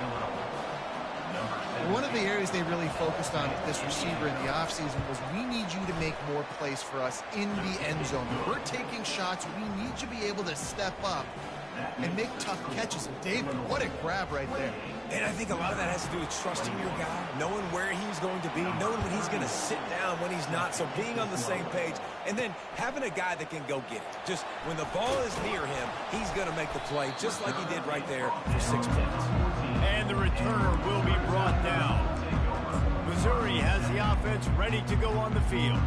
One of the areas they really focused on with this receiver in the offseason was we need you to make more plays for us in the end zone. When we're taking shots, we need you to be able to step up and make tough catches. And David, what a grab right there. And I think a lot of that has to do with trusting your guy, knowing where he's going to be, knowing when he's going to sit down, when he's not, so being on the same page, and then having a guy that can go get it. Just when the ball is near him, he's going to make the play, just like he did right there for 6 points. And the returner will be brought down. Missouri has the offense ready to go on the field.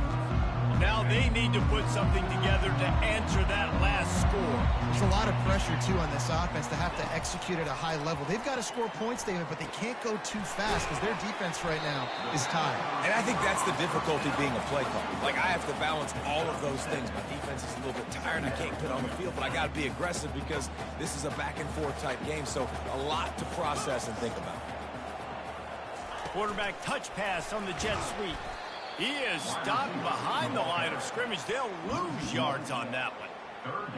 Now they need to put something together to answer that last score. There's a lot of pressure, too, on this offense to have to execute at a high level. They've got to score points, David, but they can't go too fast because their defense right now is tired. And I think that's the difficulty being a play caller. Like, I have to balance all of those things. My defense is a little bit tired. I can't put on the field, but I got to be aggressive because this is a back-and-forth type game, so a lot to process and think about. Quarterback touch pass on the jet sweep. He is stopped behind the line of scrimmage. They'll lose yards on that one.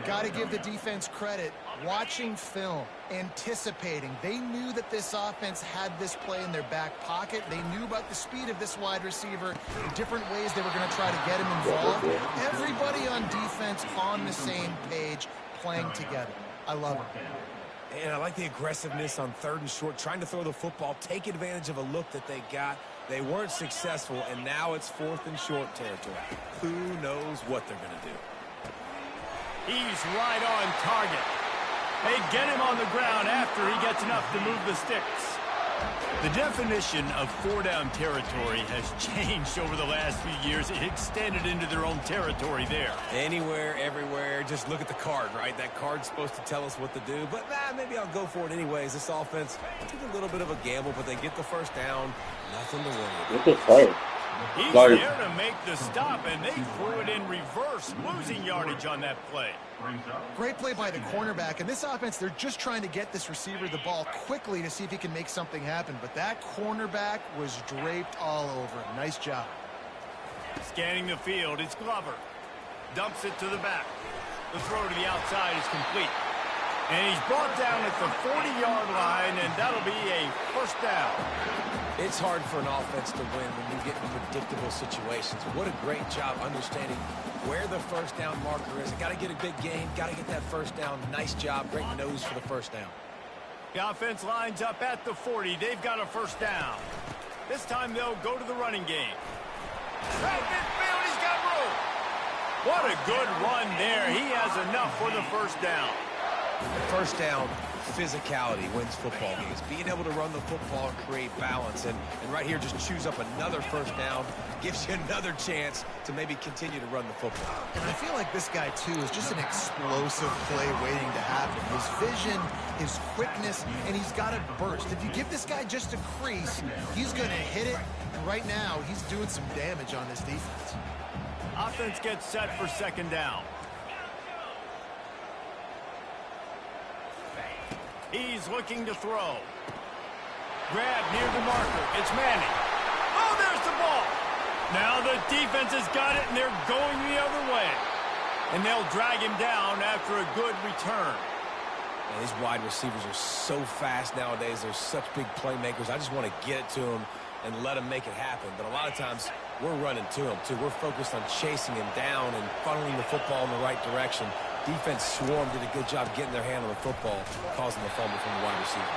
Got to give the defense credit. Watching film, anticipating. They knew that this offense had this play in their back pocket. They knew about the speed of this wide receiver, the different ways they were going to try to get him involved. Everybody on defense on the same page, playing together. I love it. And I like the aggressiveness on 3rd and short, trying to throw the football, take advantage of a look that they got. They weren't successful, and now it's 4th and short territory. Who knows what they're going to do? He's right on target. They get him on the ground after he gets enough to move the sticks. The definition of 4-down territory has changed over the last few years. It extended into their own territory there. Anywhere, everywhere, just look at the card, right? That card's supposed to tell us what to do, but maybe I'll go for it anyways. This offense took a little bit of a gamble, but they get the first down. Nothing to worry about. He's there to make the stop, and they threw it in reverse, losing yardage on that play. Great play by the cornerback. And this offense, they're just trying to get this receiver the ball quickly to see if he can make something happen. But that cornerback was draped all over him. Nice job. Scanning the field, it's Glover. Dumps it to the back. The throw to the outside is complete. And he's brought down at the 40-yard line, and that'll be a first down. It's hard for an offense to win when you get in predictable situations. What a great job understanding where the first down marker is. Got to get a big gain, got to get that first down. Nice job, great nose for the first down. The offense lines up at the 40. They've got a first down. This time they'll go to the running game. Right midfield, he's got room. What a good run there. He has enough for the first down. First down, physicality wins football games. Being able to run the football and create balance. And right here, just choose up another first down. Gives you another chance to maybe continue to run the football. And I feel like this guy, too, is just an explosive play waiting to happen. His vision, his quickness, and he's got a burst. If you give this guy just a crease, he's going to hit it. And right now, he's doing some damage on this defense. Offense gets set for second down. He's looking to throw. Grab near the marker. It's Manning. Oh, there's the ball. Now the defense has got it, and they're going the other way. And they'll drag him down after a good return. And these wide receivers are so fast nowadays. They're such big playmakers. I just want to get it to them and let them make it happen. But a lot of times, we're running to them, too. We're focused on chasing him down and funneling the football in the right direction. Defense swarmed, did a good job getting their hand on the football, causing the fumble from the wide receiver.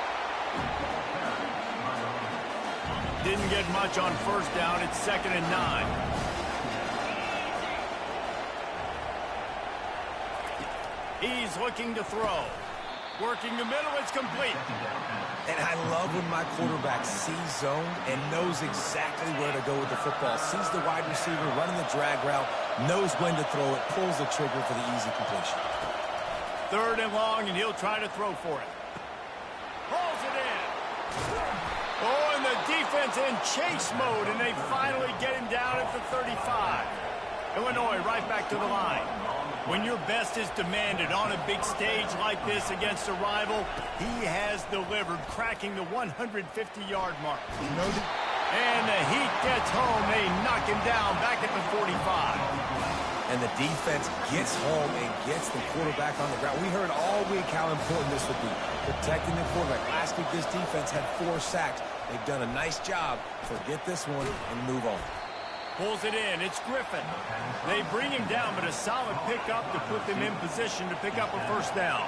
Didn't get much on first down. It's 2nd and 9. He's looking to throw. Working the middle, it's complete. And I love when my quarterback sees zone and knows exactly where to go with the football. Sees the wide receiver running the drag route, knows when to throw it, pulls the trigger for the easy completion. 3rd and long, and he'll try to throw for it. Pulls it in. Oh, and the defense in chase mode, and they finally get him down at the 35. Illinois right back to the line. When your best is demanded on a big stage like this against a rival, he has delivered, cracking the 150-yard mark. And the heat gets home. They knock him down back at the 45. And the defense gets home and gets the quarterback on the ground. We heard all week how important this would be, protecting the quarterback. Last week, this defense had 4 sacks. They've done a nice job. Forget this one and move on. Pulls it in. It's Griffin. They bring him down, but a solid pickup to put them in position to pick up a first down.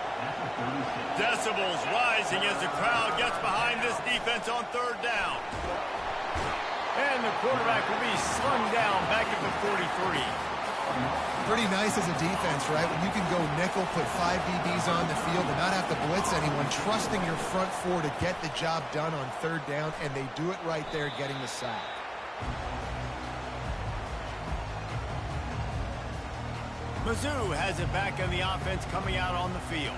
Decibels rising as the crowd gets behind this defense on third down. And the quarterback will be slung down back at the 43. Pretty nice as a defense, right? When you can go nickel, put 5 DBs on the field and not have to blitz anyone, trusting your front four to get the job done on third down, and they do it right there, getting the sack. Mizzou has it back on the offense coming out on the field.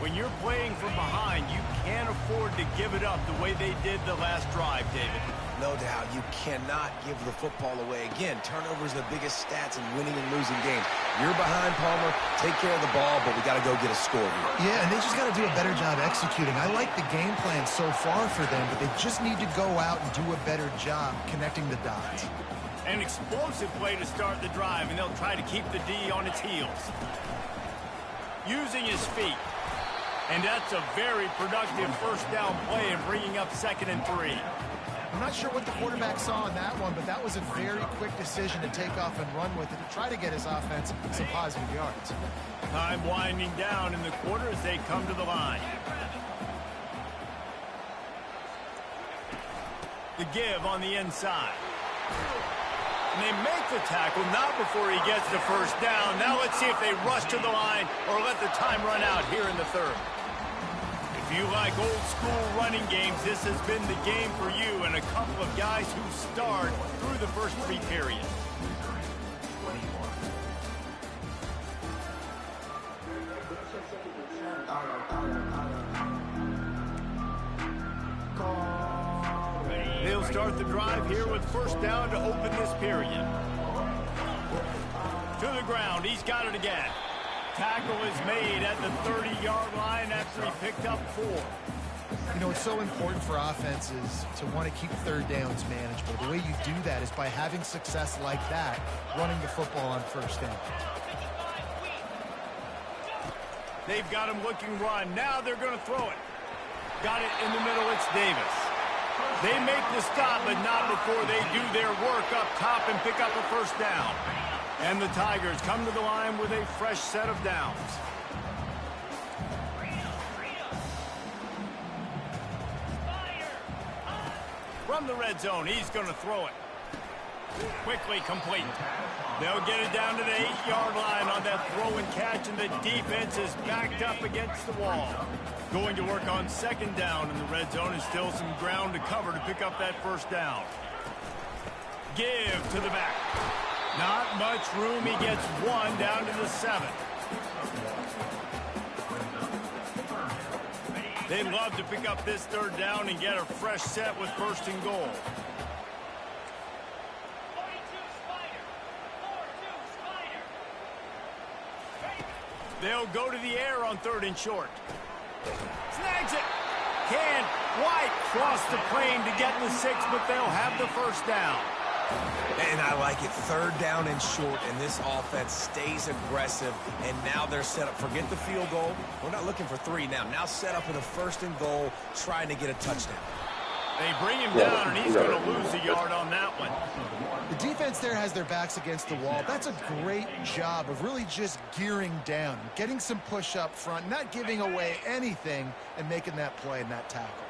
When you're playing from behind, you can't afford to give it up the way they did the last drive, David. No doubt, you cannot give the football away. Again, turnovers are the biggest stats in winning and losing games. You're behind, Palmer, take care of the ball, but we got to go get a score here. Yeah, and they just got to do a better job executing. I like the game plan so far for them, but they just need to go out and do a better job connecting the dots. An explosive play to start the drive, and they'll try to keep the D on its heels. Using his feet. And that's a very productive first down play and bringing up 2nd and 3. I'm not sure what the quarterback saw on that one, but that was a very quick decision to take off and run with it to try to get his offense some positive yards. Time winding down in the quarter as they come to the line. The give on the inside. And they make the tackle, not before he gets the first down. Now let's see if they rush to the line or let the time run out here in the third. If you like old school running games, this has been the game for you and a couple of guys who starred through the first 3 periods. They'll start the drive here with first down to open this period. To the ground, he's got it again. Tackle is made at the 30-yard line after he picked up 4. You know, it's so important for offenses to want to keep third downs manageable. The way you do that is by having success like that, running the football on first down. They've got him looking run. Now they're going to throw it. Got it in the middle. It's Davis. They make the stop, but not before they do their work up top and pick up a first down. And the Tigers come to the line with a fresh set of downs. From the red zone, he's going to throw it. Quickly complete. They'll get it down to the 8-yard line on that throw and catch, and the defense is backed up against the wall. Going to work on 2nd down in the red zone, and still some ground to cover to pick up that first down. Give to the back. Not much room. He gets 1 down to the 7. They'd love to pick up this third down and get a fresh set with 1st and goal. They'll go to the air on 3rd and short. Snags it. Can White cross the plane to get the 6, but they'll have the first down. And I like it. 3rd down and short, and this offense stays aggressive, and now they're set up. Forget the field goal. We're not looking for 3 now. Now set up with a 1st and goal, trying to get a touchdown. They bring him down, and he's going to lose a yard on that one. The defense there has their backs against the wall. That's a great job of really just gearing down, getting some push up front, not giving away anything, and making that play and that tackle.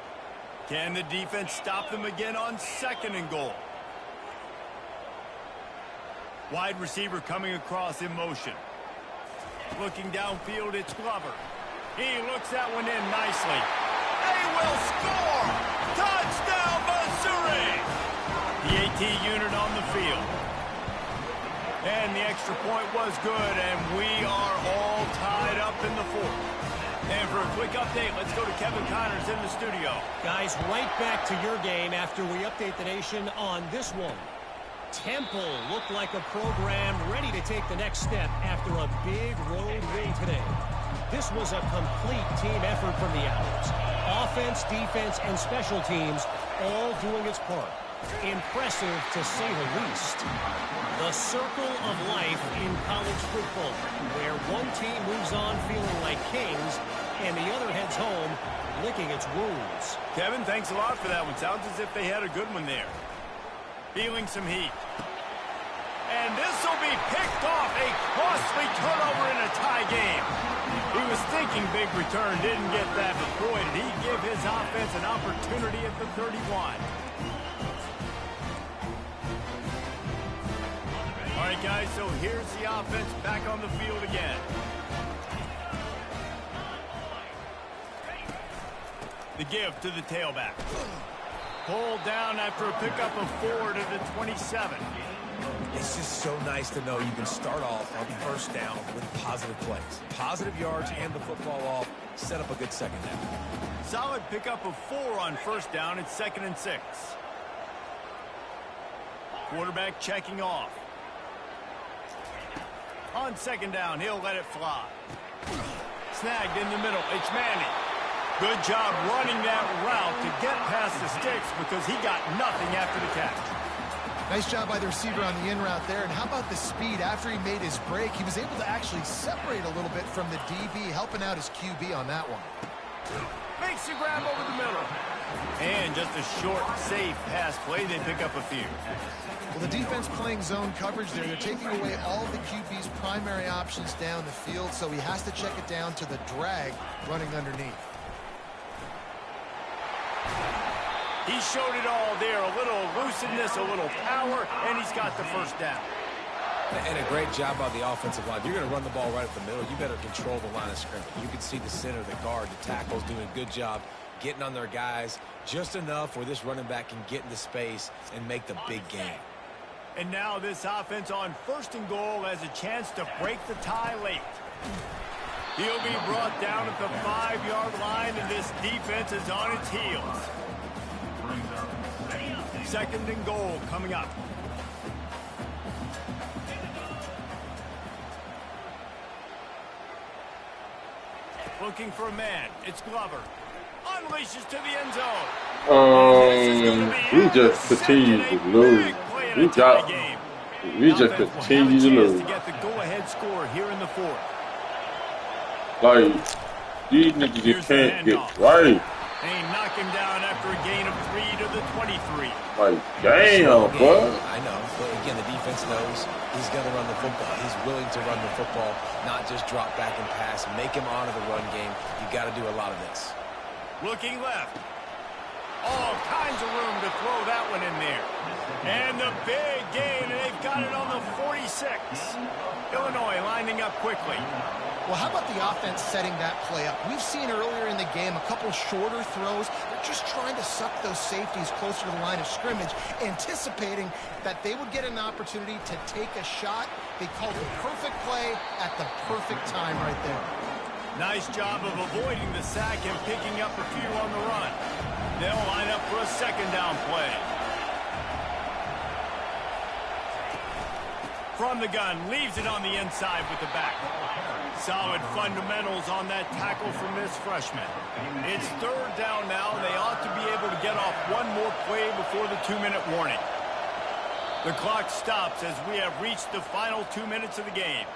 Can the defense stop them again on 2nd and goal? Wide receiver coming across in motion. Looking downfield, it's Glover. He looks that one in nicely. They will score! Touchdown, Missouri! The AT unit on the field. And the extra point was good, and we are all tied up in the 4th. And for a quick update, let's go to Kevin Connors in the studio. Guys, right back to your game after we update the nation on this one. Temple looked like a program ready to take the next step after a big road win today. This was a complete team effort from the Owls. Offense, defense, and special teams all doing its part. Impressive, to say the least. The circle of life in college football, where one team moves on feeling like kings, and the other heads home licking its wounds. Kevin, thanks a lot for that one. Sounds as if they had a good one there. Feeling some heat. And this will be picked off. A costly turnover in a tie game. He was thinking big return, didn't get that, but boy, did he give his offense an opportunity at the 31. All right, guys, so here's the offense back on the field again. The give to the tailback. Pulled down after a pickup of 4 to the 27. It's just so nice to know you can start off on first down with positive plays. Positive yards, hand the football off, set up a good second down. Solid pickup of 4 on first down. It's 2nd and 6. Quarterback checking off. On 2nd down, he'll let it fly. Snagged in the middle. It's Manning. Good job running that route to get past the sticks because he got nothing after the catch. Nice job by the receiver on the in route there. And how about the speed after he made his break? He was able to actually separate a little bit from the DB, helping out his QB on that one. Makes the grab over the middle. And just a short, safe pass play. They pick up a few. Well, the defense playing zone coverage there. They're taking away all the QB's primary options down the field, so he has to check it down to the drag running underneath. He showed it all there. A little elusiveness, a little power, and he's got the first down. And a great job by the offensive line. You're going to run the ball right at the middle. You better control the line of scrimmage. You can see the center, the guard, the tackles doing a good job getting on their guys just enough where this running back can get into space and make the big game. And now this offense on 1st and goal has a chance to break the tie late. He'll be brought down at the 5-yard line, and this defense is on its heels. 2nd and goal coming up. Looking for a man. It's Glover. Unleashes to the end zone. We just continue to lose. We just continue to lose. To get the go-ahead score here in the 4th. Like, these niggas just can't get right. They knock him down after a gain of 3 to the 23. Like, damn, bro. I know, but again, the defense knows he's going to run the football. He's willing to run the football, not just drop back and pass. Make him honor the run game. You got to do a lot of this. Looking left. All kinds of room to throw that one in there. And the big gain, and they've got it on the 46. Illinois lining up quickly. Well, how about the offense setting that play up? We've seen earlier in the game a couple shorter throws. They're just trying to suck those safeties closer to the line of scrimmage, anticipating that they would get an opportunity to take a shot. They called the perfect play at the perfect time right there. Nice job of avoiding the sack and picking up a few on the run. They'll line up for a 2nd down play. From the gun, leaves it on the inside with the back. Solid fundamentals on that tackle from this freshman. It's 3rd down now. They ought to be able to get off one more play before the 2-minute warning. The clock stops as we have reached the final 2 minutes of the game.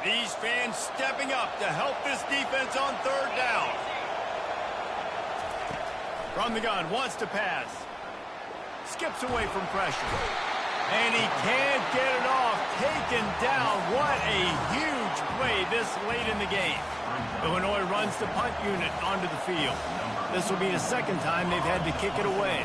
These fans stepping up to help this defense on 3rd down. From the gun, wants to pass. Skips away from pressure. And he can't get it off. Taken down. What a huge play this late in the game. Illinois runs the punt unit onto the field. This will be the 2nd time they've had to kick it away.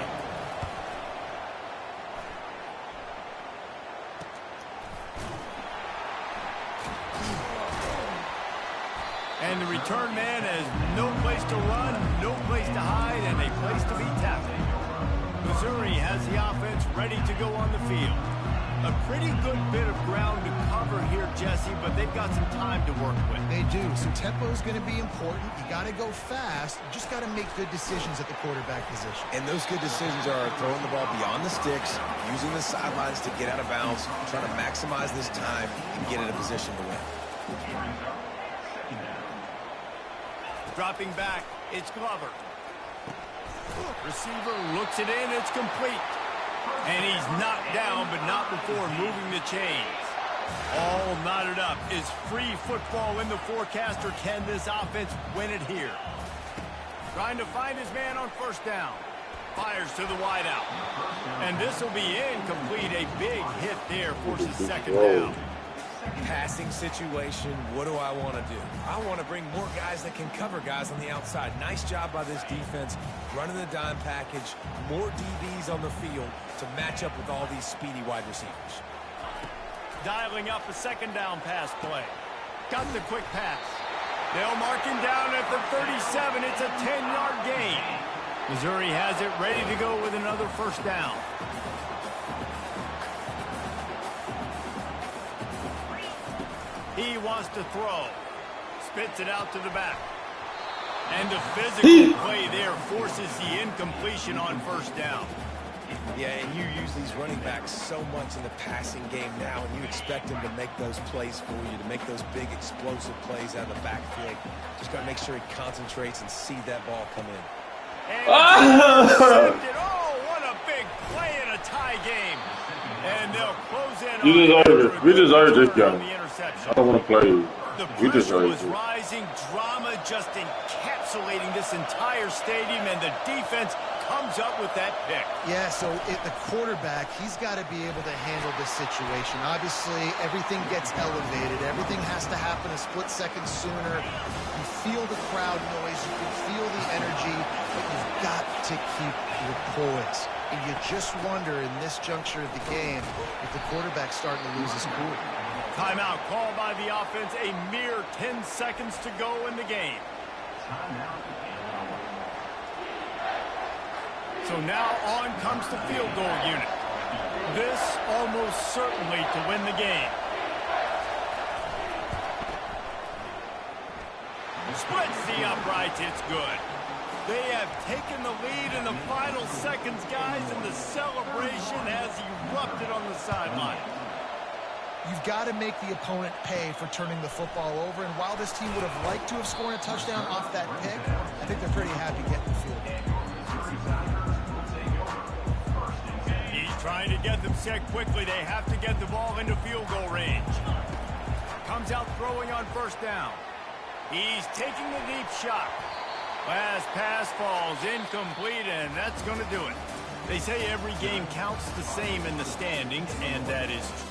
And the return man has no place to run, no place to hide, and a place to be tackled. Missouri has the offense ready to go on the field. A pretty good bit of ground to cover here, Jesse, but they've got some time to work with. They do. So tempo is going to be important. You got to go fast. You just got to make good decisions at the quarterback position. And those good decisions are throwing the ball beyond the sticks, using the sidelines to get out of bounds, trying to maximize this time and get in a position to win. Dropping back, it's Glover. Receiver looks it in, it's complete. And he's knocked down, but not before moving the chains. All knotted up. Is free football in the forecast, or can this offense win it here? Trying to find his man on 1st down. Fires to the wideout. And this will be incomplete. A big hit there forces second down. Passing situation, what do I want to do? I want to bring more guys that can cover guys on the outside. Nice job by this defense, running the dime package, more DBs on the field to match up with all these speedy wide receivers. Dialing up a second down pass play. Got the quick pass. They'll mark him down at the 37. It's a 10-yard gain. Missouri has it ready to go with another first down. He wants to throw. Spits it out to the back. And the physical play there forces the incompletion on first down. Yeah, and you use these running backs so much in the passing game now, and you expect them to make those plays for you, to make those big explosive plays out of the backfield. Just got to make sure he concentrates and see that ball come in. And oh, what a big play in a tie game. And they'll close in. You deserve it. We deserve this game. I don't want to play. The We pressure deserve was it. rising, drama just encapsulating this entire stadium, and the defense comes up with that pick. Yeah, so the quarterback, he's got to be able to handle this situation. Obviously, everything gets elevated. Everything has to happen a split second sooner. You feel the crowd noise. You can feel the energy, but you've got to keep your poise. And you just wonder in this juncture of the game if the quarterback's starting to lose his cool. Timeout called by the offense. A mere 10 seconds to go in the game. So now on comes the field goal unit. This almost certainly to win the game. Splits the uprights. It's good. They have taken the lead in the final seconds, guys, and the celebration has erupted on the sideline. You've got to make the opponent pay for turning the football over, and while this team would have liked to have scored a touchdown off that pick, I think they're pretty happy getting the field goal. He's trying to get them set quickly. They have to get the ball into field goal range. Comes out throwing on first down. He's taking the deep shot. Last pass falls incomplete, and that's going to do it. They say every game counts the same in the standings, and that is true.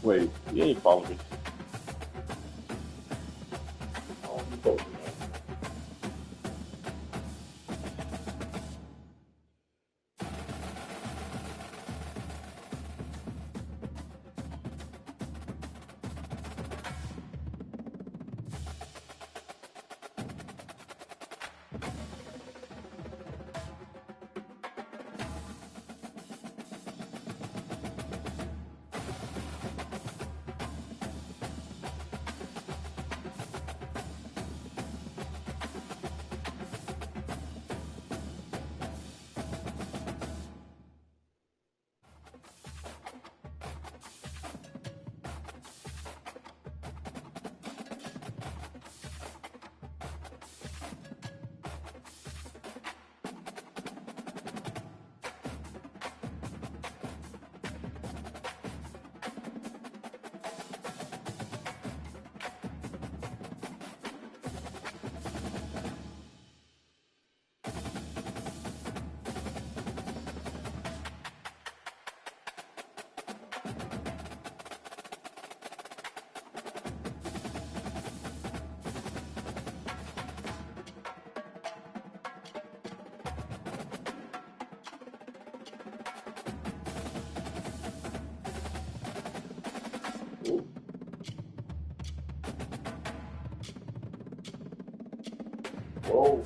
Wait, he ain't following me. Oh, he told me that. Whoa.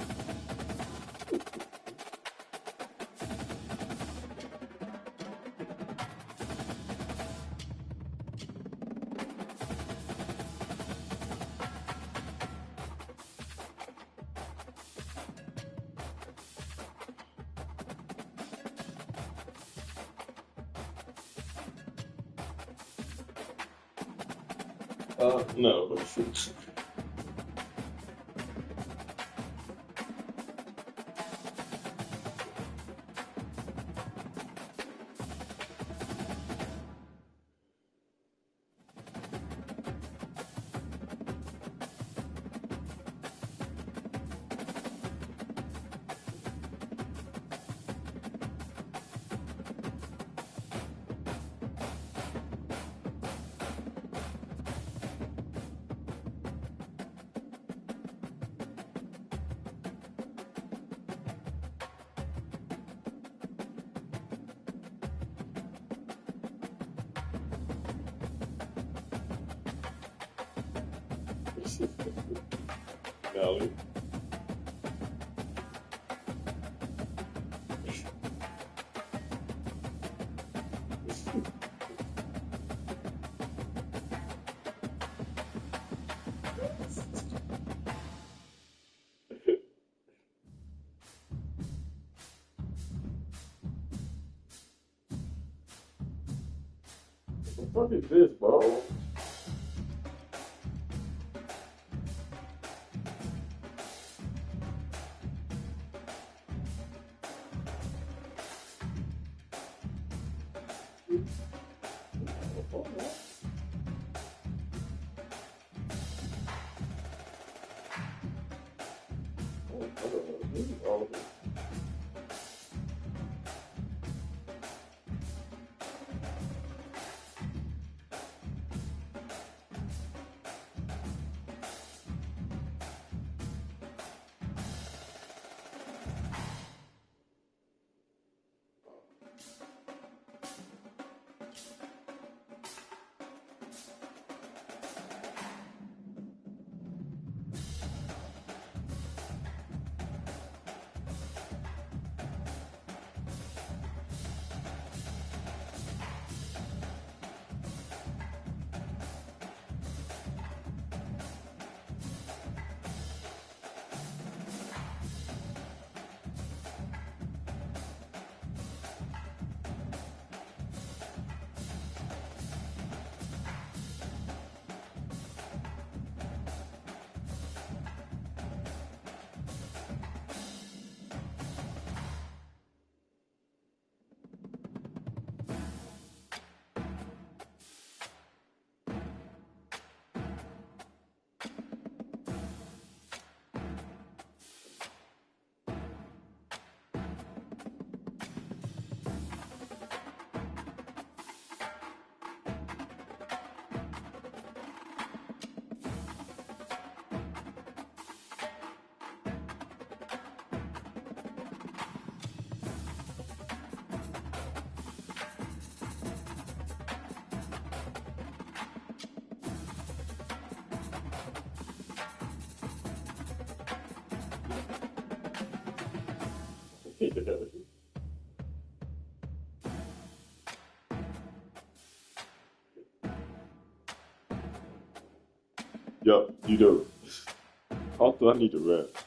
No. Nelly. What the fuck is this, bro? Yup, you do. Also, I need to rest.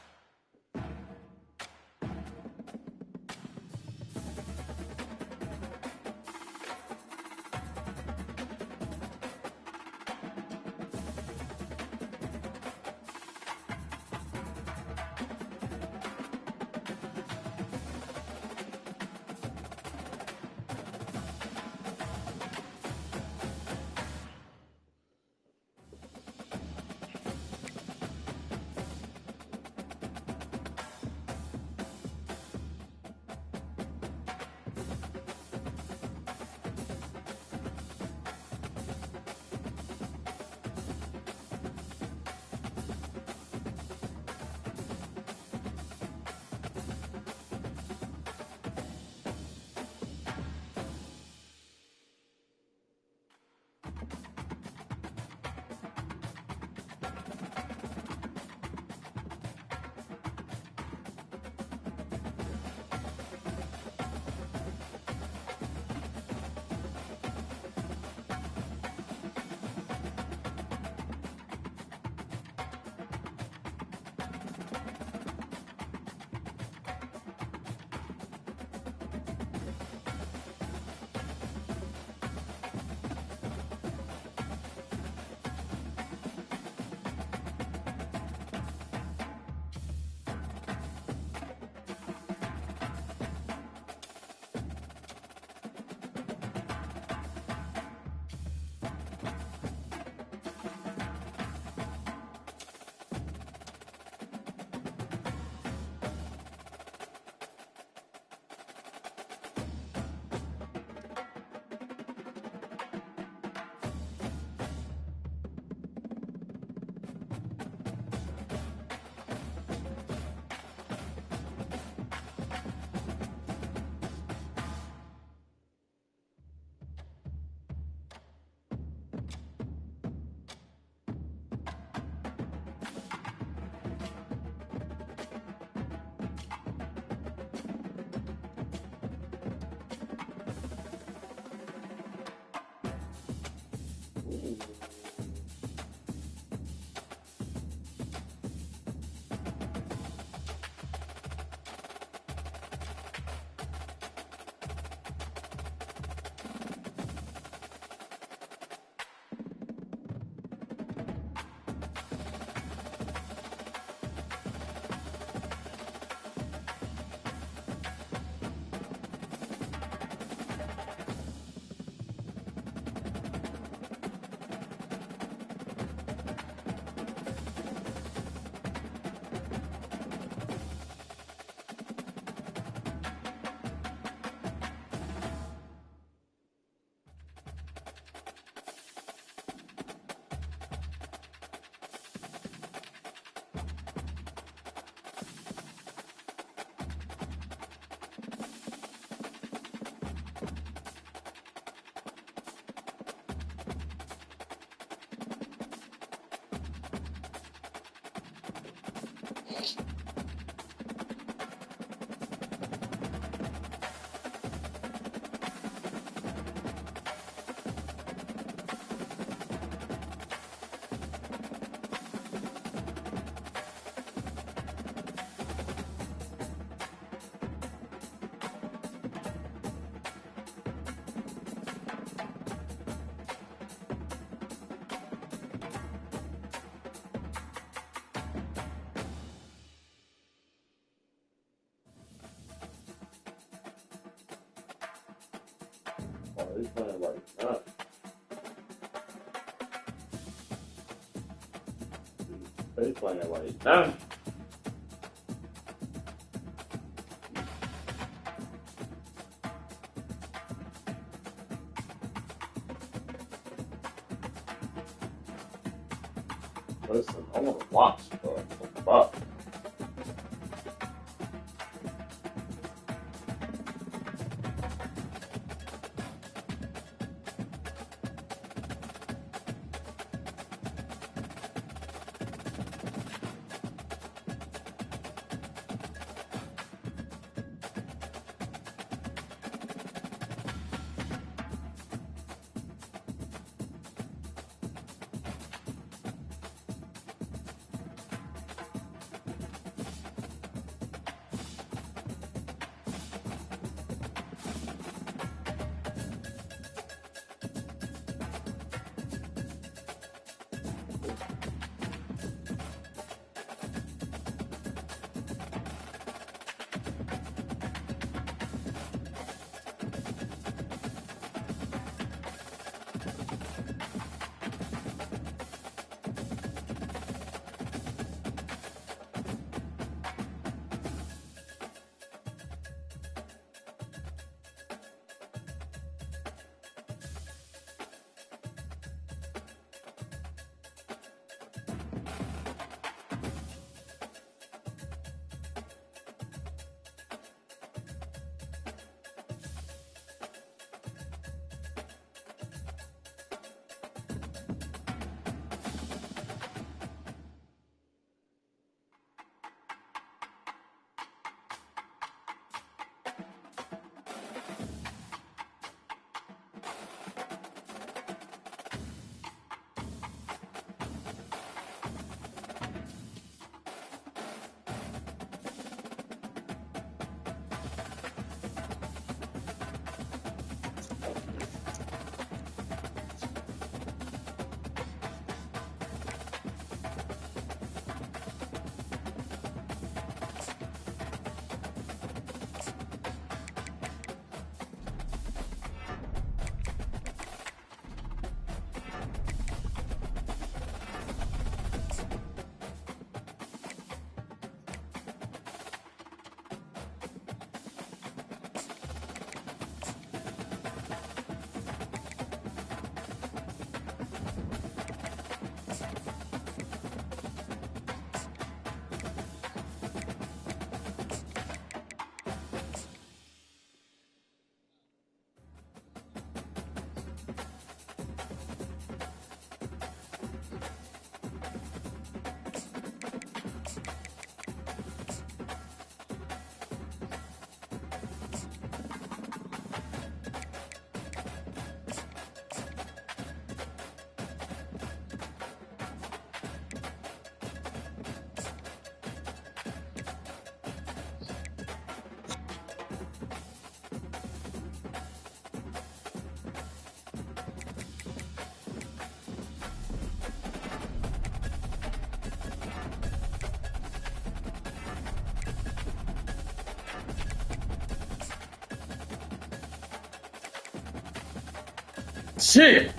Oh, they playing like that. They playing like that. Listen, I want to watch, but Shit!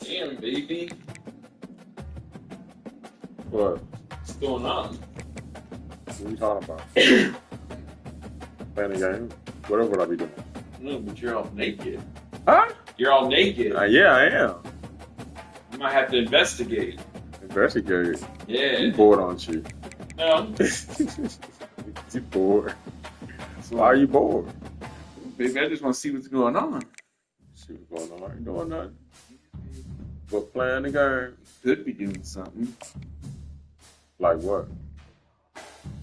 Damn, baby. What? What's going on? What are you talking about? Playing the game? Whatever would I be doing? No, but you're all naked. Huh? You're all naked. Yeah, I am. You might have to investigate. Investigate. Yeah. You bored, aren't you? No. You bored. Why are you bored? Baby, I just want to see what's going on. See what's going on. I ain't doing nothing. But playing the game. Could be doing something. Like what?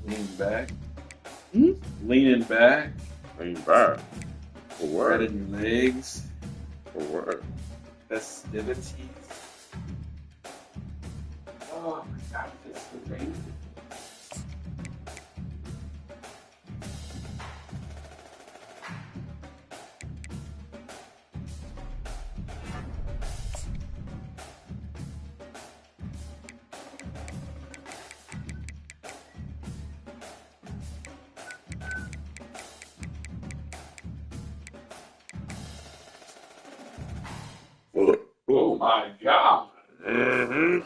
Leaning back. Leaning back. Lean back. For what? Spreading your legs. For what? Festivities. Oh my God, that's amazing. Oh my God. Mm-hmm.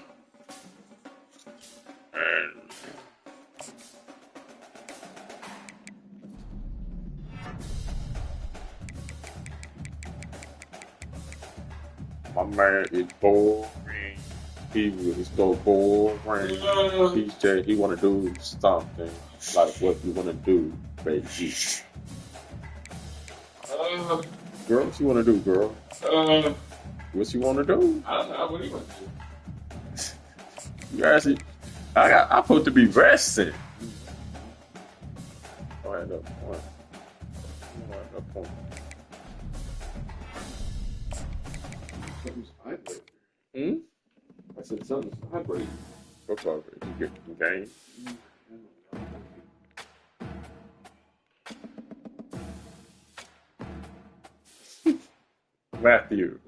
My man is boring. He is so boring. He want to do something like what you want to do, baby. Girl, what you want to do, girl? What you want to do? I don't know. What do you want to do? You actually, I'm supposed to be resting. Oh, I had a point. Something's vibrating. I said something's vibrating. What's up? You get the game? Matthew,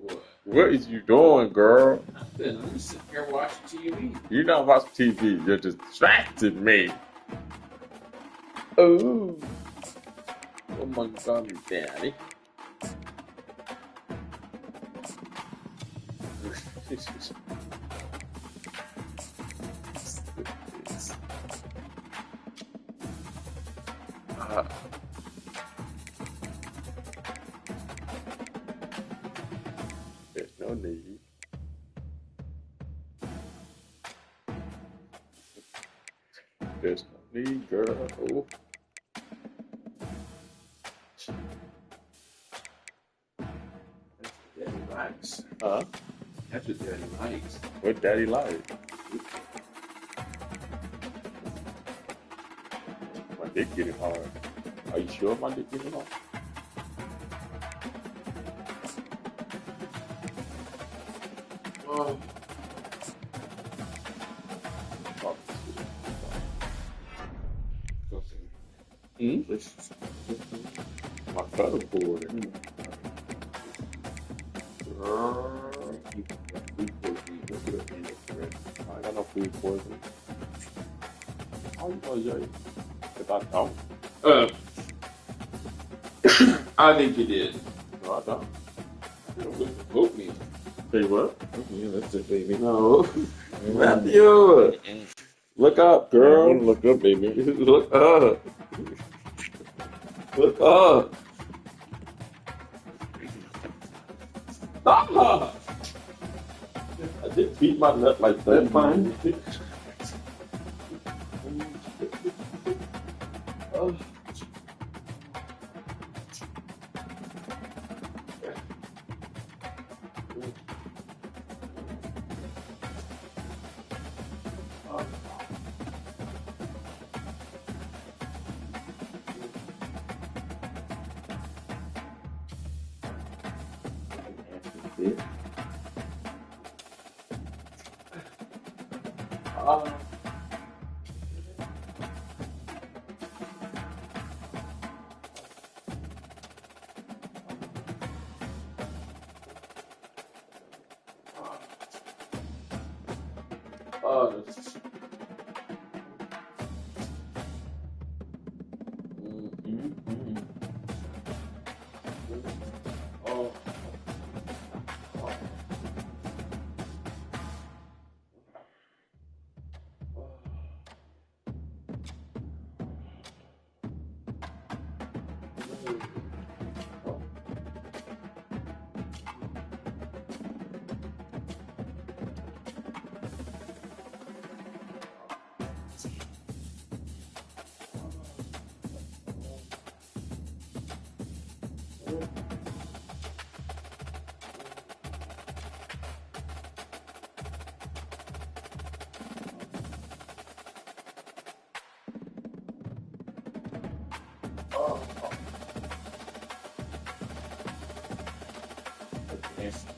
what is you doing, girl? Nothing. I'm just sitting here watching TV. You're not watching TV. You're distracting me. Oh my God, Daddy. There's no need. There's no need, girl. Daddy likes. Huh? That's what Daddy likes. What Daddy like? My dick getting hard. Are you sure my dick getting hard? Oh. My pedal board. I got no food poisoning. How you know, Jay? If I don't. I think you did. No, I don't. Vote me. Say what? Yeah, that's it, baby. No. Matthew! Look up, girl. Look up, baby. Look up. Look up. Stop! I didn't beat my nut like that. That's fine. Oh.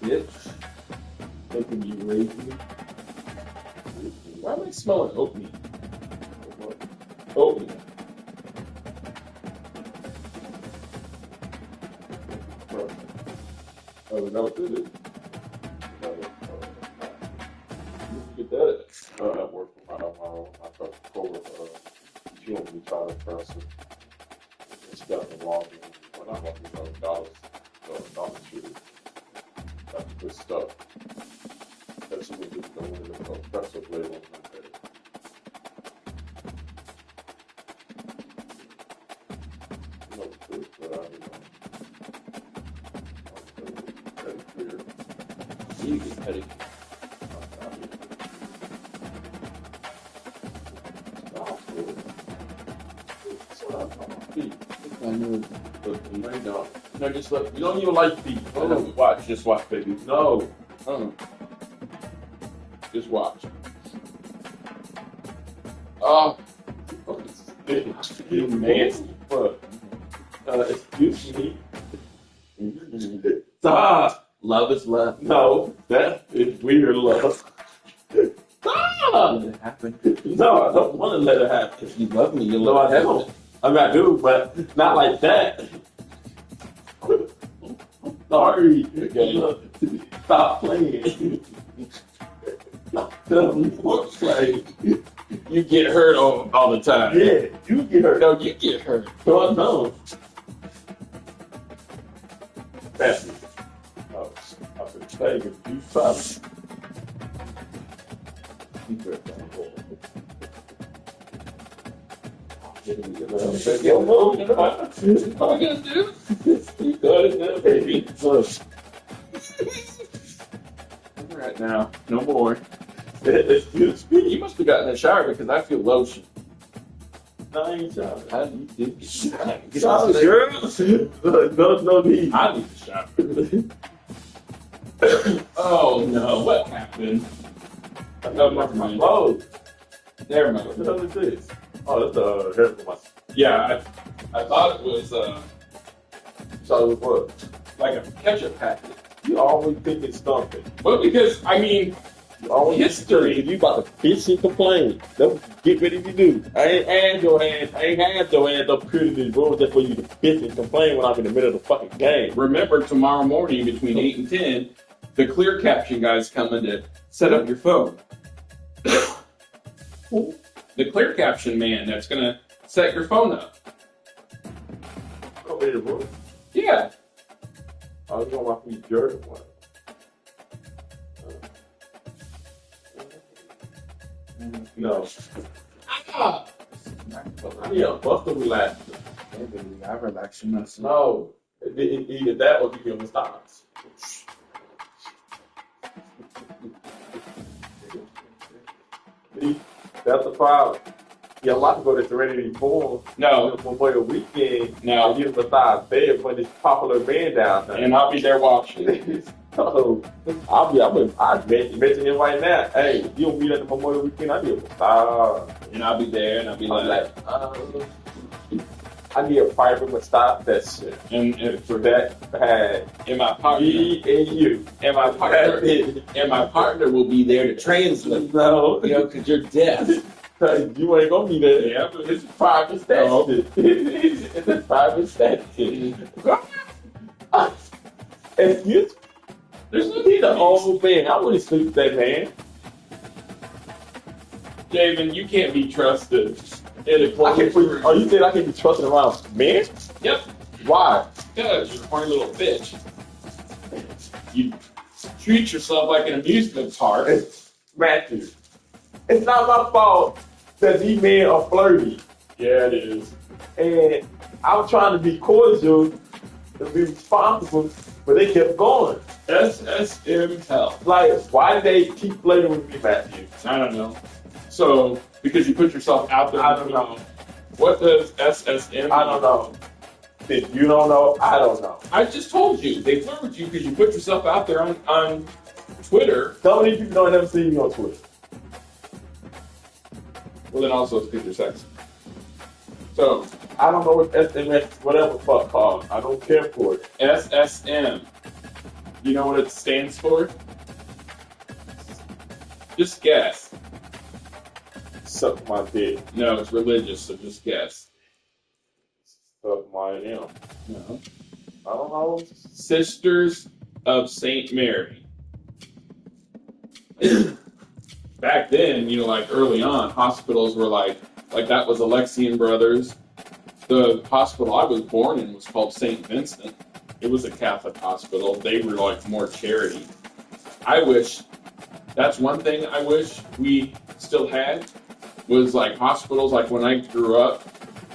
Bitch. Making you lazy. Why am I smelling oatmeal? Oatmeal. Oh, no, it is. Get that at work from my coworker. She won't be trying to press it. She got the wrong one. When I'm walking $100 shooter. That's good stuff. That's what we do in the oppressive label. No, it's clear. You get petty. I know, but no, just look. You don't even like feet. Oh, watch, just watch, baby. No, just watch. Oh, you nasty. But excuse me. Stop. Love is love. No, that is weird love. Stop. Let it happen. No, I don't want to let it happen. If you love me, you love it happen. I mean, I do, but not like that. Sorry. Okay. Stop playing. Looks like you get hurt all the time. Yeah, you get hurt. No, you get hurt. No, I don't. That's it. Oh, I've been playing a few times. What are we gonna do? You got it now, baby. Right now, no more. Excuse me. You must have gotten a shower because I feel lotion. No, I ain't shower. How do you do? Shower, girl. No need. I need to shower. Oh no! What happened? I got my clothes. Never mind. What the hell is this? Oh, that's the hair for my. Yeah, I thought it was. So it was what? Like a ketchup packet. You always think it's something. Well, because I mean, history. You about to bitch and complain. Don't get ready to do. I ain't had your hands up here to this room just for you to bitch and complain when I'm in the middle of the fucking game. Remember, tomorrow morning between 8 and 10, the clear caption guy's coming to set up your phone. The clear caption man that's gonna set your phone up. Oh, in the room? Yeah. I was gonna watch me jerk one. No. Ah! I need a buster relaxer. I relax you myself. No. Either that or give you a massage. See, that's the problem. Yeah, I'm about to go to Serenity Forum. No. For the weekend. No. And get a massage there for this popular band down there. And I'll be there watching. So, I'll mention him right now. Hey, you don't meet at the Memorial Weekend, I need a massage. And I'll be there and I'll be like, I need a private massage session. And for that, and my partner, me and you, and my partner will be there to translate. No, you know, because you're deaf. You ain't gonna be there. Yeah, but it's a private session. No. It's a private session. Excuse me. There's no need to old man. I wouldn't sleep with that man. Javen, you can't be trusted. Oh, you said I can't be trusted around men? Yep. Why? Because you're a horny little bitch. You treat yourself like an amusement park. Matthew, it's not my fault that these men are flirty. Yeah, it is. And I'm trying to be cordial and be responsible, but they kept going. SSM hell. Like, why did they keep flirting with me, Matthew? I don't know. So, because you put yourself out there. I don't know. What does SSM mean? I don't know. If you don't know, I don't know. I just told you. They flirt with you because you put yourself out there on Twitter. Some of these people don't ever see me on Twitter. Well, then also it's because you're sexy. So, I don't know what SMS, whatever the fuck called. I don't care for it. SSM. You know what it stands for? Just guess. Suck my dick. No, it's religious, so just guess. Suck my M. No. I don't know. Sisters of St. Mary. Back then, like early on, hospitals were like that was Alexian Brothers. The hospital I was born in was called St. Vincent. It was a Catholic hospital. They were like more charity. That's one thing I wish we still had was like hospitals like when I grew up,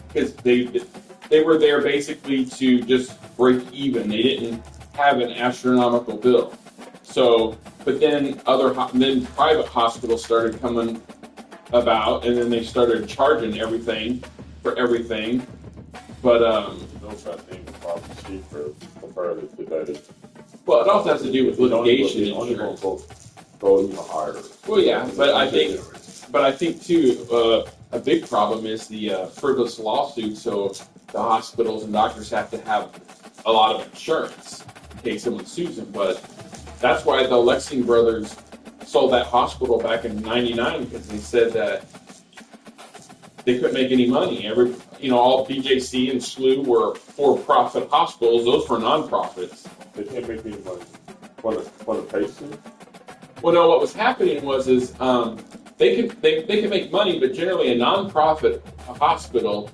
because they were there basically to just break even. They didn't have an astronomical bill. So, but then private hospitals started coming about, and then they started charging everything for everything. But those I think are probably cheaper compared to today. Well, it also has to do with litigation Only insurance. go even higher. Well, yeah, but I think too, a big problem is the frivolous lawsuit. So the hospitals and doctors have to have a lot of insurance in case someone sues them. But that's why the Alexian Brothers sold that hospital back in '99 because they said that they couldn't make any money. All BJC and SLU were for-profit hospitals. Those were non-profits. They can't make any money for the patient. Well, no. What was happening is they can make money, but generally a non-profit hospital,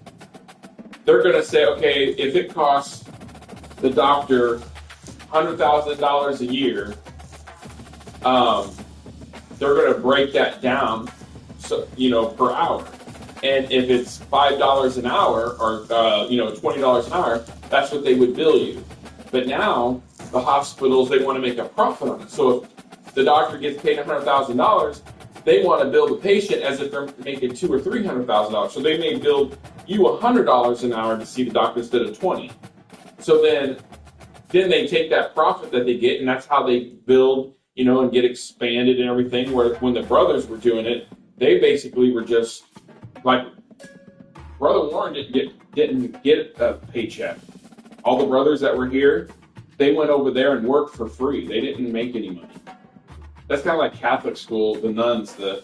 they're going to say, okay, if it costs the doctor $100,000 a year, they're going to break that down, so per hour. And if it's $5 an hour or $20 an hour, that's what they would bill you. But now the hospitals, they want to make a profit on it. So if the doctor gets paid $100,000, they want to bill the patient as if they're making $200,000 or $300,000. So they may bill you $100 an hour to see the doctor instead of $20. So then they take that profit that they get, and that's how they build, and get expanded and everything. Where when the brothers were doing it, they basically were just like Brother Warren didn't get a paycheck. All the brothers that were here, they went over there and worked for free. They didn't make any money. That's kind of like Catholic school, the nuns, and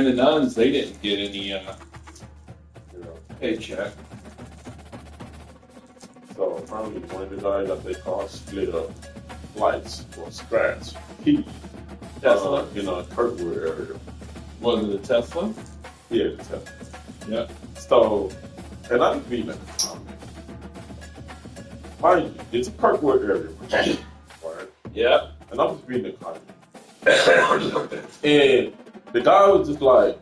the nuns, they didn't get any paycheck. So apparently one of the guys that they call split up lights or scratch heat Tesla in a Kirkwood area. Was it a Tesla? Yeah, the Tesla. Yeah. So, and I didn't mean that. Mind you, it's a Kirkwood area. Right? Yeah. And I was reading the comment. And the guy was just like,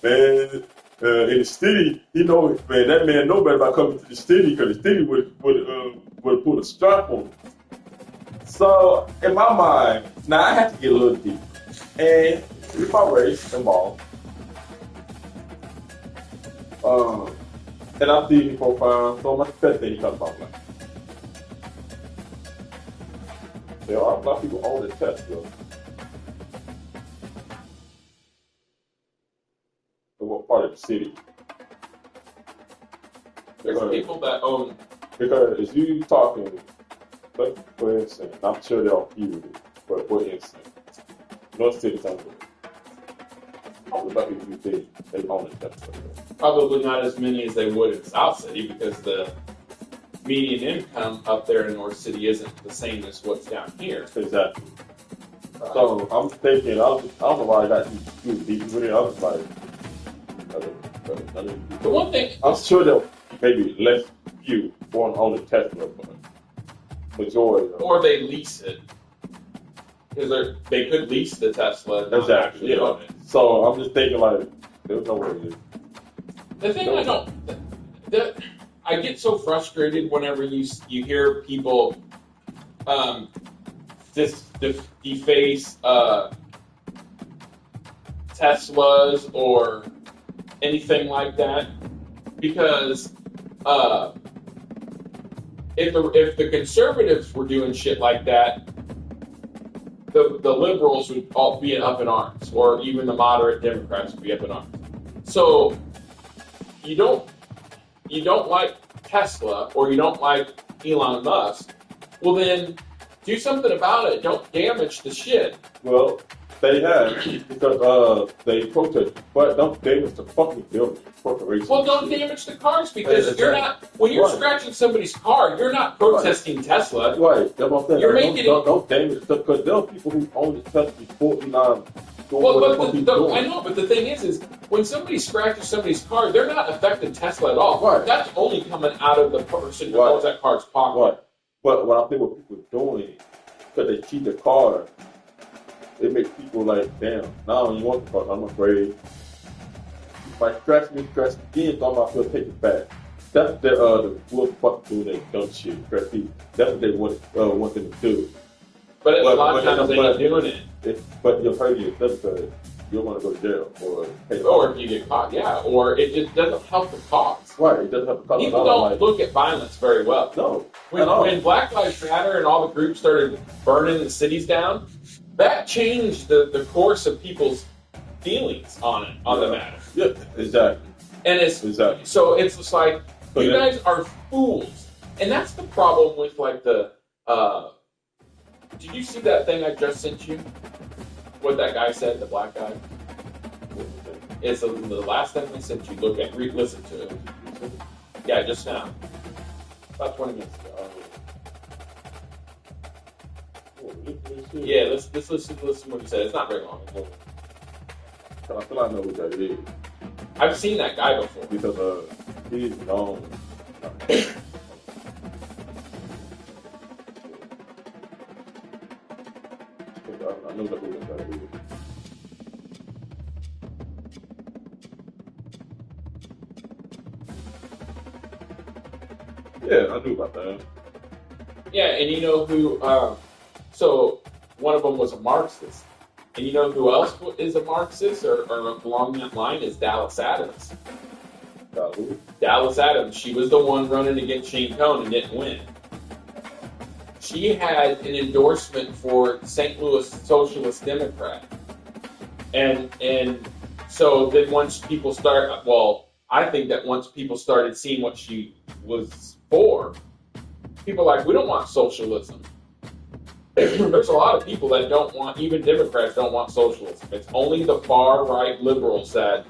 man, in the city, that man know better about coming to the city because the city would put a strap on him. So, in my mind, now I had to get a little deep. And with my race and ball, and I see his profile, so my first thing he talks about like, there are a lot of people on the Tesla. In what part of the city? There's people that own. Because if you talking, for instance, I'm sure they'll few, but for instance, North City, St. Louis. How many black people you think they own a Tesla? Probably not as many as they would in South City because the median income up there in North City isn't the same as what's down here. Exactly. So I'm thinking, I don't know why I got too deep with it. I was like, the one thing I'm sure there'll maybe less few born on the Tesla, but majority. Or they lease it. Because they could lease the Tesla. Exactly. Own it. So I'm just thinking like, there's no way. The thing I don't, I get so frustrated whenever you hear people deface Teslas or anything like that, because if the conservatives were doing shit like that, the liberals would all be up in arms, or even the moderate Democrats would be up in arms. So you don't like Tesla, or you don't like Elon Musk, well then do something about it. Don't damage the shit. Well, they have, because they protest, but don't damage the fucking building. Well, don't damage the cars, because you're not, when you're scratching somebody's car, you're not protesting Tesla. Right, that's what I'm saying. You're making don't damage stuff, because there are people who own the Tesla before Elon. I know, but the thing is when somebody scratches somebody's car, they're not affecting Tesla at all. Right. That's only coming out of the person who owns that car's pocket. Right. But what I think what people are doing, because they cheat the car, it makes people like, damn, now you want the car, I'm afraid. If I scratch me again, so I'm not going to take it back. That's the full fuck doing that dumb shit, scratch me. That's what they want them to do. But a lot of times they ain't doing it. But you're hurting yourself because you don't want to go to jail or pay. Or if you get caught, yeah. Or it just doesn't help the cause. Right, it doesn't help the cause. People don't look at violence very well. No. When Black Lives Matter and all the groups started burning the cities down, that changed the course of people's feelings on the matter. Yeah, exactly. And so it's just like, you guys are fools. And that's the problem with like the did you see that thing I just sent you? What that guy said, the black guy? It's the last thing I sent you. Listen to it. Yeah, just now. About 20 minutes ago. Yeah, let's listen to what he said. It's not very long. I feel I know what that is. I've seen that guy before. Because he's known. I know that that is. Yeah, I knew about that. Yeah, and you know who? So one of them was a Marxist, and you know who else is a Marxist or along that line is Dallas Adams. Dallas Adams. She was the one running against Shane Cohn and didn't win. She had an endorsement for St. Louis Socialist Democrat, and so then once people I think that once people started seeing what she was for, people are like, we don't want socialism. There's a lot of people that don't want, even Democrats don't want socialism. It's only the far right liberals that,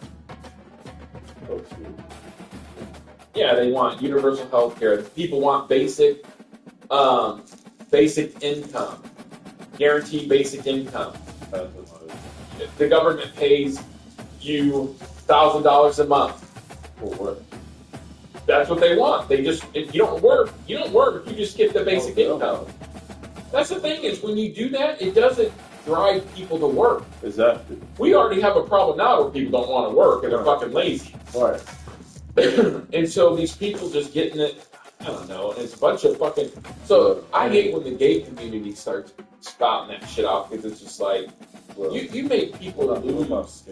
they want universal health care. People want basic income, guaranteed basic income. The government pays you $1,000 a month for work. That's what they want. If you don't work, you just get the basic income. That's the thing is when you do that, it doesn't drive people to work. Exactly. We already have a problem now where people don't want to work and they're fucking lazy. Right. And so these people just getting it, I don't know, and it's a bunch of fucking... So I hate when the gay community starts spouting that shit off because it's just like, you make people lose...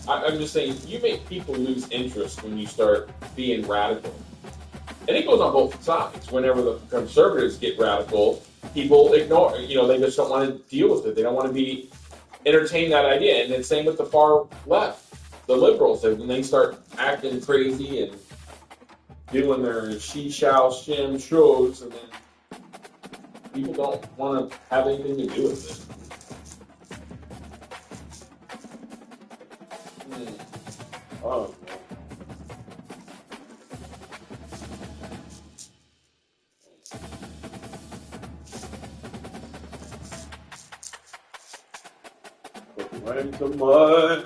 I'm just saying, you make people lose interest when you start being radical. And it goes on both sides. Whenever the conservatives get radical, people ignore, they just don't want to deal with it. They don't want to entertain that idea. And then same with the far left, the liberals. When they start acting crazy and doing their she, shall, shim shows, and then people don't want to have anything to do with it. Oh, rain some more.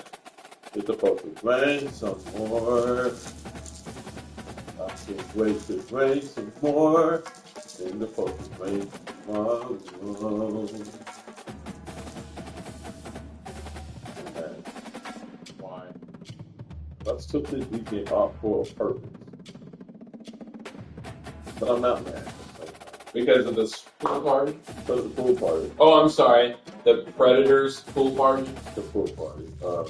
It's supposed to rain some more. I can't wait to rain some more. Then the supposed to rain tomorrow. Why? That's took this weekend off for a purpose. But I'm not mad. Because of this pool party? Because of the pool party. Oh, I'm sorry. The Predators pool party? The pool party. But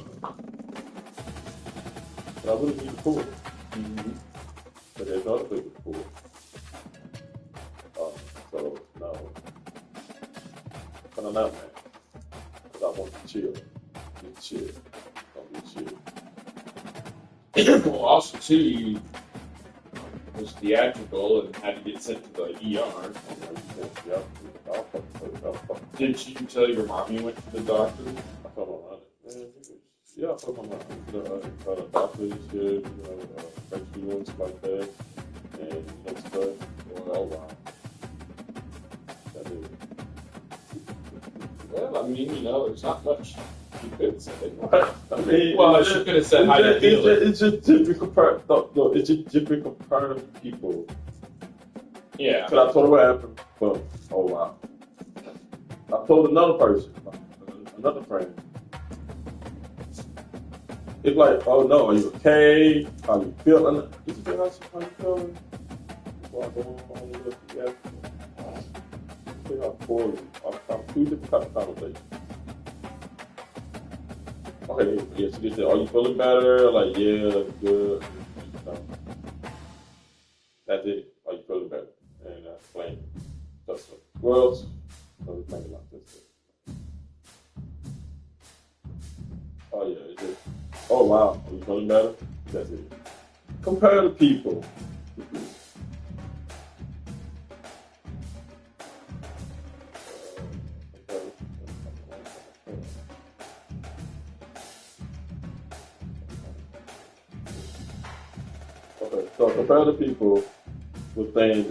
I really need the pool. Mm-hmm. But there's other people pool. So, no. But I'm not mad. Because I want to chill. Be chill. Don't be chill. Well, also, too, you was theatrical and had to get sent to the ER. Did you tell your mom you went to the doctor? I told my mom. Yeah, I told my mom. The doctor is here, make feelings like that. And stuff. Oh, wow. That is. Well, I mean, there's not much you could say. I mean, well, she could have said how you feel. It's just typical part. No, it's just typical part of people. Yeah. So I told her what happened. But, oh wow. I told another person, another friend. It's like, oh no, are you okay? How you feeling? Did you feel how you feeling? Before I go on with it, I think I'm poorly. I'm two different types of conversations. Okay, yeah, she just said, are you feeling better? Like, yeah, good. That's it. Are you feeling better? And I explained. That's it. Well, I was thinking about this. Oh, yeah, it's just, oh, wow. Are you feeling better? That's it. Compare the people. So compare the people with things,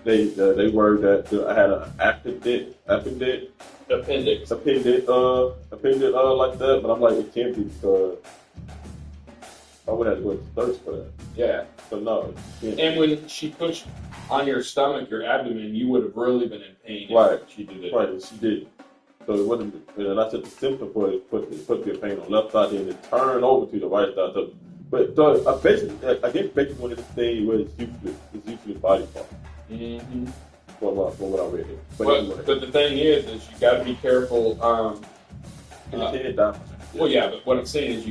they worried that I had an appendix like that, but I'm like, it can't be because I would have to go to thirst for that. Yeah. So no, and when she pushed on your stomach, your abdomen, you would have really been in pain. Right. If she did it. Right, she did. So it wasn't, and I said the symptom for it put the pain on the left side and then turn over to the right side. But I guess basically one of the things where it's usually body part. Mm-hmm. From what I read. But the thing is you got to be careful. Well, yeah, but what I'm saying is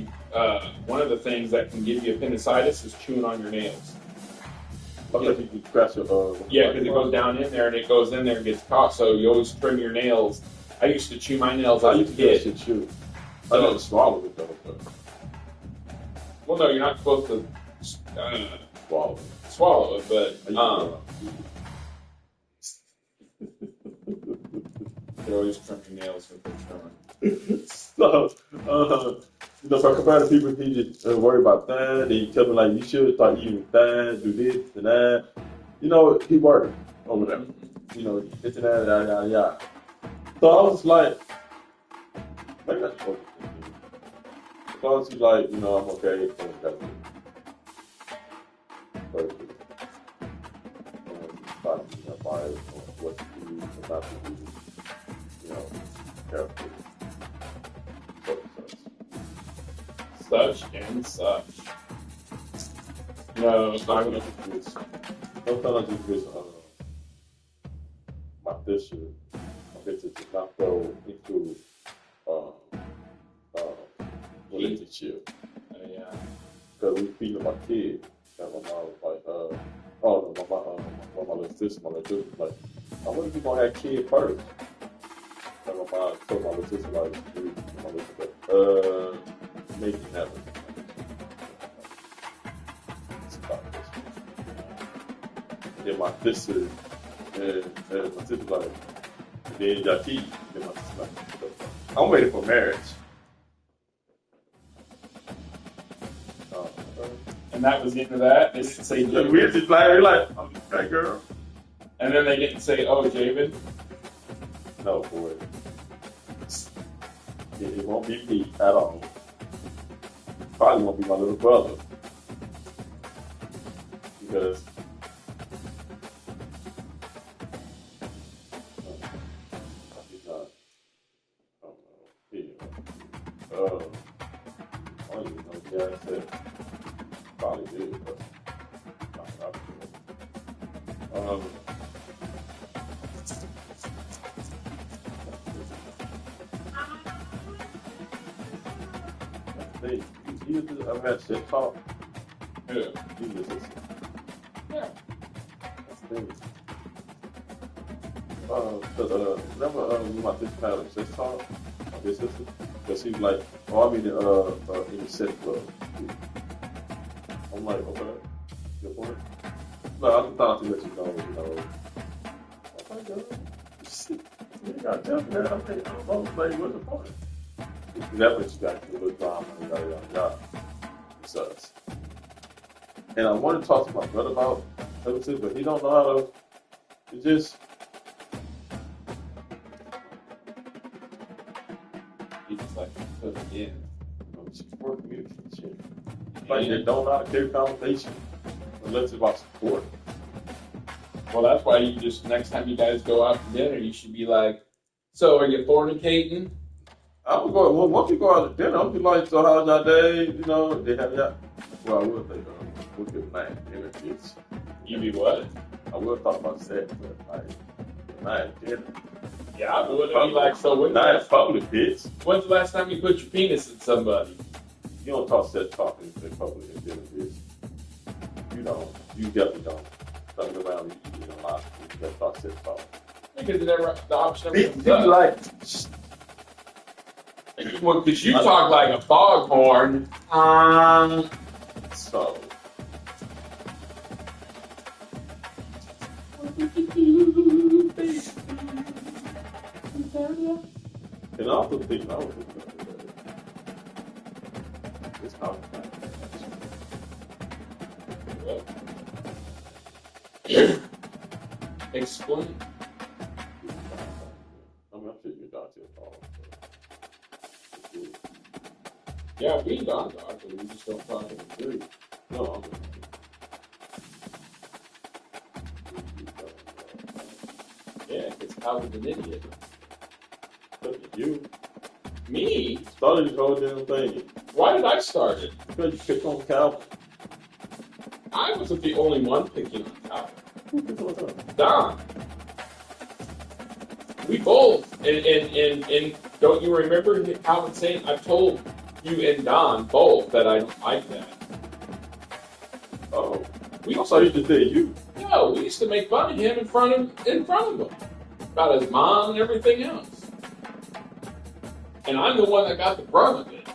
one of the things that can give you appendicitis is chewing on your nails. Because you can scratch your yeah, because it goes down in there and it goes in there and gets caught. So you always trim your nails. I used to chew my nails as a kid. Chew. I don't swallow it though. But. Well, no, you're not supposed to swallow it, but you always trim your nails with the trimmer. So, if I compare to people, he just worry about that. They tell me like, you should start eating that, do this and that. He worried over that. This and that, yada yada. So I was like, maybe that's supposed to be. As long as he's like, I'm okay, then that's it. Perfect. Advice on what to do and not to do. Careful. Such and such. No, sometimes I just wish my tissue did not go into relationship. Yeah. Because we feeding my kids. And my mom was like, my little sister was like, I wonder if you're going to have kids first. And my mom told my little sister, like, maybe never. And then my sister, like, then y'all keep. Then my sister like, I'm waiting for marriage. And that was the end of that. They didn't say Javen. We're just like, I'm that girl. And then they didn't say, oh, Javen. No, boy. It won't be me at all. Probably won't be my little brother. Because don't even know. Yeah, I said probably did, but not sure. He was just, I met shit talk. Yeah. He was just, Yeah. that's the thing. Remember my sister had a shit talk? His sister? Because he was like, oh, I'm in the set club. I'm like, okay, good point. No, I thought to let you know. Oh my God. You got to tell me that. I don't know, like, what's the point? That's what you got to do, a little drama, yada. It sucks. And I want to talk to my brother about everything, but he don't know how to. It just. He just like put it in. It's poor communication. Like they don't know how to carry conversation unless it's about support. Well, that's why you just next time you guys go out to dinner, you should be like, so are you fornicating? I would go once we go out to dinner. I'll be like, so how's your day? You know, they have that. Well, I would think we'll get nice dinner, kids. You be what? I would talk about sex, but like nice dinner. Yeah, I would be like, so when's nice public, bitch. When's the last time you put your penis in somebody? You don't talk sex talk in public and dinner, bitch. You don't. You definitely don't. Talking around, you know, a lot of people that talk sex talk. Because the option never comes Be up. like. Well, because you talk like a foghorn. So. And I also think it's how. Explain. I'm sure you're doctor at all. Yeah, we don't talk, but we just don't talk in the group. No, Yeah, because Calvin's an idiot. you Me? started this whole damn thing. Why did I start it? Because you picked on Calvin. I wasn't the only one picking on Calvin. Who picked on Calvin? Don. We both, and don't you remember Calvin saying, I've told you and Don both that I don't like that. Oh, We I thought you just said you. No, we used to make fun of him in front of him about his mom and everything else. And I'm the one that got the brunt of it.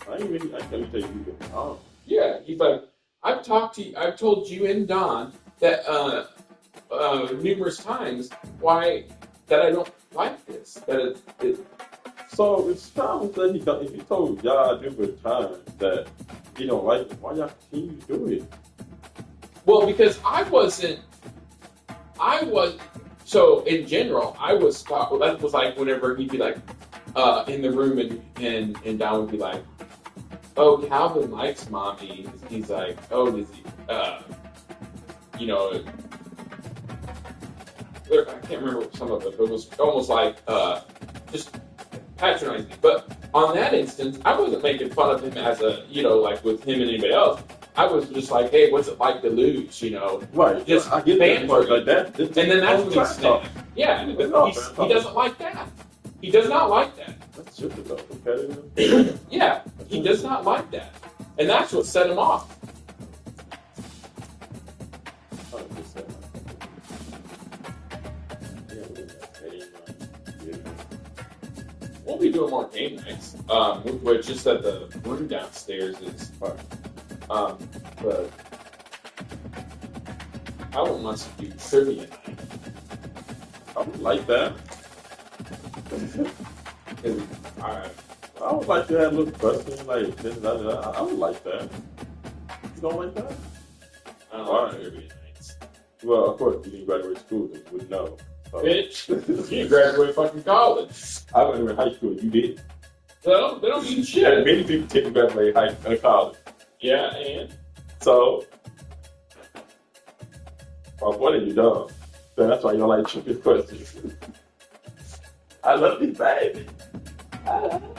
I can't tell you. Oh, Yeah, he's like, I've told you and Don that numerous times that I don't like this. That it so it's Calvin said if he told y'all different times that he don't like it, why y'all continue to do it? well, because so in general, I was taught, well, that was like whenever he'd be like in the room and Don would be like, oh, Calvin likes mommy. He's like, oh, does he, you know, I can't remember some of it, but it was almost like just patronizing. But on that instance, I wasn't making fun of him as a, you know, like with him and anybody else. I was just like, hey, what's it like to lose, you know? Right. Just I get that part like that. And then that's when he snapped. Yeah, he doesn't like that. He does not like that. That's just about competitive. Yeah, he does not like that. And that's what set him off. 100%. We'll be doing more game nights. We're just at the room downstairs is fun. But I want us to do trivia night. I would like that. I would like to have a little question like this. I would like that. You don't like that? I don't like trivia nights. Well, of course, you didn't graduate school, you would know. So. Bitch, you didn't graduate fucking college. I went to high school. You did. So they don't mean Yeah, shit. many people didn't graduate college. Yeah, and So, what are you dumb? So that's why you don't like tricky questions. I love you, baby. I love you.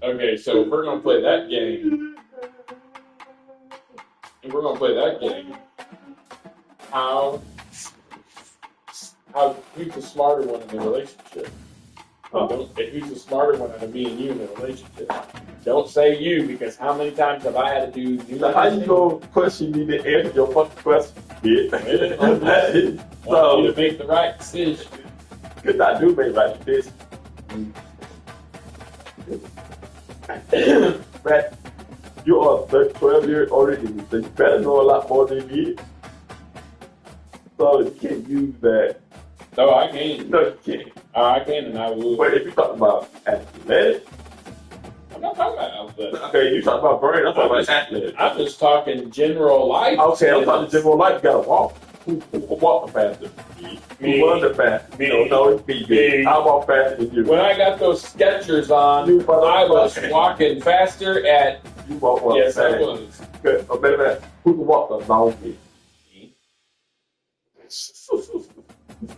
Okay, so if we're gonna play that game, how who's the smarter one in the relationship? Who's the smarter one out of me and you in the relationship? Don't say you, because how many times have I had to do? So how you gonna question me to answer your fucking question? So you to make the right decision. Because I do make right decisions. But you are 12 years older than me, so you better know a lot more than me. So you can't use that. No, I can. No, you can't. I can, and I will. But if you talk about athletic, I'm not talking about athletic. Okay, you talk about brain, I'm talking about athletic. I'm just talking general life. Okay, I'm talking general life. You gotta walk. Who walk faster? Me. Who run the fastest? Me. No, it's me. I walk faster than you. When I got those Skechers on, I was walking faster at. You walk well. Yes, I was. Good. Oh, man. Who can walk the longest?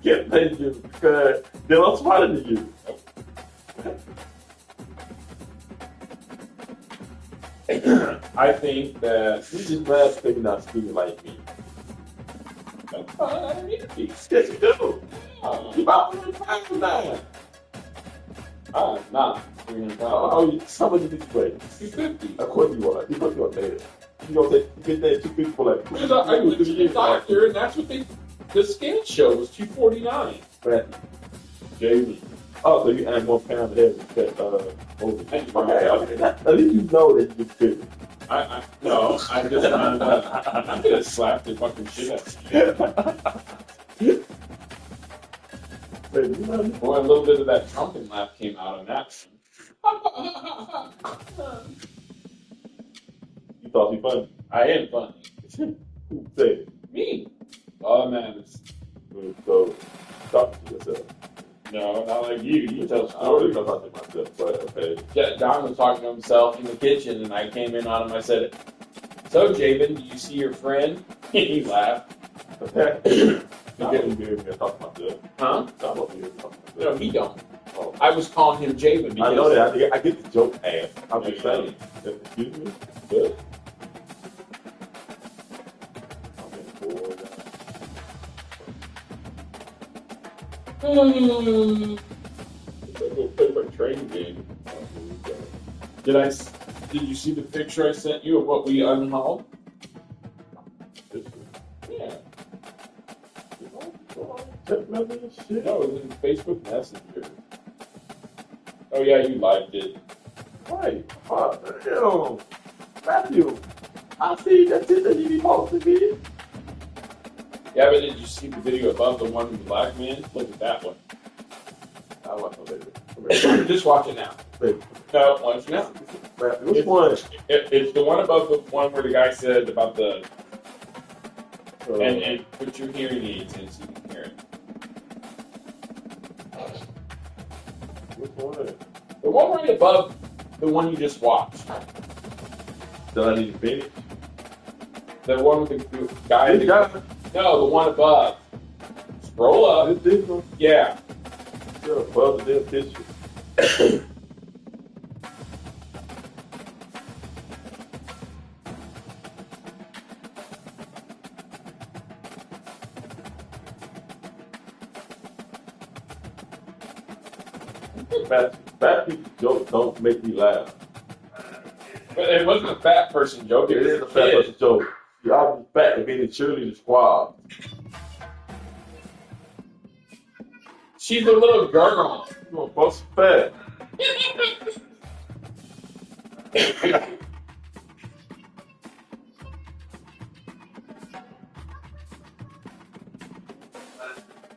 Can't blame you because they're not smarter than you. I think that you just last thing not speaking like me. That's fine. I don't need to be. Yes, you do. You about 5 now. Nah. How much did you weigh? 250. Of course you are. You must be later. You gonna say you get that 250 for like. Because I went to the doctor, and that's what the scale show was 249. Right. Jamie. Oh, so you add 1 pound there. Okay. At least you know that you fit. No, I'm gonna slap the fucking shit out of you. Boy, a little bit of that trumpet laugh came out on that one. You thought you funny? I am funny. Who said it? Me. All that matters. So, talk to yourself. No, not like you. You tell I stories. don't talk to myself, but okay. Yeah, Don was talking to himself in the kitchen, and I came in on him. I said, "So, Jabin, do you see your friend?" He laughed. You getting me to talk to myself? Huh? I don't hear me talk to myself. No, he don't. Oh. I was calling him Jabin because I know that. I get the joke ass. I'm just saying. Excuse me? Good. I'm gonna go play my training game. Did you see the picture I sent you of what we unhauled? Yeah. No, it was in Facebook Messenger. Oh yeah, you liked it. Right. Matthew, I see that shit that you be posting me. Yeah, but did you see the video above the one with the black man? Look at that one. I watch no video. Just watch it now. No, watch it now. Which one? It's the one above the one where the guy said about the and put your hearing aids in so you can hear it. Which one? The one right above the one you just watched. Do I need to finish? The one with the guy. No, the one above. Scroll up. This one? Yeah. Yeah, above the damn picture. Fat people jokes don't make me laugh. But it wasn't a fat person joke. It is a fat person joke. Y'all be fat and being a cheerleader squad. She's a little girl. You want bust fat.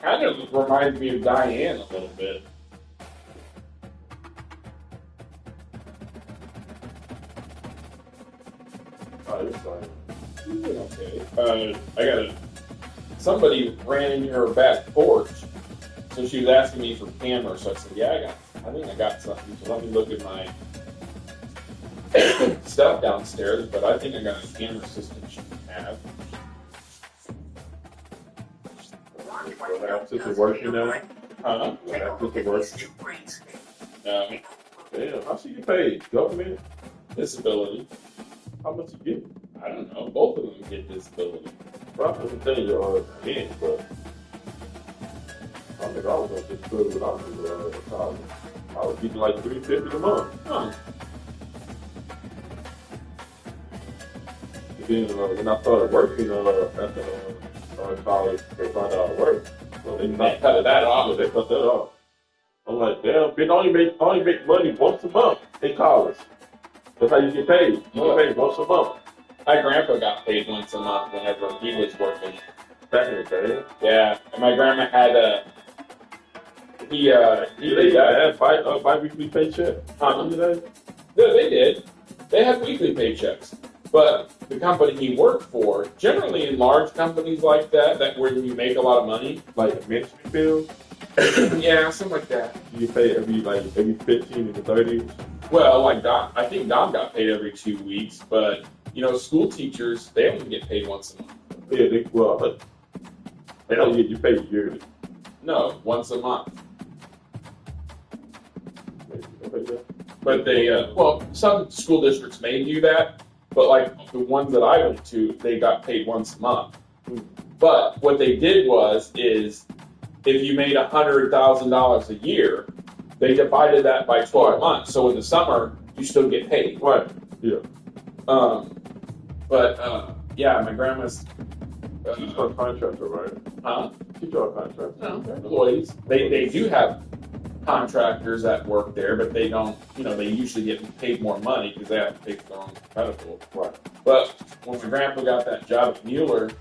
Kind of reminds me of Diane a little bit. Oh, you're fine. Okay. Somebody ran into her back porch, so she was asking me for cameras. So I said, "Yeah, I think I got something. So let me look at my stuff downstairs. But I think I got a camera system she can have." Well, that's just working now. Huh? That's just working. No, Damn, how she get paid? Government? disability. How much you get? I don't know. Both of them get disability. Well, I was telling you, again, but I think I was gonna just put it without college. I was getting like $350 a month. Huh. And then when I started working after college, they found out I worked. So They cut that off. They cut that off. I'm like, damn, bitch, I only make money once a month in college. That's how you get paid. You get paid once a month. My grandpa got paid once a month whenever he was working. Back in the day. Yeah, and my grandma had They had bi-weekly paycheck. Huh? Today. Yeah, they did. They had weekly paychecks. But the company he worked for, generally in large companies like that where you make a lot of money, Like a ministry bill, yeah, something like that. you pay every 15 to 30. Well, like Don, I think Don got paid every 2 weeks, but school teachers, they only get paid once a month. Yeah, they don't get you paid yearly. No, once a month. Okay. But some school districts may do that, but like the ones that I went to, they got paid once a month. But what they did is if you made $100,000 a year, they divided that by 12 months. So in the summer, you still get paid. Right. Yeah. Yeah, my grandma's. She's a contractor, right? Huh? She's a contractor. No, they're employees. They do have contractors that work there, but they don't. They usually get paid more money because they have to pay for their own medical. Right. But when my grandpa got that job at Mueller,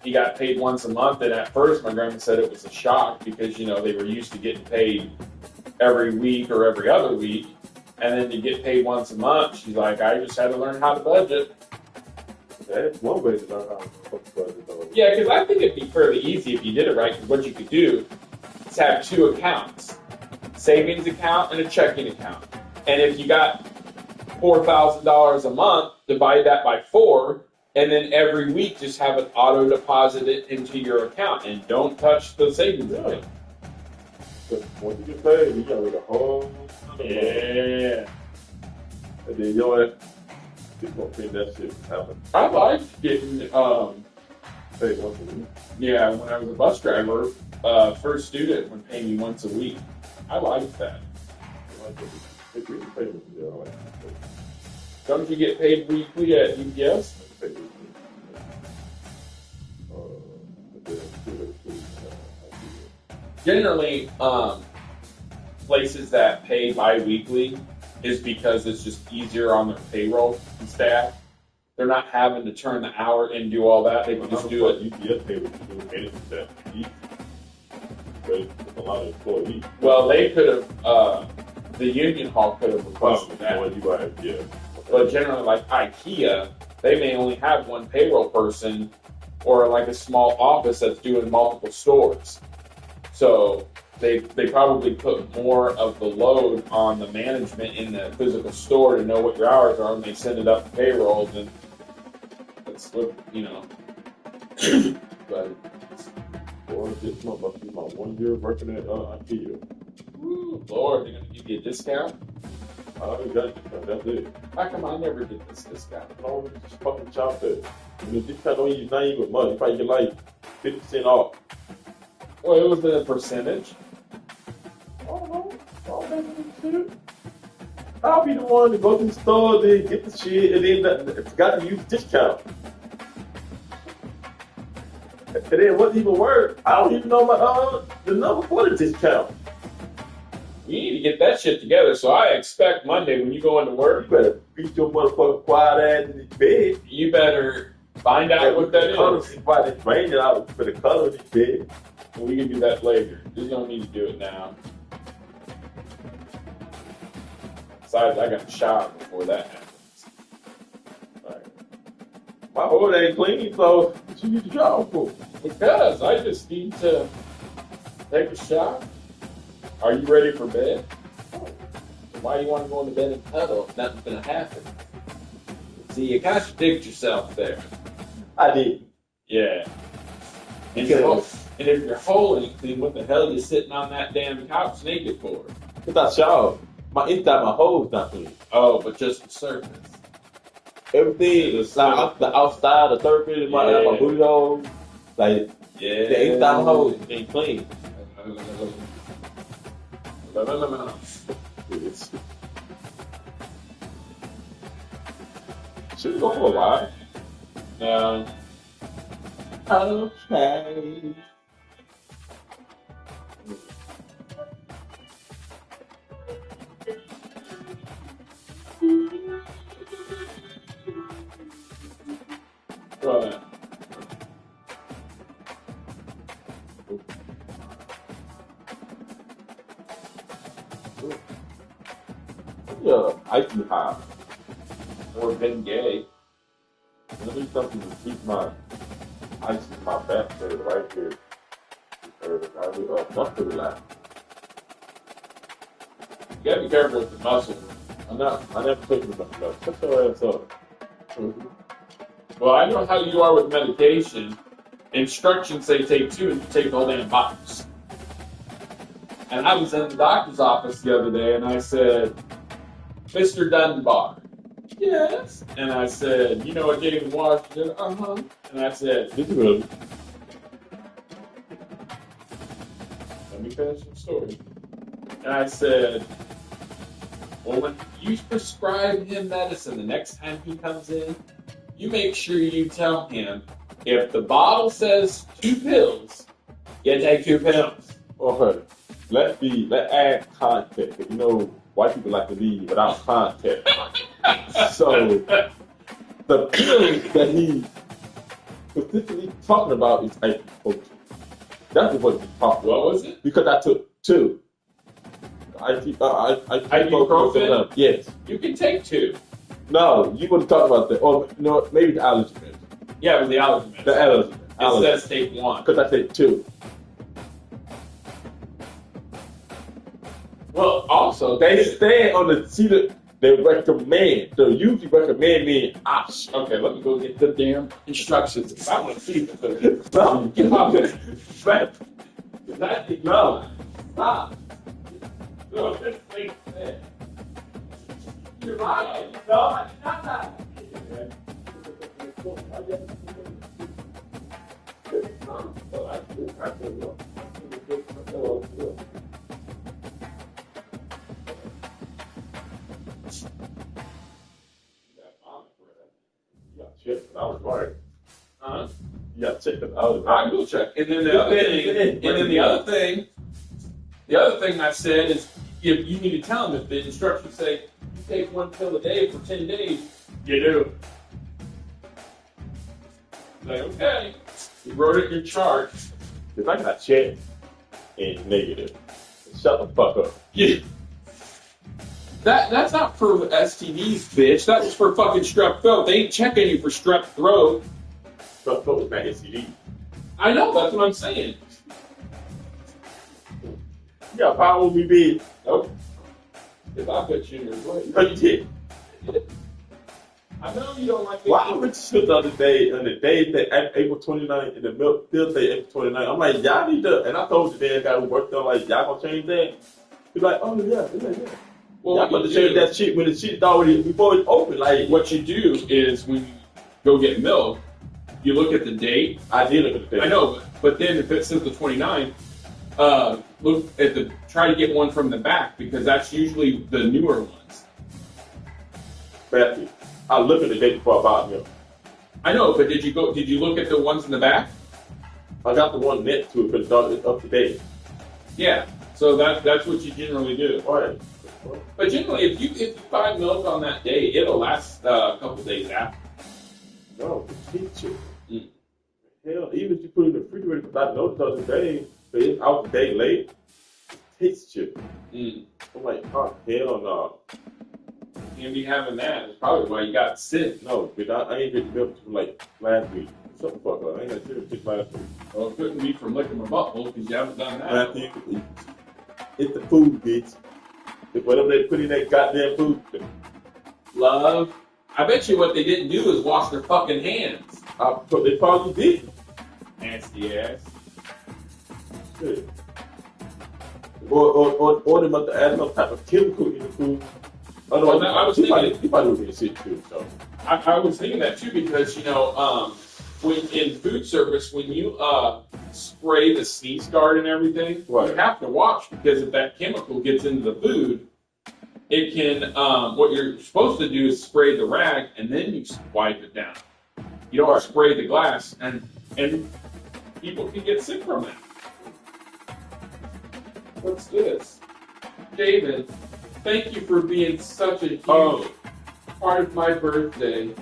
he got paid once a month, and at first my grandma said it was a shock because they were used to getting paid every week or every other week, and then to get paid once a month, she's like, I just had to learn how to budget. That's one way to learn how to budget, though. Yeah, because I think it'd be fairly easy if you did it right. Because what you could do is have two accounts, savings account and a checking account, and if you got $4,000 a month, divide that by 4. And then every week, just have it auto deposited into your account, and don't touch the savings account. Because once you get paid, you got a whole. Yeah. And then you're gonna think that shit happen. I liked getting, Paid once a week. yeah, when I was a bus driver, first student would pay me once a week. I liked that. If you get paid, yeah, I like that. Don't you get paid weekly at UPS? Generally, places that pay bi-weekly is because it's just easier on their payroll and staff. They're not having to turn the hour and do all that. They can just do it. UPS pay what you do manage that easy. But it's a lot of employees. Well, they could have, the union hall could have requested that. But generally, like IKEA, they may only have one payroll person or like a small office that's doing multiple stores. So they probably put more of the load on the management in the physical store to know what your hours are, and they send it up to payroll. Then that's what But This month must be my 1 year working at IKEA. woo, Lord, they're gonna give you a discount. I already got a discount. That's it. How come I never did this discount? I don't just fucking shop there. And the discount don't even not even much. You probably get like 50% off. Well, it was a percentage. I don't know. I'll make it shit. I'll be the one to go to the store, then get the shit, and then got to use discount. And then what's even worse, I don't even know the number for the discount. You need to get that shit together. So I expect Monday when you go into You work, better beat your motherfucking quiet ass in this bed. you better find out what that is. Why it's raining out for the color of this bed. We can do that later. There's no need to do it now. Besides, I got to shower before that happens. Right. My hood ain't clean, so what you need to shower for? Because I just need to take a shower. Are you ready for bed? Why do you want to go into bed and cuddle if nothing's going to happen? See, you contradict yourself there. I did. Yeah. And And if you're holding, then what the hell are you sitting on that damn couch naked for? Because I showered. My inside, my hole's not clean. Oh, but just the surface. Everything is like the outside, the surface, my booty hole, like the inside my hole ain't clean. Should we go for a ride? No. Okay. Right. Yeah, icy hot. Or been gay. Let me something to keep my ice in my back there, right here. I must be relaxed. You gotta be careful with the muscle. I never took it enough. Shut your ass up. Well, I know how you are with medication. Instructions say take 2 and you take the whole damn box. And I was in the doctor's office the other day and I said, Mr. Dunbar. Yes. And I said, you know what David Washington? Uh-huh. And I said, Did you really? let me finish the story. And I said, well, when you prescribe him medicine the next time he comes in, you make sure you tell him if the bottle says 2 pills, you take 2 pills. Okay. Let's add context. You know, white people like to leave without context. So the pills that he specifically talking about is ibuprofen. That's what he's talking about. What was it? Because I took 2. Ibuprofen? Yes. You can take 2. No, you want to talk about that. Or, you know, maybe the allergy medicine. Yeah, with the allergy medicine. The allergy. It says take 1. Because I said 2. Well, also, They stand on the sheet that they recommend. They usually recommend me option. okay, let me go get the damn instructions. If I want to see this. No, Get off it. Right. No. Stop. No, this thing said. You're right. No, not that. Check it out, right? Huh? Yeah, check it out. I will check. And then the other thing I said is, if you need to tell them if the instructions say you take 1 pill a day for 10 days, you do. Like, okay, you wrote it in your chart. If I got checked and negative, shut the fuck up. Yeah. That's not for STDs, bitch. That was for fucking strep throat. They ain't checking you for strep throat. Strep throat is not STD. I know, that's what I'm saying. You got power with me, bitch. Nope. If I put you in your way. No, you did. I know you don't like me. Well, I went to school the other day, and the day that April 29th, and the milk still say April 29th. I'm like, y'all need to, and I told the damn guy who worked on, like, y'all gonna change that? He's like, oh, yeah. Well, y'all got to change that shit when the shit's already, before it's open. Like, what you do is when you go get milk, you look at the date. I did look at the date. I know, but then if it says the 29th, look at try to get one from the back because that's usually the newer ones. Matthew, I look at the date before I buy milk. I know, but did you look at the ones in the back? I got the one next to it because it's up to date. Yeah, so that's what you generally do. All right. But generally, if you buy milk on that day, it'll last a couple days after. No, it's teacher. Hell, even if you put it in the refrigerator, because I know the other day, but it's out the day late, it tastes chip. I'm like, oh, hell no. You can't be having that. That's probably why you got sick. No, but I ain't getting milk from like last week. Shut the fuck up. I ain't had shit last week. Well, it couldn't be from licking my butthole because you haven't done that. Matthew, it's the food, bitch. It's whatever they put in that goddamn food. Love. I bet you what they didn't do is wash their fucking hands. They probably did. Nasty ass. Yeah. Or they must add some type of chemical in the food. Well, I was thinking he probably would be sick too. So I was thinking that too because when in food service when you spray the sneeze guard and everything, Right. you have to watch because if that chemical gets into the food, it can. What you're supposed to do is spray the rag and then you wipe it down. You don't spray the glass and people can get sick from that. What's this? David, thank you for being such a huge part of my birthday.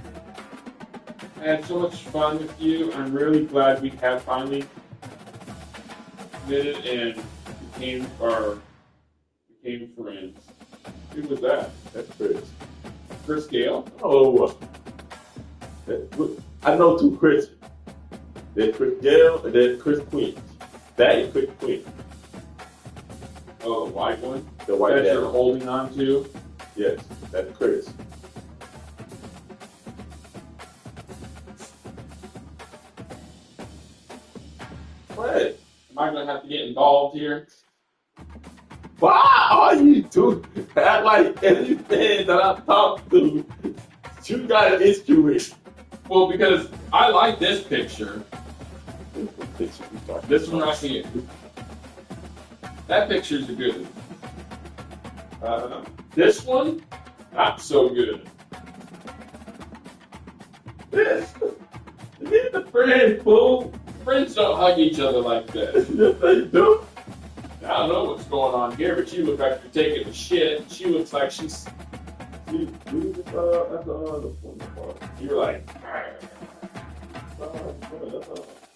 I had so much fun with you. I'm really glad we have finally committed and became friends. Who was that? that's Chris. Chris Gale? Oh, I know two Chris. There's Chris Gale and there's Chris Queen. That is Chris Queen. Oh, the white one? The white that dad. you're holding on to? Yes, that's Chris. What? Am I going to have to get involved here? Why are you doing that? Like every man that I talk to, you got an issue with. Well, because I like this picture. This one right here. That picture's a good one. This one, not so good. This is the friend, fool. Friends don't hug each other like that. Yes, they do. I don't know what's going on here, but you look like you're taking a shit. She looks like she's. That's the funny part. You're like.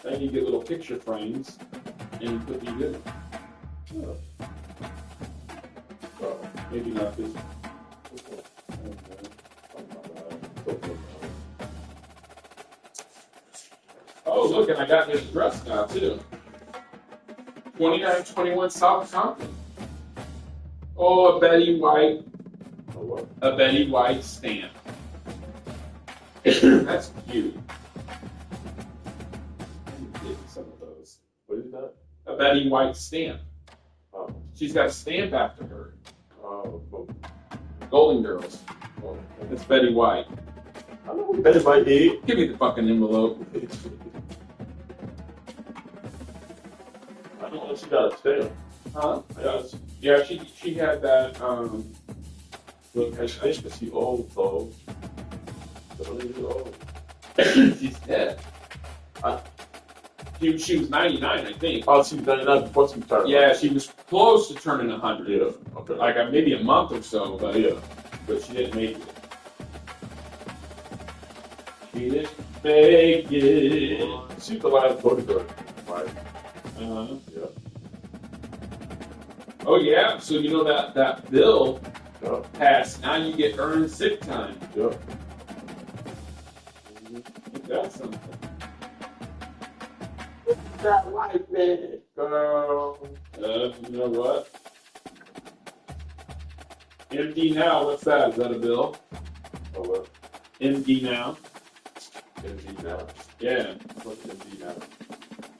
Then you get little picture frames and put these in. Maybe not this. Oh, look, and I got this dress now, too. 2921 South Compton. Oh, a Betty White. A Betty White stamp. That's cute. Some of those. What is that? A Betty White stamp. Oh, She's got a stamp after her. oh, Golden Girls. It's Betty White. I know what Betty White is. Give me the fucking envelope. I know she got a stamp. Huh? Yes. Yeah, she had that. Look, I think that she old, though. She's old. She's dead. She was 99, I think. Oh, she was 99 before she turned. Yeah, she was close to turning 100. Yeah, okay. Like maybe a month or so, but Yeah. but she didn't make it. She didn't make it. She's the last photograph, right? Uh-huh. Yeah. Oh yeah, so you know that bill Yeah. passed. Now you get earned sick time. Yeah. That's something. That white man, girl. You know what? MD now. What's that? Is that a bill? Oh, what? MD now. MD now. Yeah. What's MD now?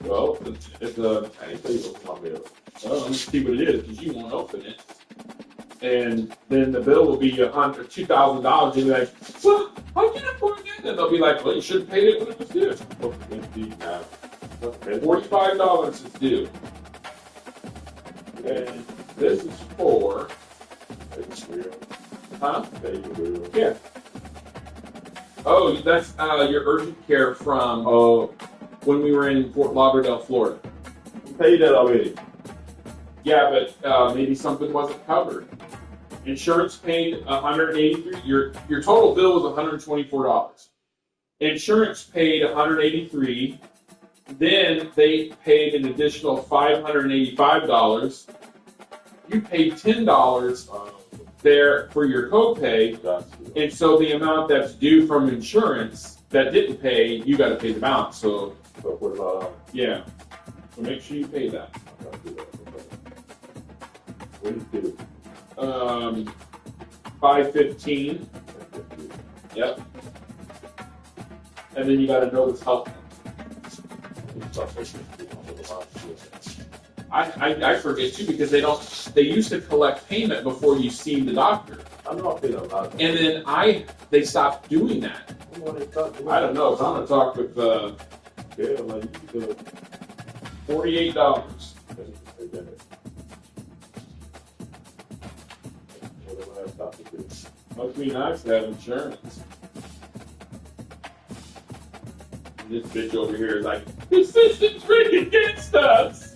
Well, it's a. I ain't tell you what's my bill. Well, let me see what it is because you won't open it. And then the bill will be $2,000. You'll be like, well, I can afford that. And they'll be like, well, you should have paid it when it was due. What's MD now? $45 is due. And this is for, That's real. huh? That's real. Yeah. Oh, that's your urgent care from when we were in Fort Lauderdale, Florida. You paid that already. Yeah, but maybe something wasn't covered. Insurance paid $183. Your total bill was $124. Insurance paid $183. Then they paid an additional $585. You paid $10 there for your copay, Gotcha. and so the amount that's due from insurance that didn't pay, you got to pay the balance. So So what about? yeah, so make sure you pay that. I gotta do that. Okay. What do you do? $515. Yep. And then you got to notice health. I forget too because they used to collect payment before you see the doctor. I know I paid a lot. And then they stopped doing that. I don't know. I'm gonna talk with yeah, like you could $48. Must be nice to have insurance. And this bitch over here is like, the system's rigged against us.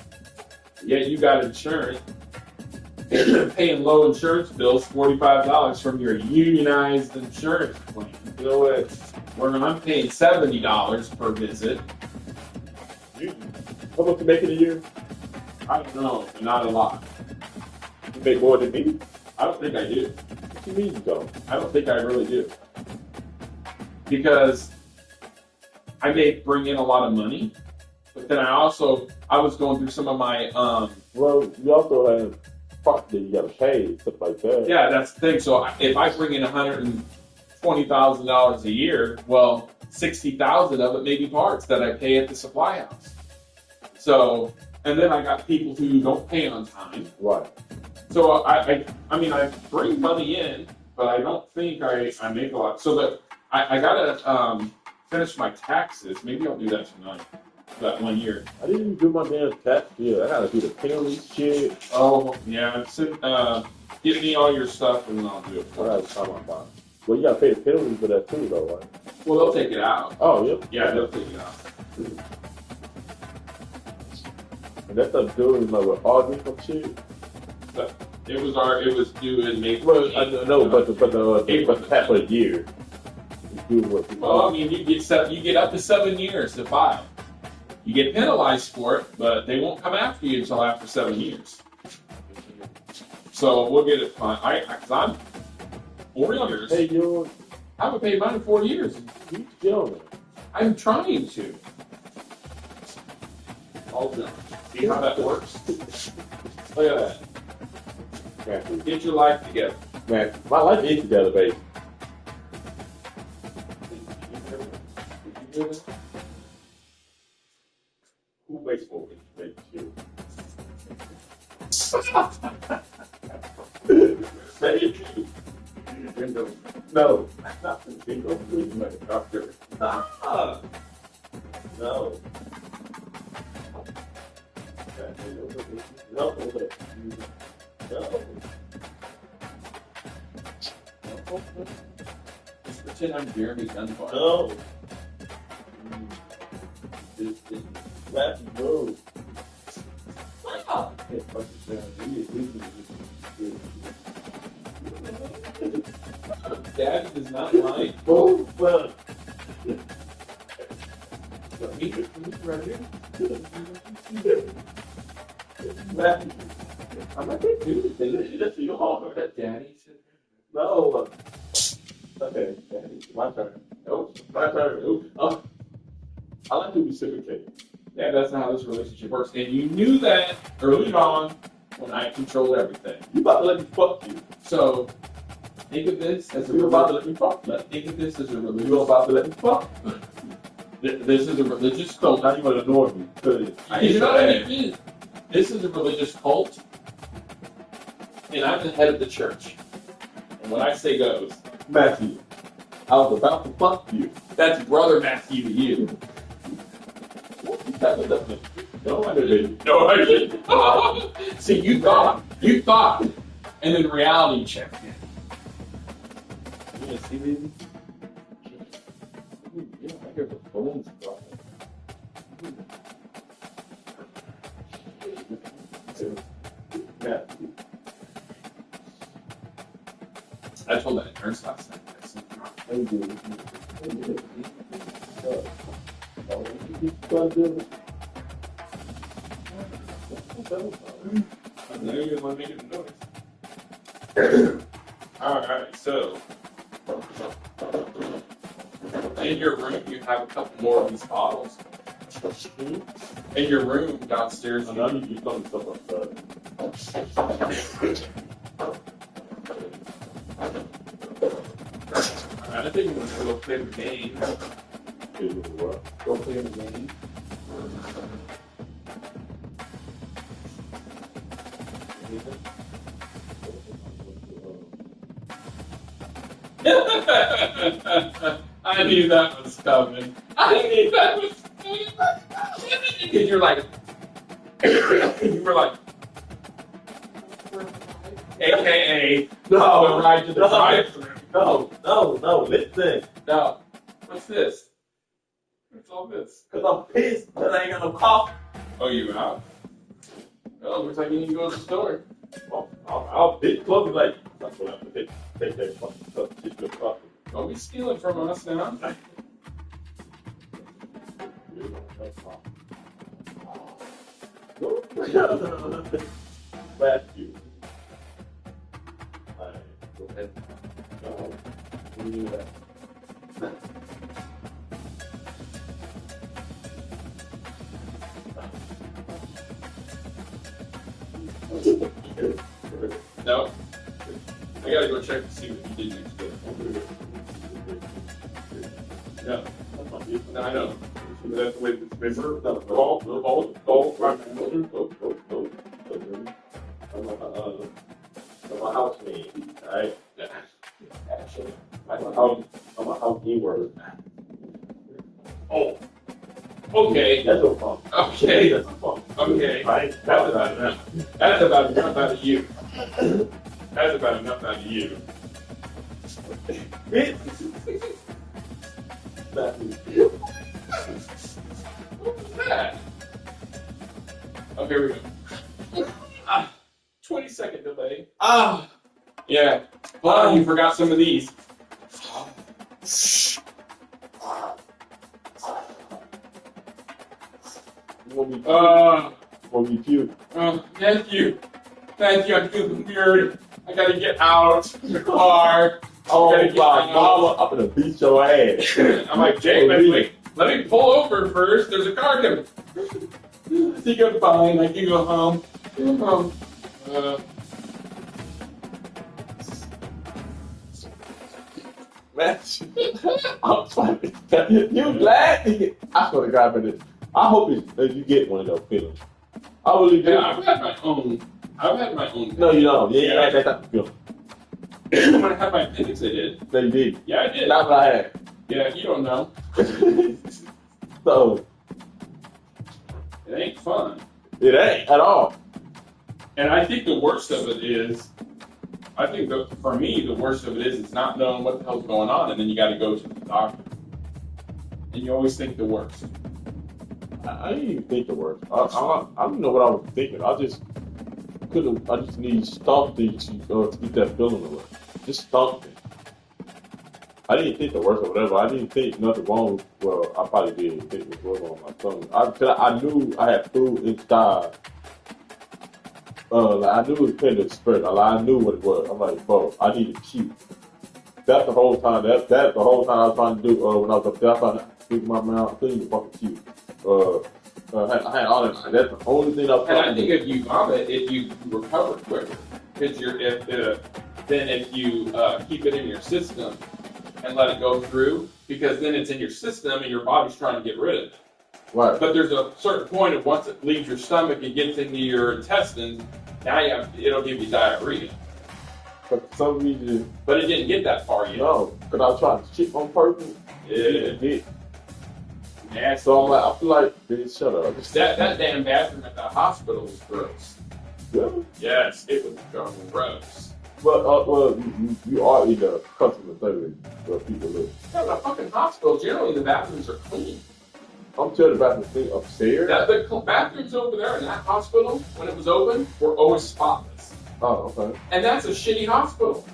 Yet you got insurance. Paying low insurance bills, $45 from your unionized insurance plan. You know what? Where I'm paying $70 per visit. How much you make in a year? I don't know, but not a lot. You make more than me? I don't think I do. What you mean you don't? I don't think I really do. Because I may bring in a lot of money, but then I was going through some of my well, you also have property you gotta pay, stuff like that. Yeah, that's the thing. So if I bring in $120,000 a year, well, 60,000 of it may be parts that I pay at the supply house. So, and then I got people who don't pay on time. Right. So I bring money in, but I don't think I make a lot. So that I gotta finish my taxes. Maybe I'll do that tonight. That 1 year. I didn't even do my damn tax. Yeah, I gotta do the penalty shit. Oh yeah, give me all your stuff and I'll do it for you. Well, you gotta pay the penalty for that too, though, right? Well, they'll take it out. Oh, yep. Yeah, they'll take it out. And that stuff doing like with all different shit. But it was due in May. Well, I know, but the tax for a year. Well, I mean, you get up to 7 years to file. You get penalized for it, but they won't come after you until after 7 years. So we'll get it fine. Because I'm 4 years. Hey, you I haven't paid mine in 4 years. you young. I'm trying to. All done. See how that works? Look at that. Get your life together. Man, my life is together, baby. Who baseball is make you? Thank you. No, not the bingo. Please, my doctor. No. No. No. Just pretend I'm Jeremy Dunbar. No. It's Matthew Rose. Daddy does not like. Oh, well. Me right here. Matthew. I'm not going to do this. That's your hard. That Daddy said. No. Okay, Daddy. My turn. Nope. My turn. Nope. I like to reciprocate. Yeah, that's not how this relationship works. And you knew that early on when I controlled everything. You about to let me fuck you. So think of this as You about to let me fuck you. think of this as a You religious. about to let me fuck you. This is a religious cult. Now you want to ignore me. You know what I mean? This is a religious cult, and I'm the head of the church. And what I say goes. Matthew, I was about to fuck you. That's brother Matthew to you. No, I didn't. No, I didn't. See, you thought, and then reality checked in. Yeah, see, baby? Yeah, I hear the phone's problem. Matthew. I told that nurse last night. I said, Thank you. I know you didn't want to make a noise. Alright, so in your room you have a couple more of these bottles. In your room downstairs, I know you do some stuff outside. I think we're gonna go play the game. Go play the game. I knew that was coming. I knew that was coming. Because you're like, you were like, AKA, No, ride to the drive-thru. no, listen. No, what's this? What's all this? Because I'm pissed because I ain't got no coffee. Oh, you out? Oh, looks like you need to go to the store. Well, I'll bitch close like, that's what I have to take that fucking stuff, get your coffee. Don't be stealing from us now. Matthew. Alright, go ahead. What do you do that? No. I gotta go check to see what you did next door. No. No, I know. That's the way it's been. Call, right. I'm a house man, alright? Actually. I'm a house keyword. Oh. Okay. That's no fun. Okay. That's no fun. Okay. Right? That's about enough. That's about enough out of you. That's about enough out of you. What was that? Oh, here we go. 20-second delay. Yeah. Well, you forgot some of these. Want me puke? Thank you. Thank you. I feel weird. I gotta get out of the car. Oh, Gotta my get mama, I'm gonna beat your ass. I'm like, Jay, let me pull over first. There's a car coming. I think I'm fine. I can go home. Go home. Man, I'm fucking. You glad to get? I swear to God, for this. I hope you get one of those feelings. I really do. Yeah, I've had my own. No, you don't. Yeah, you had that type of feeling. When I had my appendix, I did. No, you did. Yeah, I did. Not what I had. Yeah, you don't know. So It ain't fun. it ain't at all. And I think the worst of it is, for me, the worst of it is not knowing what the hell's going on, and then you got to go to the doctor. And you always think the worst. I didn't even think the worst. I don't know what I was thinking. I just need something to get that feeling away. Just something. I didn't think the worst or whatever. I didn't think nothing wrong. Well, I probably did think it was wrong on my tongue. I knew I had food inside. I knew it was kind of spread. I knew what it was. I'm like, bro, I need to puke. That's the whole time. That's the whole time I was trying to do. When I was up there, I tried to speak my mouth. I couldn't even fucking puke. I had all that. That's the only thing I was trying to do. And I think if you vomit, if you recover quicker, because then if you keep it in your system and let it go through, because then it's in your system and your body's trying to get rid of it. Right. But there's a certain point of once it leaves your stomach and gets into your intestines, now it'll give you diarrhea. But for some reason, But it didn't get that far yet. no, because I was trying to shit on purpose. Yeah. Nasty. So I'm like, I feel like, bitch, shut up. That damn bathroom at the hospital was gross. Really? Yes, it was gross. But you are in the customer service where people live. Yeah, the fucking hospital, generally the bathrooms are clean. I'm telling you about the thing upstairs. The bathrooms over there in that hospital, when it was open, were always spotless. Oh, okay. And that's a shitty hospital.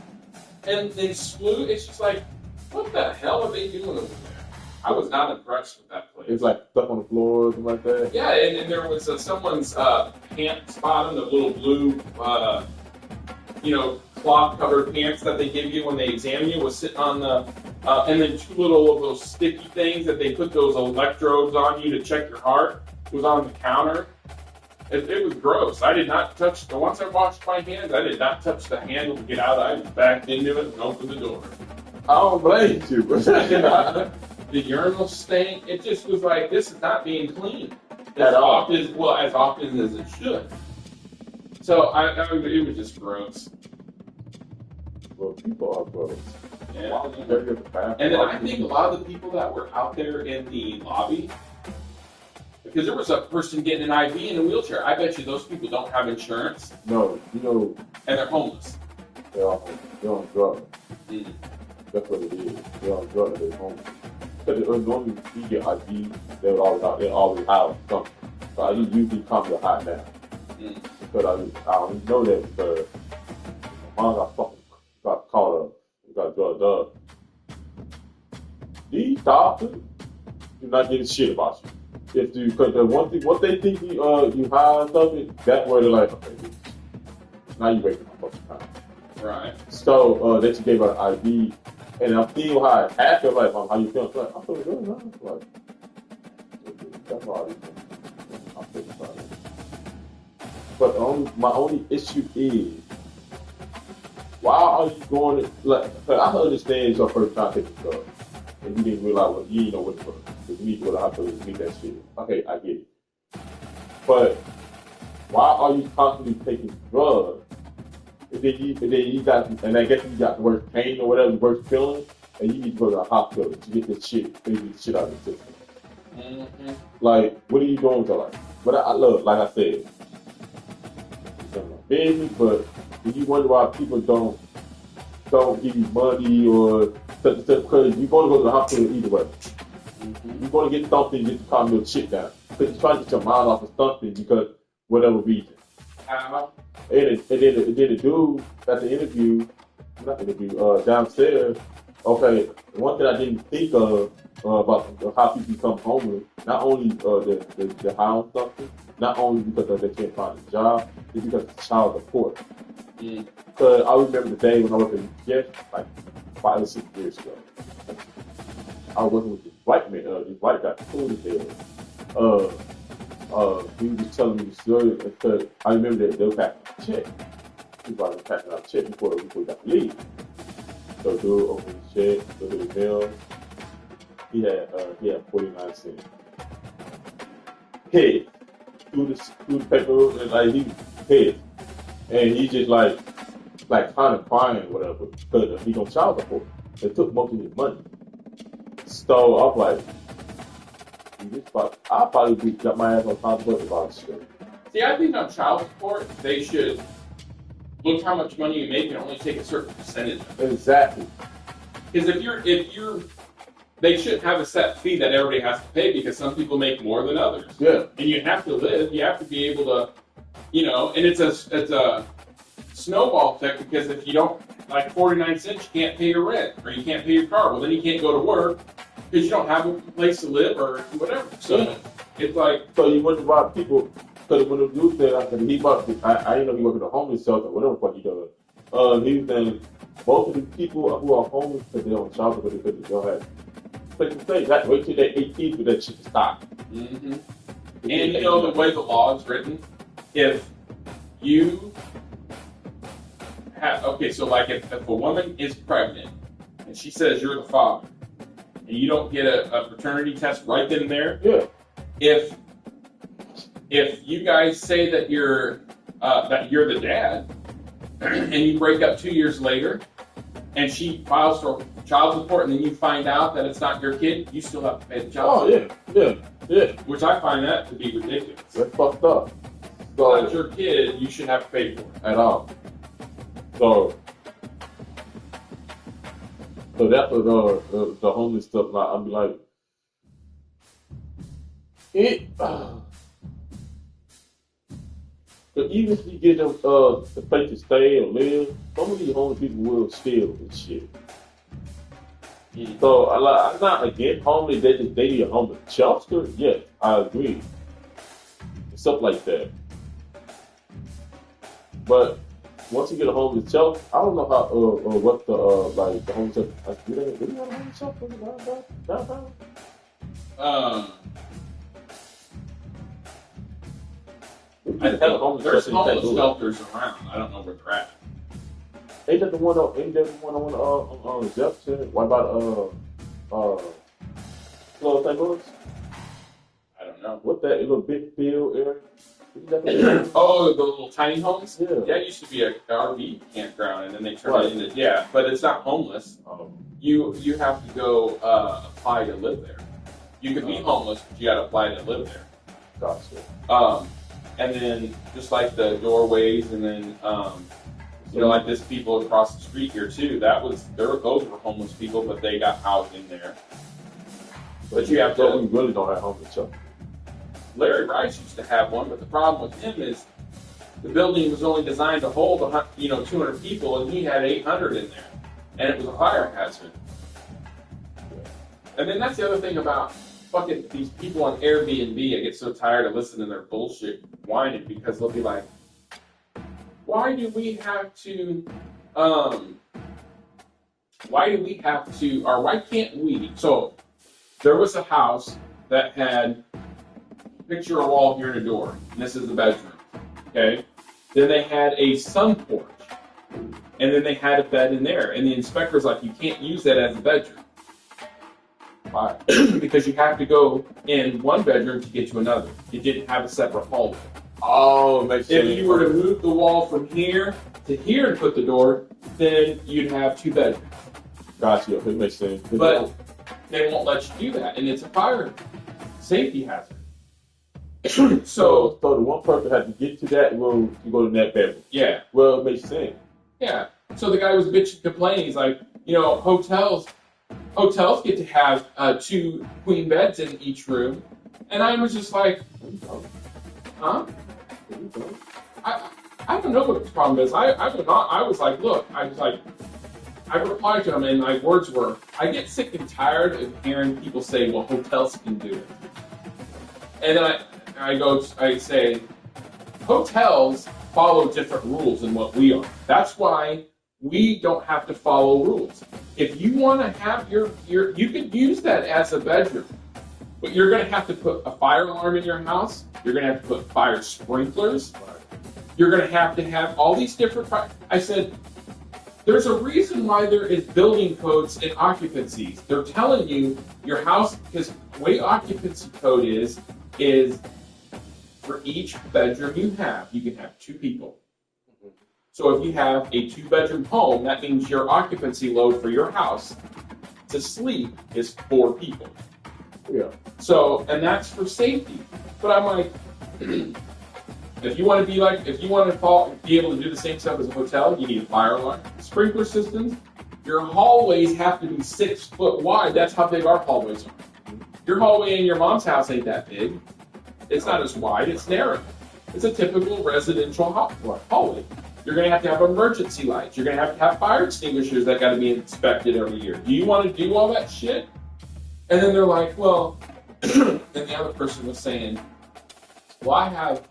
And then SPLU, it's just like, what the hell are they doing over there? I was not impressed with that place. It's like stuff on the floor or something like that. Yeah, and there was someone's pants bottom, the little blue, cloth-covered pants that they give you when they examine you was sitting on the, and then two little of those sticky things that they put those electrodes on you to check your heart was on the counter. It was gross. I did not touch, once I washed my hands, I did not touch the handle to get out. I just backed into it and opened the door. I don't blame you. The urinal stank, it just was like, this is not being cleaned. At all. As often as it should. So it was just gross. Well, people are gross. Yeah. Why would you go to the bathroom? And then I think a lot of the people that were out there in the lobby, because there was a person getting an IV in a wheelchair. I bet you those people don't have insurance. No, And they're homeless. they're on drugs. Mm. That's what it is. They're on drugs. They're homeless. Because normally you get ID, they're always have something. So I usually come to high now. Mm. Because I only know that because my mom got caught up. Got drugged up. These doctors do not give a shit about you. Because the one thing, what they think you hide something, that way they're like, okay, now you wasting my fucking time. Right. So they just gave her an ID, and I'm feeling how I asked her like, how you feeling? Like, I'm feeling good, man. Like, that's all I do. I'm feeling fine. But my only issue is, why are you going to, like, I understand it's your first time taking drugs, and you didn't realize you didn't know what it was. Because you need to go to the hospital to meet that shit. Okay, I get it. But why are you constantly taking drugs? And then you got, and I guess you got the worst pain or whatever, the worst feeling, and you need to go to the hospital to get this shit, out of the system. Mm-hmm. Like, what are you doing with your life? But I look, like I said, it's not my business, but you wonder why people don't give you money or because you're going to go to the hospital either way. Mm-hmm. You're going to get something just to calm your shit down. Because you're trying to get your mind off of something because whatever reason. And then the dude at the interview, downstairs, okay, one thing I didn't think of about how people become homeless, not only the house something, not only because they can't find a job, it's because of child support. Because I remember the day when I worked at Jet, like 5 or 6 years ago. I was working with this white man, this white guy, cool as hell. He was just telling me the story because I remember that they were passing a check. He was passing out a check before he got to leave. So dude opened his check, looked at the mail. He had 49 cents. Head through the paper, and like he was pissed, and he just like kind of crying or whatever because he don't child support. They took most of his money. So I'm like, I'll probably got my ass on top of it about shit. See, I think on child support, they should look how much money you make and only take a certain percentage. Exactly. Because if you're, they shouldn't have a set fee that everybody has to pay because some people make more than others. Yeah. And you have to live. You have to be able to, and it's a snowball effect because if you don't, like 49 cents, you can't pay your rent or you can't pay your car. Well, then you can't go to work because you don't have a place to live or whatever. So it's like. So you wonder why people, because when the dude said, I didn't know he worked at a homeless shelter, whatever the fuck he does. He was saying, most of the people who are homeless because they're on child support because they don't have place to stay. You have to wait till they're 18 for that shit to stop. Mm-hmm. And the way the law is written, if you have, so like if a woman is pregnant and she says you're the father and you don't get a paternity test right then and there, if you guys say that you're the dad and you break up 2 years later and she files for child support and then you find out that it's not your kid, you still have to pay the child support. Yeah. Which I find that to be ridiculous. That's fucked up. So, it's not your kid, you shouldn't have to pay for it. At all. So that's what the homeless stuff, like, I'm like, but even if you get them a place to stay or live, some of these homeless people will steal and shit. Mm-hmm. So I'm not against homeless. They need a homeless shelter. Yes, I agree. Stuff like that. But once you get a homeless shelter, I don't know how what the the homeless shelter. Do they have a homeless shelter downtown? There's homeless shelters around. I don't know where they're at. Ain't that the one on Jefferson? What about St. Louis? I don't know. What that little big field area? Oh, the little tiny homes? Yeah. That used to be a RV campground, and then they turned it into, yeah, but it's not homeless. You have to go apply to live there. You could be homeless, but you got to apply to live there. Gotcha. And then just like the doorways, and then like this people across the street here too. Those were homeless people, but they got housed in there. But you have to. We really don't have homeless shelter. Larry Rice used to have one, but the problem with him is the building was only designed to hold 200 people, and he had 800 in there, and it was a fire hazard. And then that's the other thing about fucking these people on Airbnb. I get so tired of listening to their bullshit whining, because they'll be like, why do we have to, or why can't we? So there was a house that had, picture a wall here and a door, and this is the bedroom, okay? Then they had a sun porch, and then they had a bed in there, and the inspector's like, you can't use that as a bedroom. Why? Because you have to go in one bedroom to get to another. It didn't have a separate hallway. Oh, it makes sense. If you were to move the wall from here to here and put the door, then you'd have 2 bedrooms. Gotcha, it makes sense. But they won't let you do that, and it's a fire safety hazard. So the one person had to get to that room to go to that bedroom. Yeah. Well, it makes sense. Yeah. So the guy was bitching, complaining. He's like, hotels get to have 2 queen beds in each room, and I was just like, huh? I don't know what the problem is. I replied to him, and my words were, I get sick and tired of hearing people say, well, hotels can do it. And then I say, hotels follow different rules than what we are. That's why we don't have to follow rules. If you want to have you can use that as a bedroom, but you're going to have to put a fire alarm in your house. You're going to have to put fire sprinklers. You're going to have all these different. I said, there's a reason why there is building codes and occupancies. They're telling you your house, because the way occupancy code is for each bedroom you can have 2 people. So if you have a 2-bedroom home, that means your occupancy load for your house to sleep is 4 people. Yeah. So, and that's for safety. But I'm like, if you want to be able to do the same stuff as a hotel, you need a fire alarm, sprinkler systems. Your hallways have to be 6 foot wide. That's how big our hallways are. Your hallway in your mom's house ain't that big. It's not as wide. It's narrow. It's a typical residential hallway. You're going to have emergency lights. You're going to have fire extinguishers that got to be inspected every year. Do you want to do all that shit? And then they're like, well, and the other person was saying, well, I have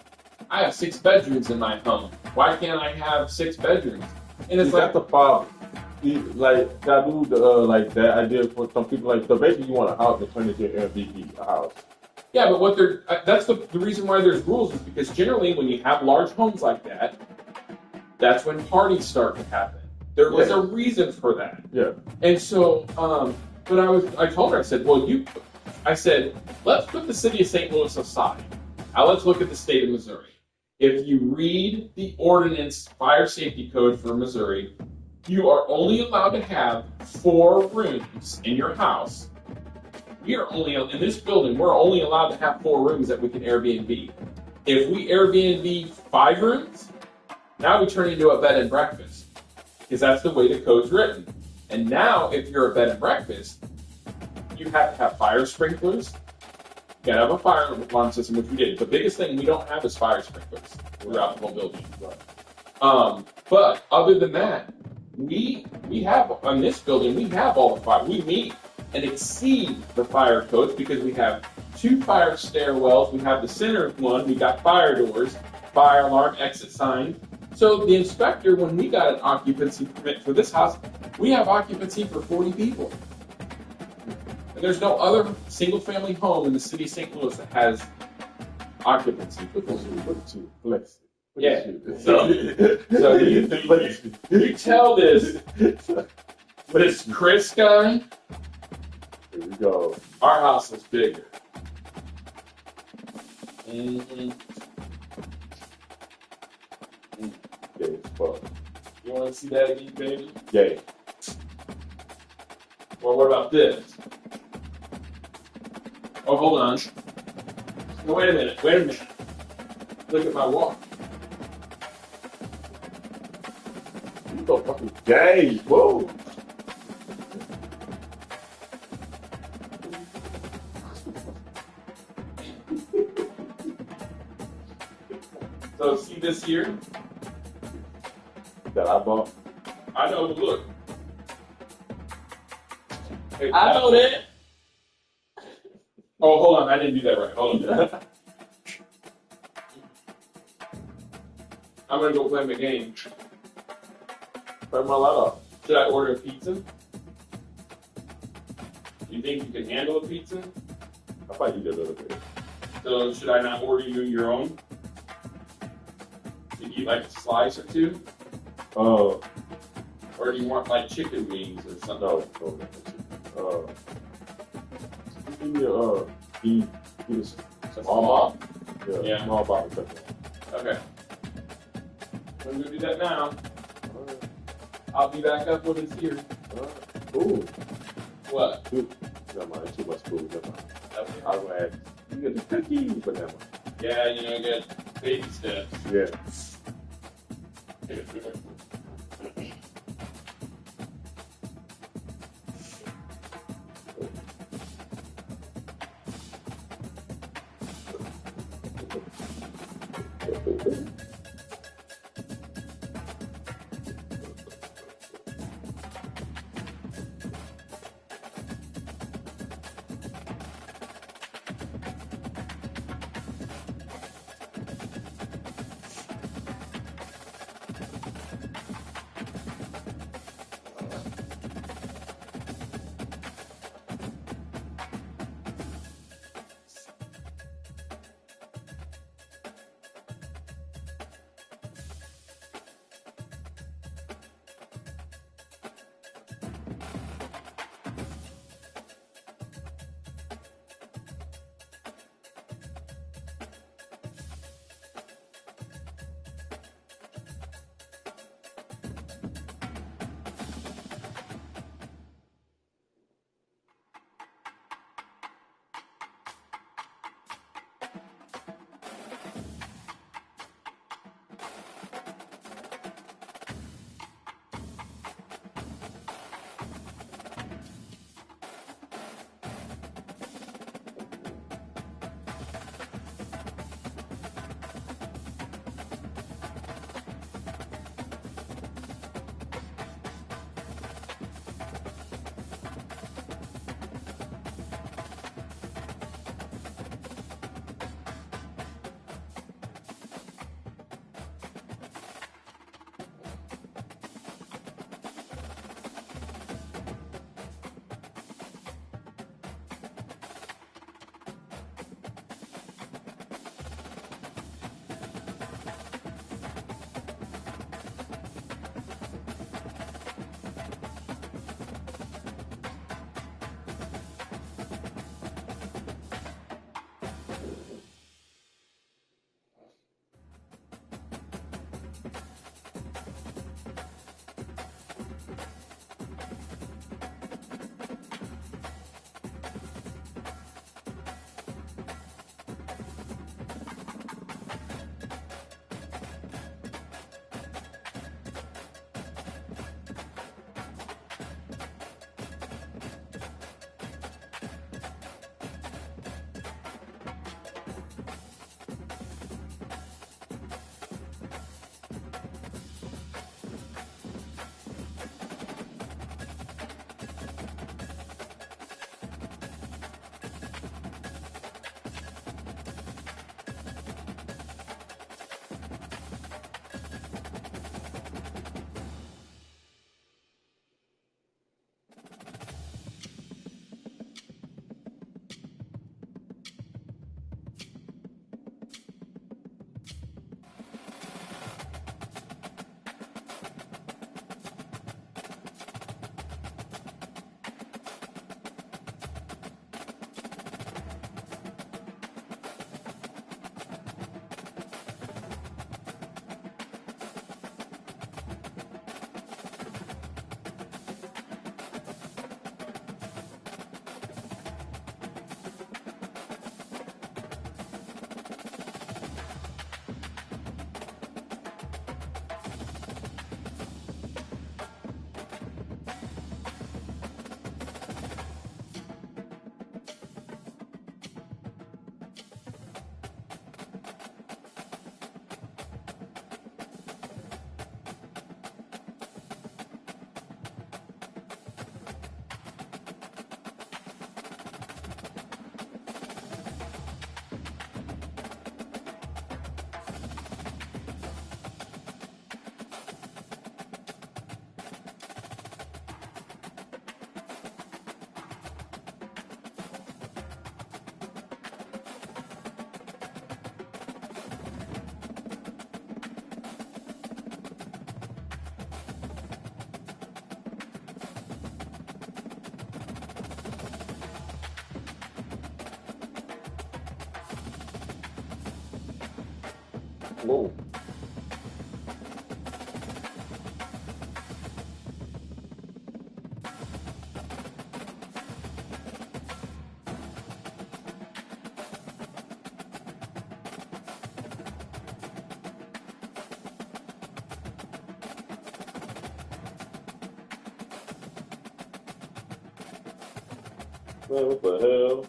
6 bedrooms in my home. Why can't I have 6 bedrooms? And it's that's the problem. Like that dude, like that idea for some people, like so basically you want a house to turn into an Airbnb, a house. Yeah, but that's the reason why there's rules is because generally when you have large homes like that, that's when parties start to happen. There was a reason for that. Yeah. And so, but I told her, I said, let's put the city of St. Louis aside. Now let's look at the state of Missouri. If you read the ordinance fire safety code for Missouri, you are only allowed to have 4 rooms in your house. In this building, we're only allowed to have 4 rooms that we can Airbnb. If we Airbnb 5 rooms, now we turn into a bed and breakfast, because that's the way the code's written. And now, if you're a bed and breakfast, you have to have fire sprinklers. You gotta have a fire alarm system, which we did. The biggest thing we don't have is fire sprinklers throughout the whole building. But other than that, we have on this building, we have all the fire. We meet and exceed the fire codes because we have 2 fire stairwells. We have the center one. We got fire doors, fire alarm, exit sign. So the inspector, when we got an occupancy permit for this house, we have occupancy for 40 people. And there's no other single-family home in the city of St. Louis that has occupancy. Yeah. So you tell this Chris guy, here we go. Our house is bigger. Mm-hmm. Fuck. You want to see that again, baby? Yeah. Or what about this? Oh, hold on. No, wait a minute. Wait a minute. Look at my walk. You so fucking gay. Whoa. So see this here? That I bought. I know. Look. Hey, I know that. Oh, hold on. I didn't do that right. Hold on. I'm gonna go play my game. Turn my light off. Should I order a pizza? You think you can handle a pizza? I might eat a little bit. So should I not order you your own? You eat like a slice or two? Or do you want like chicken wings or something? No. Give me a Small box? Yeah. Small box. Okay. I'm gonna do that now. I'll be back up when it's here. Ooh. What? Never mind. Too much food. Never mind. Okay. I was gonna ask. You get the cookies, but never mind. Yeah, you know, get baby steps. Yeah. Whoa. Man, what the hell?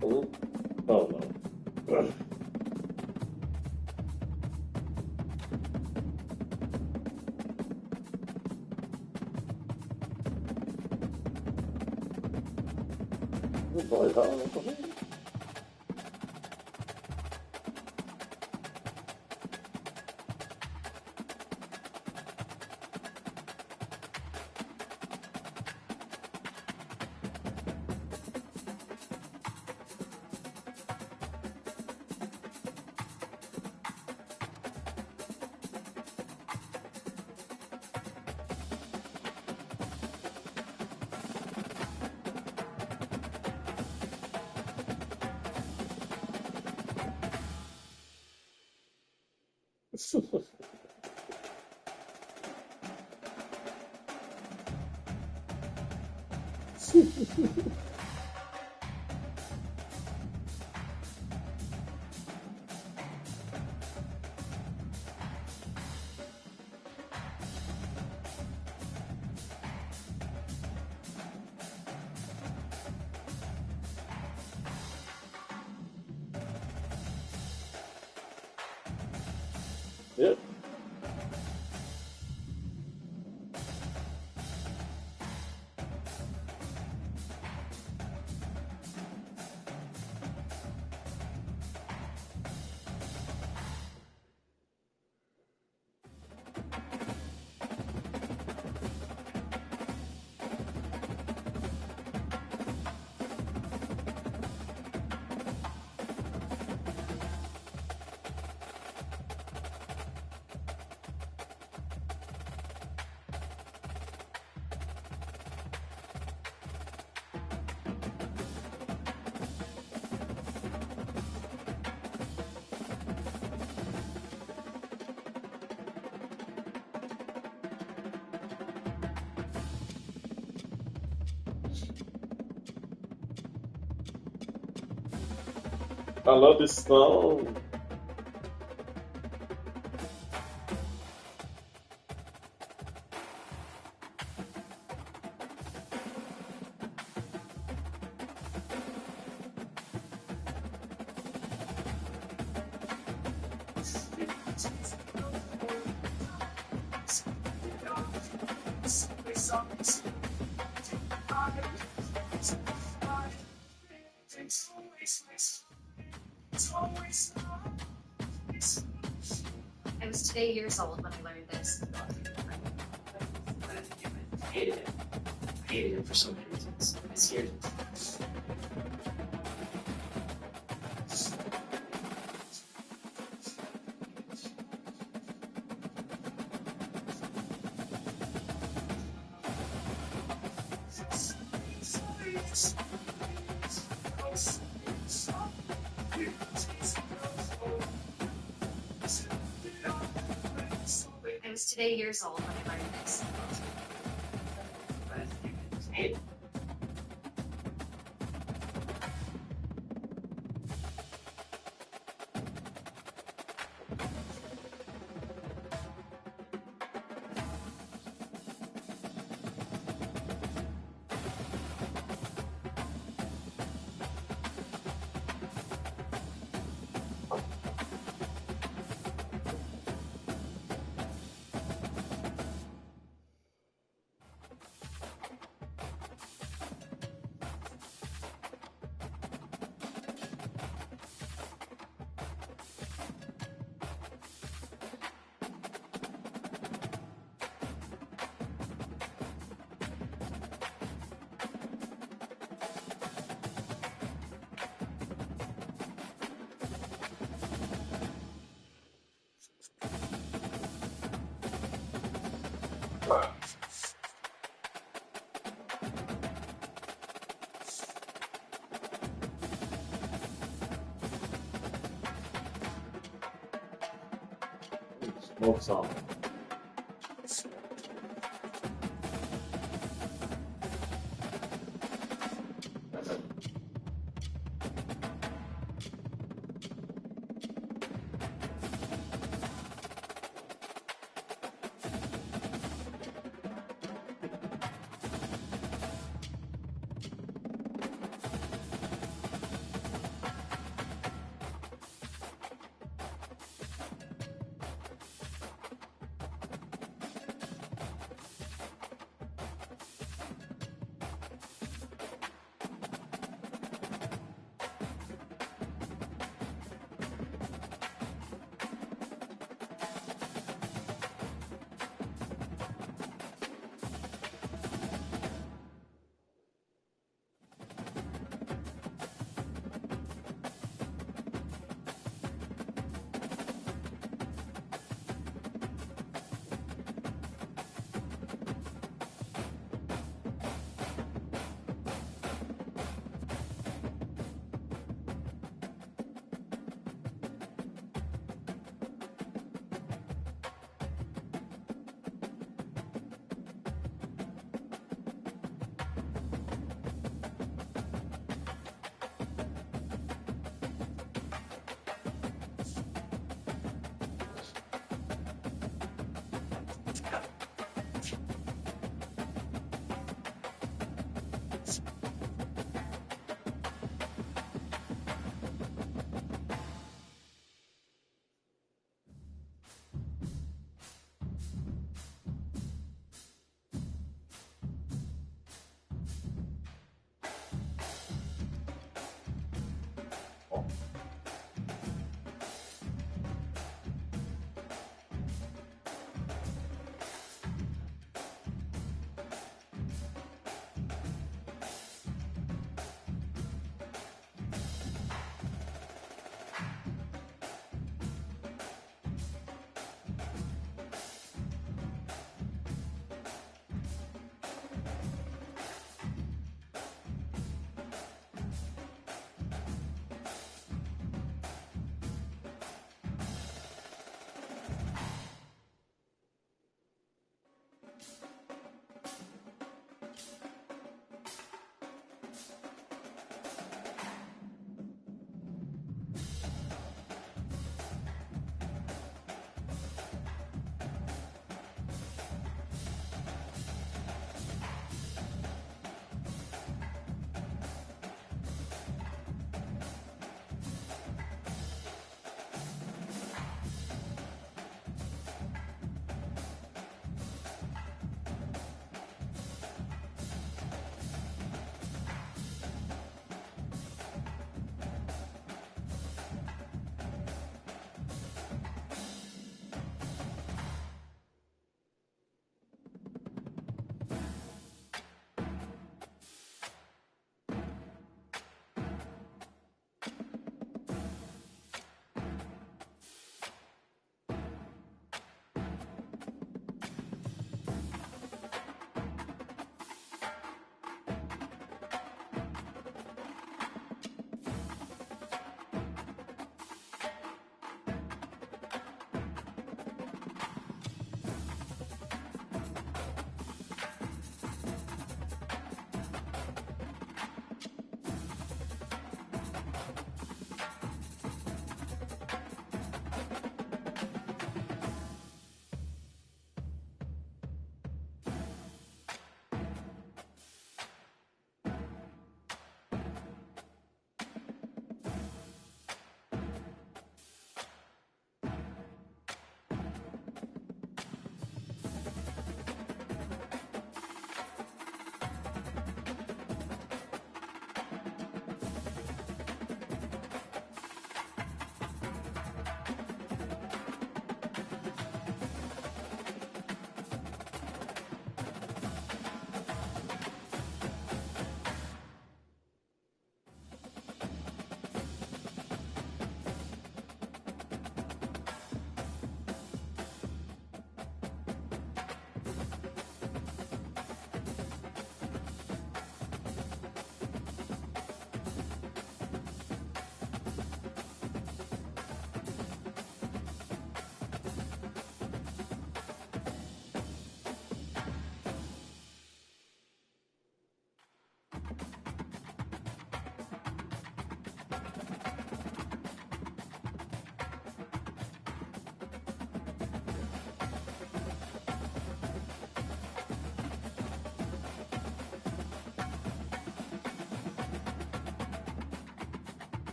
Oh, oh no. Good boy, Colin. Yep. I love this song. I was today years old when I learned this. I hated it. I hated it for so many reasons. I scared it. I was today years old when I learned this. I hated it. Smoke song.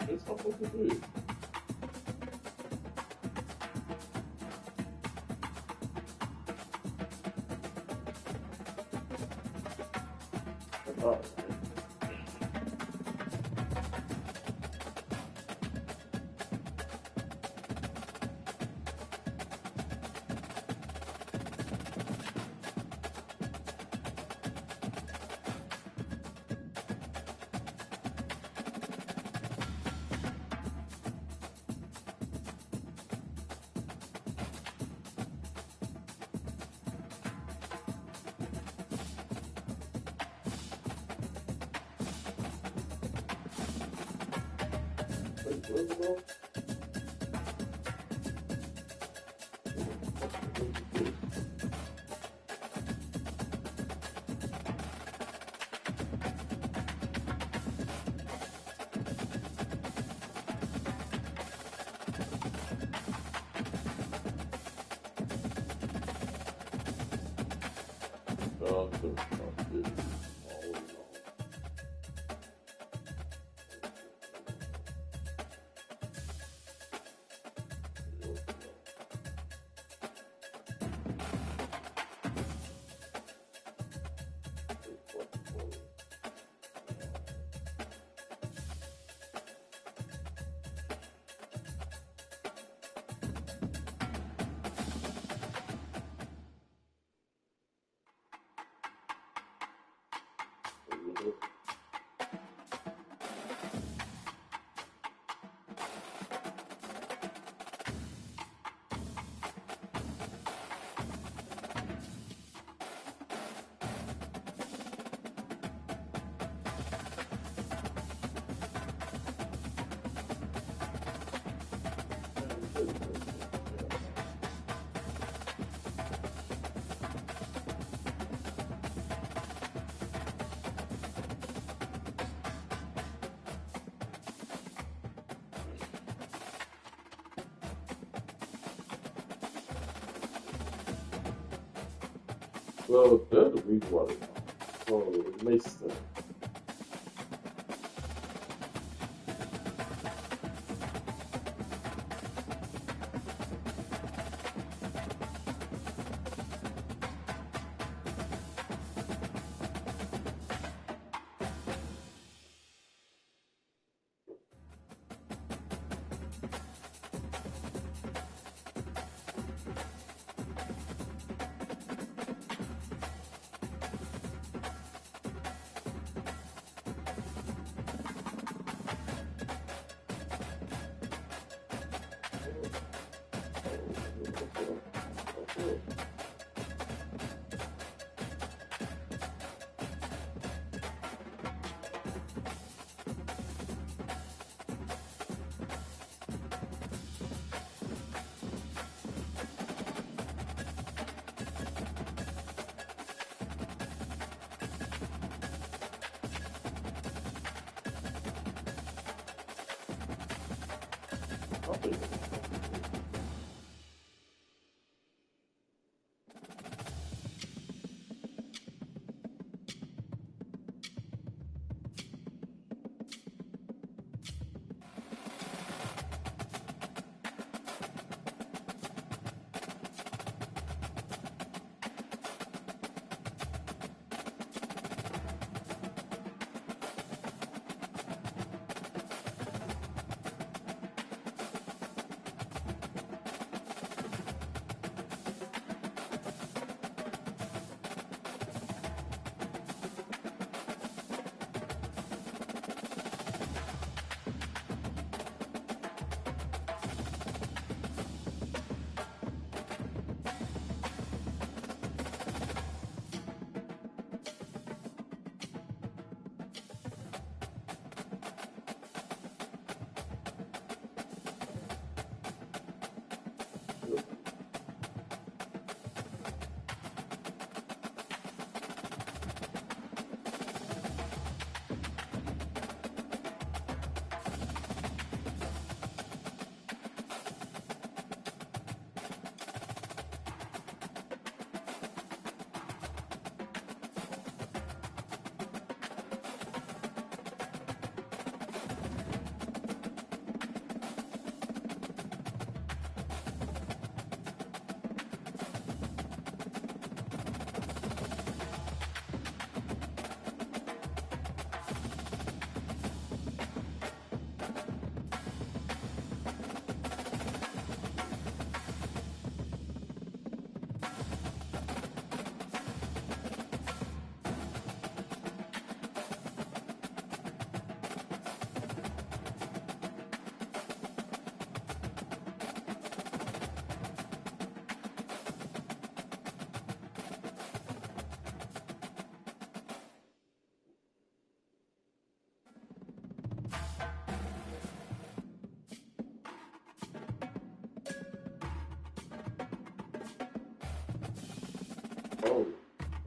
It's not supposed to do. Oh. Well, that's the reason why so it makes sense.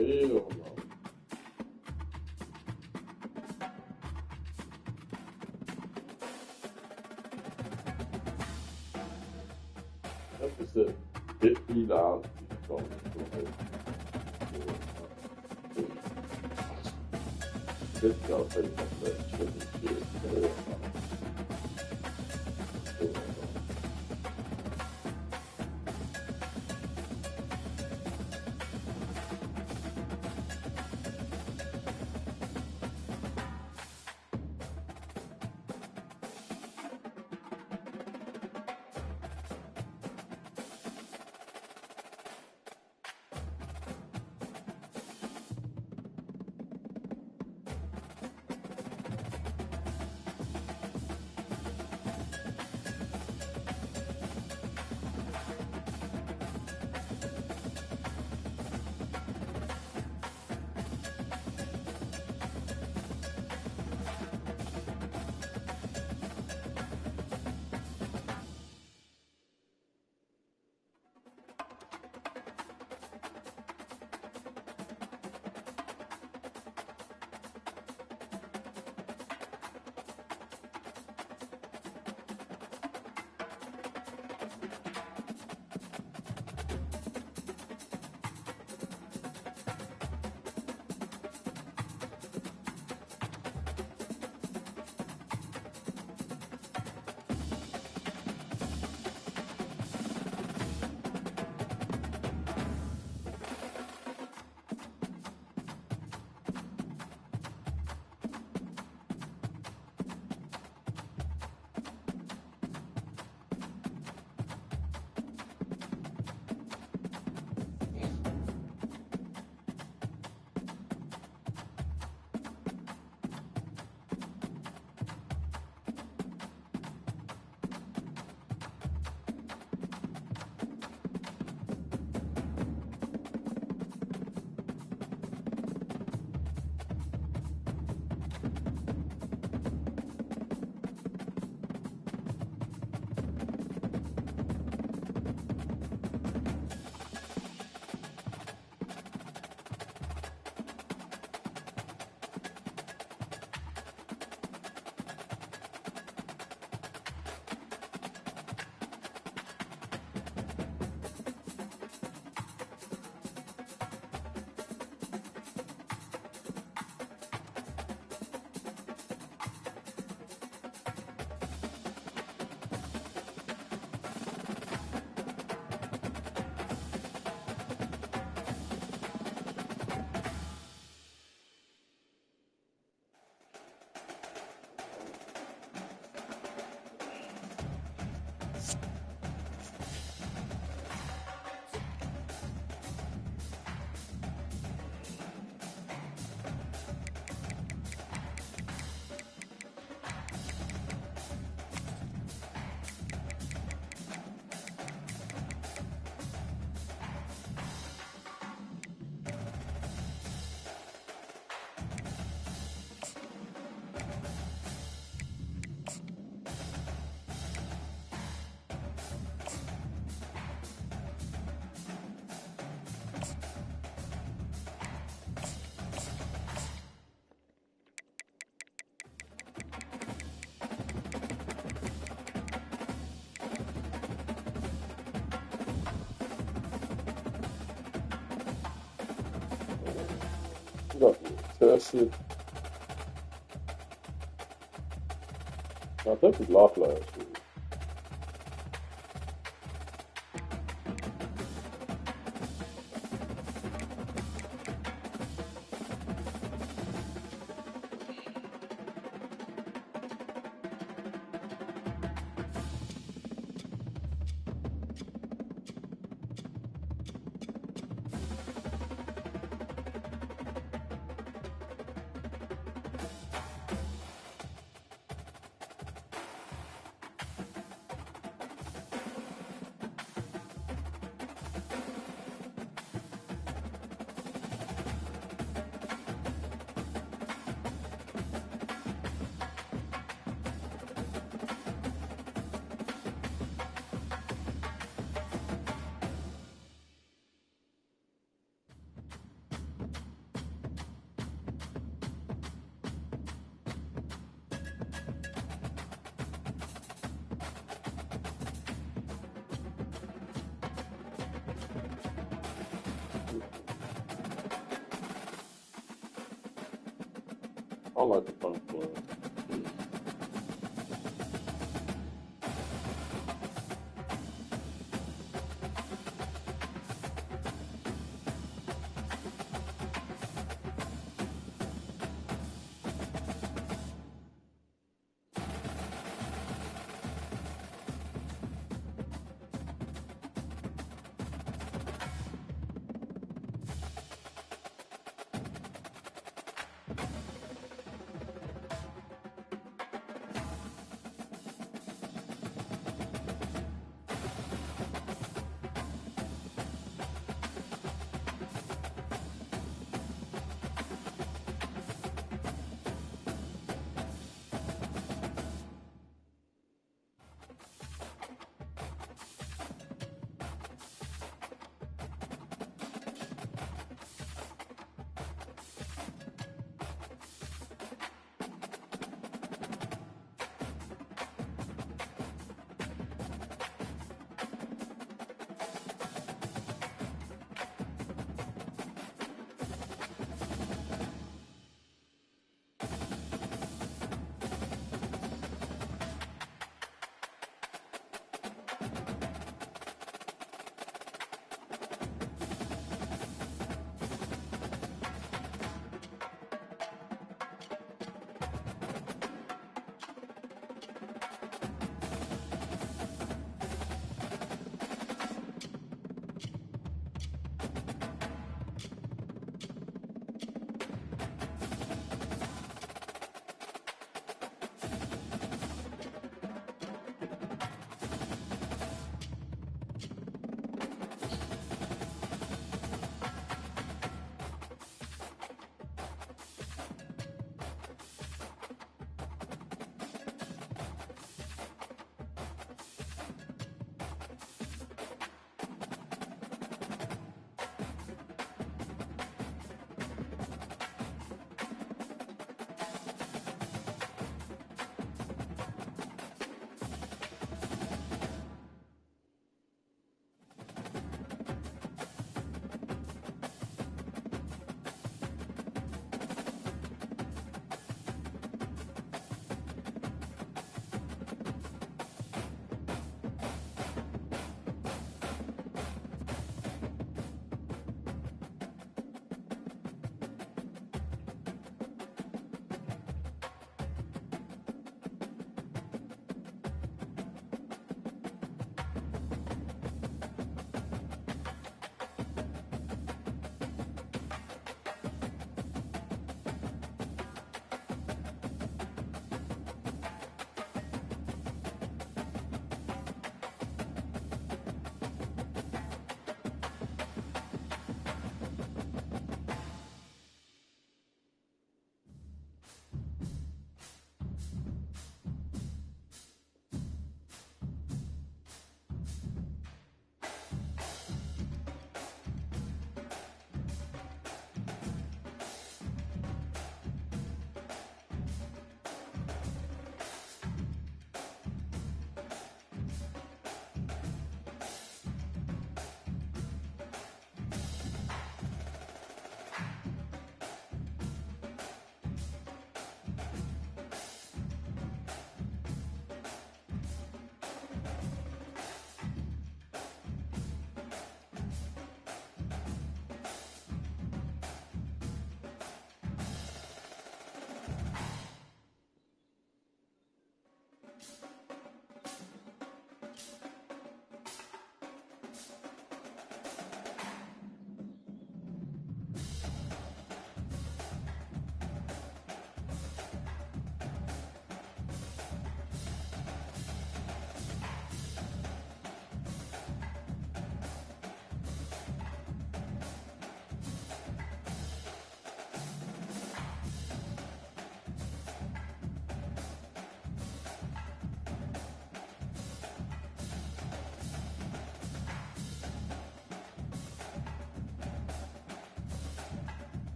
Hell no. That's just it. $50. This y'all say something that chicken shit. Hell no. Test it. I think we lost last year. I like the fun one.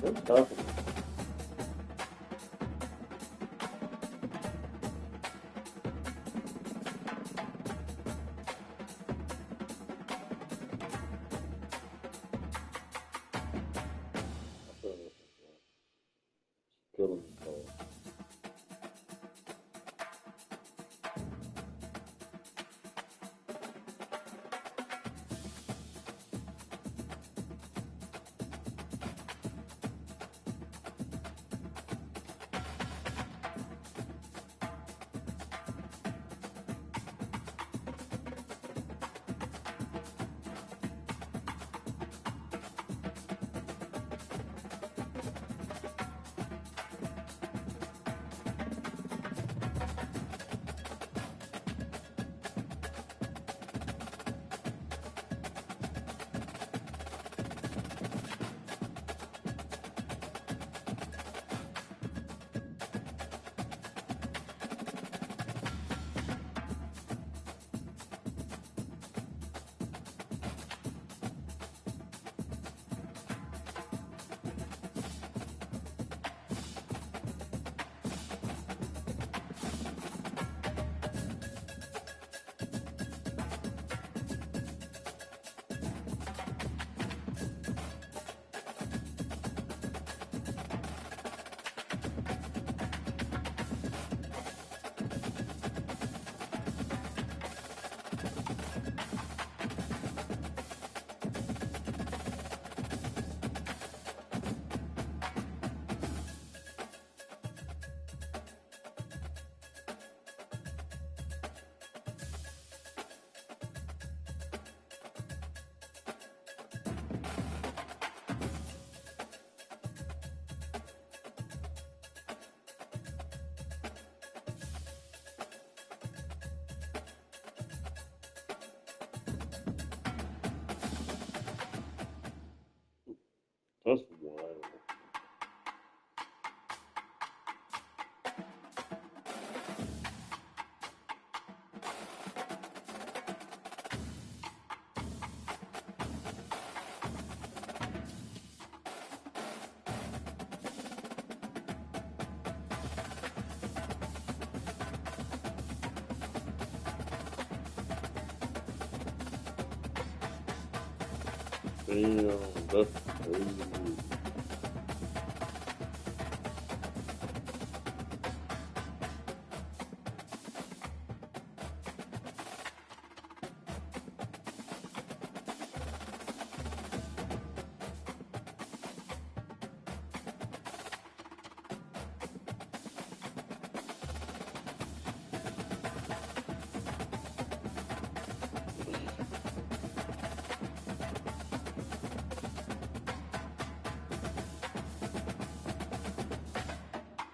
That's tough. Killing me, Cole. That's wild. Damn, that's crazy.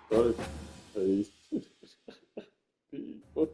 That is crazy. People.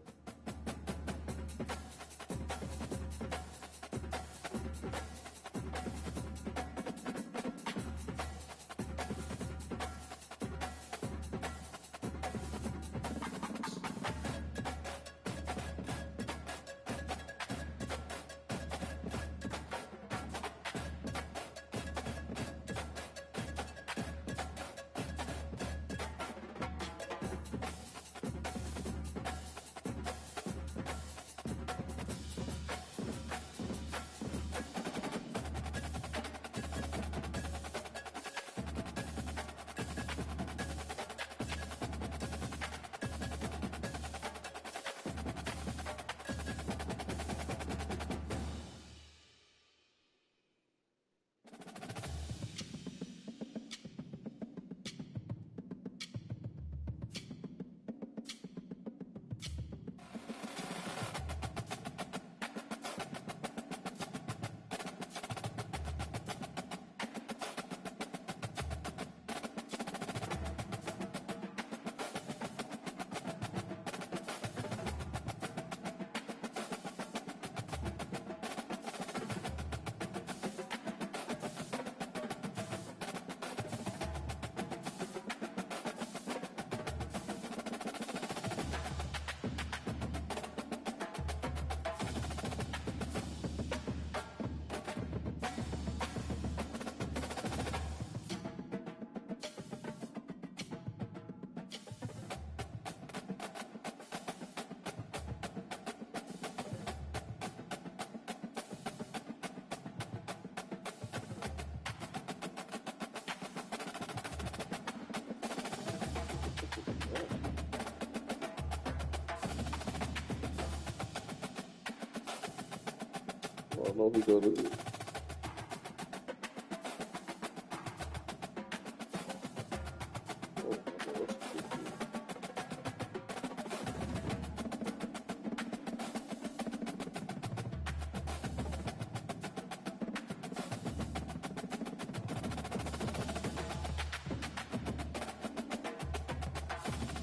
don't know who that is.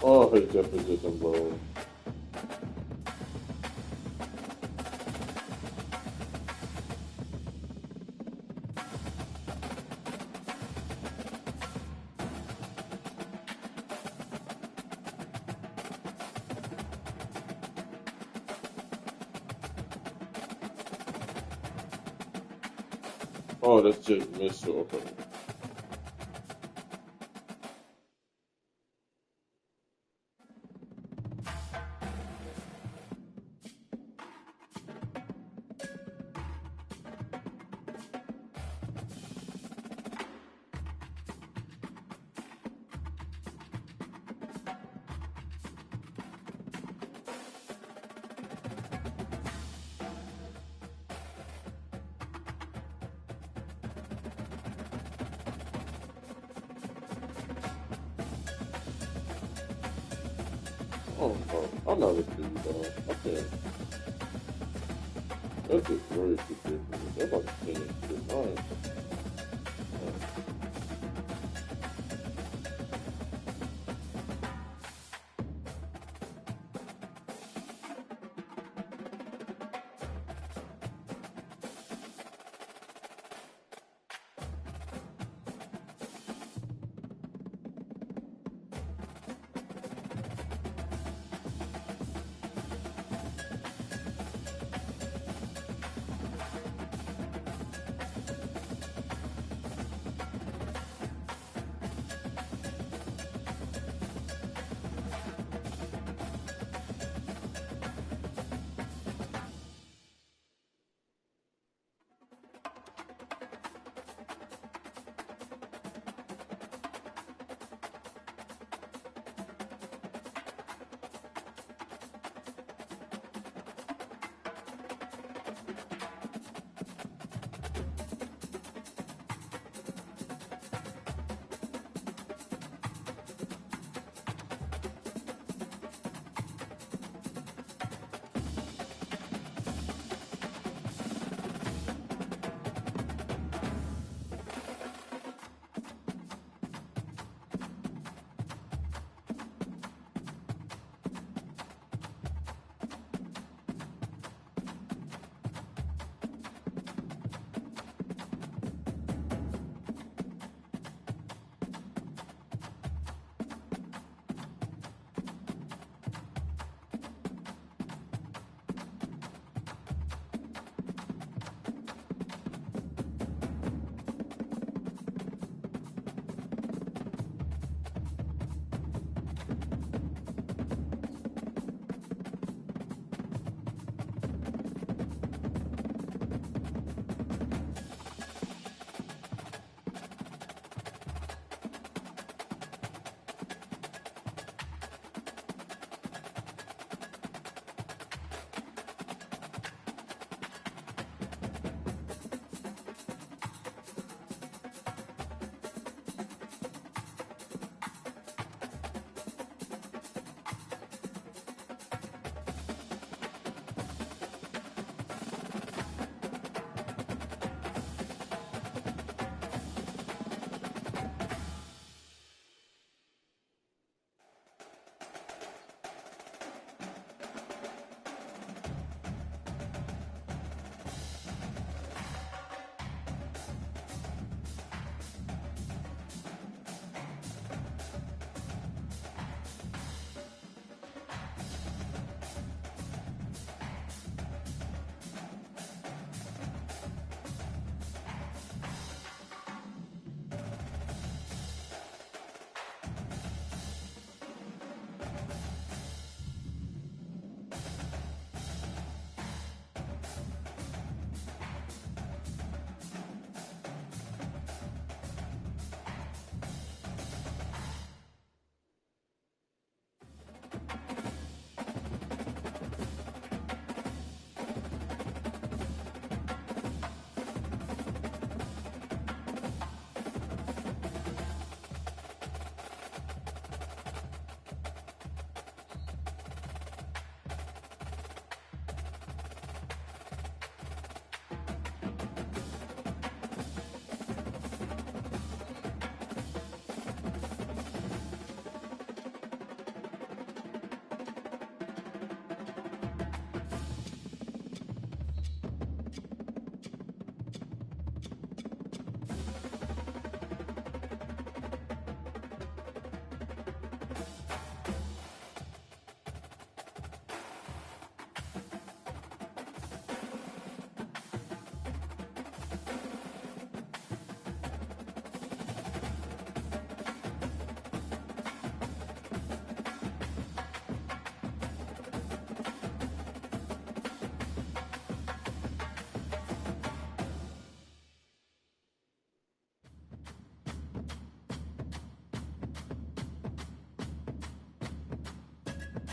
Oh, his that position, bro. Oh, that's just Mizzou. Okay. Oh, no. I'm not a dude, though. I can't. That's just very ridiculous. They're like 10 and 9.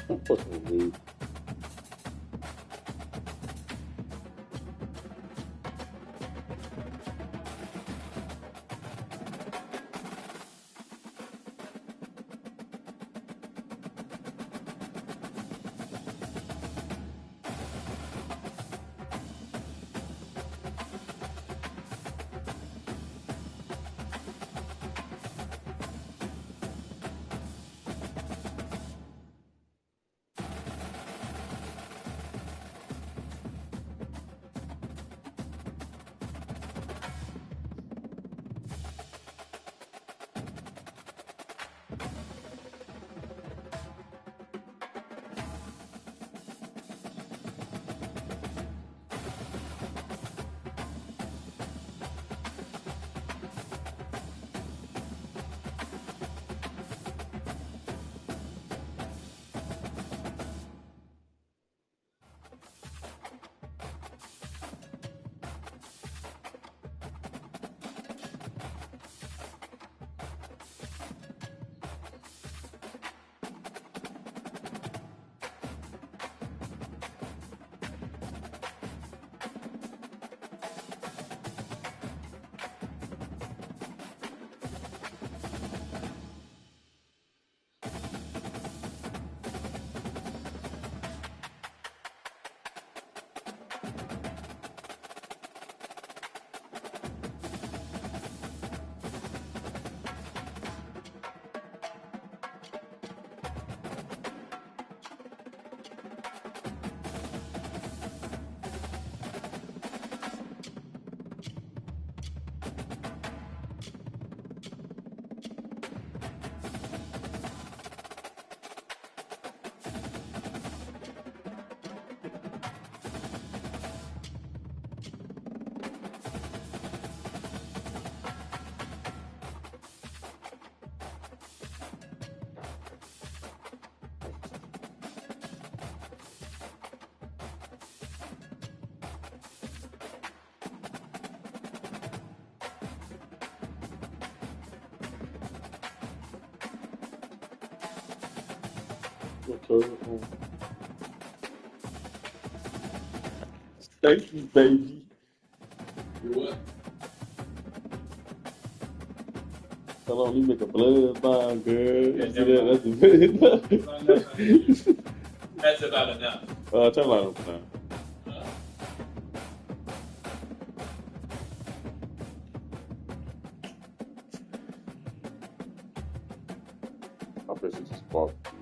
I'm fucking with Mizzou. Thank you, baby. What? Hold on, let me make a blood sign, girl. Yeah, You see never that? That's about enough. Turn light on for now. I bet it's just barbecue.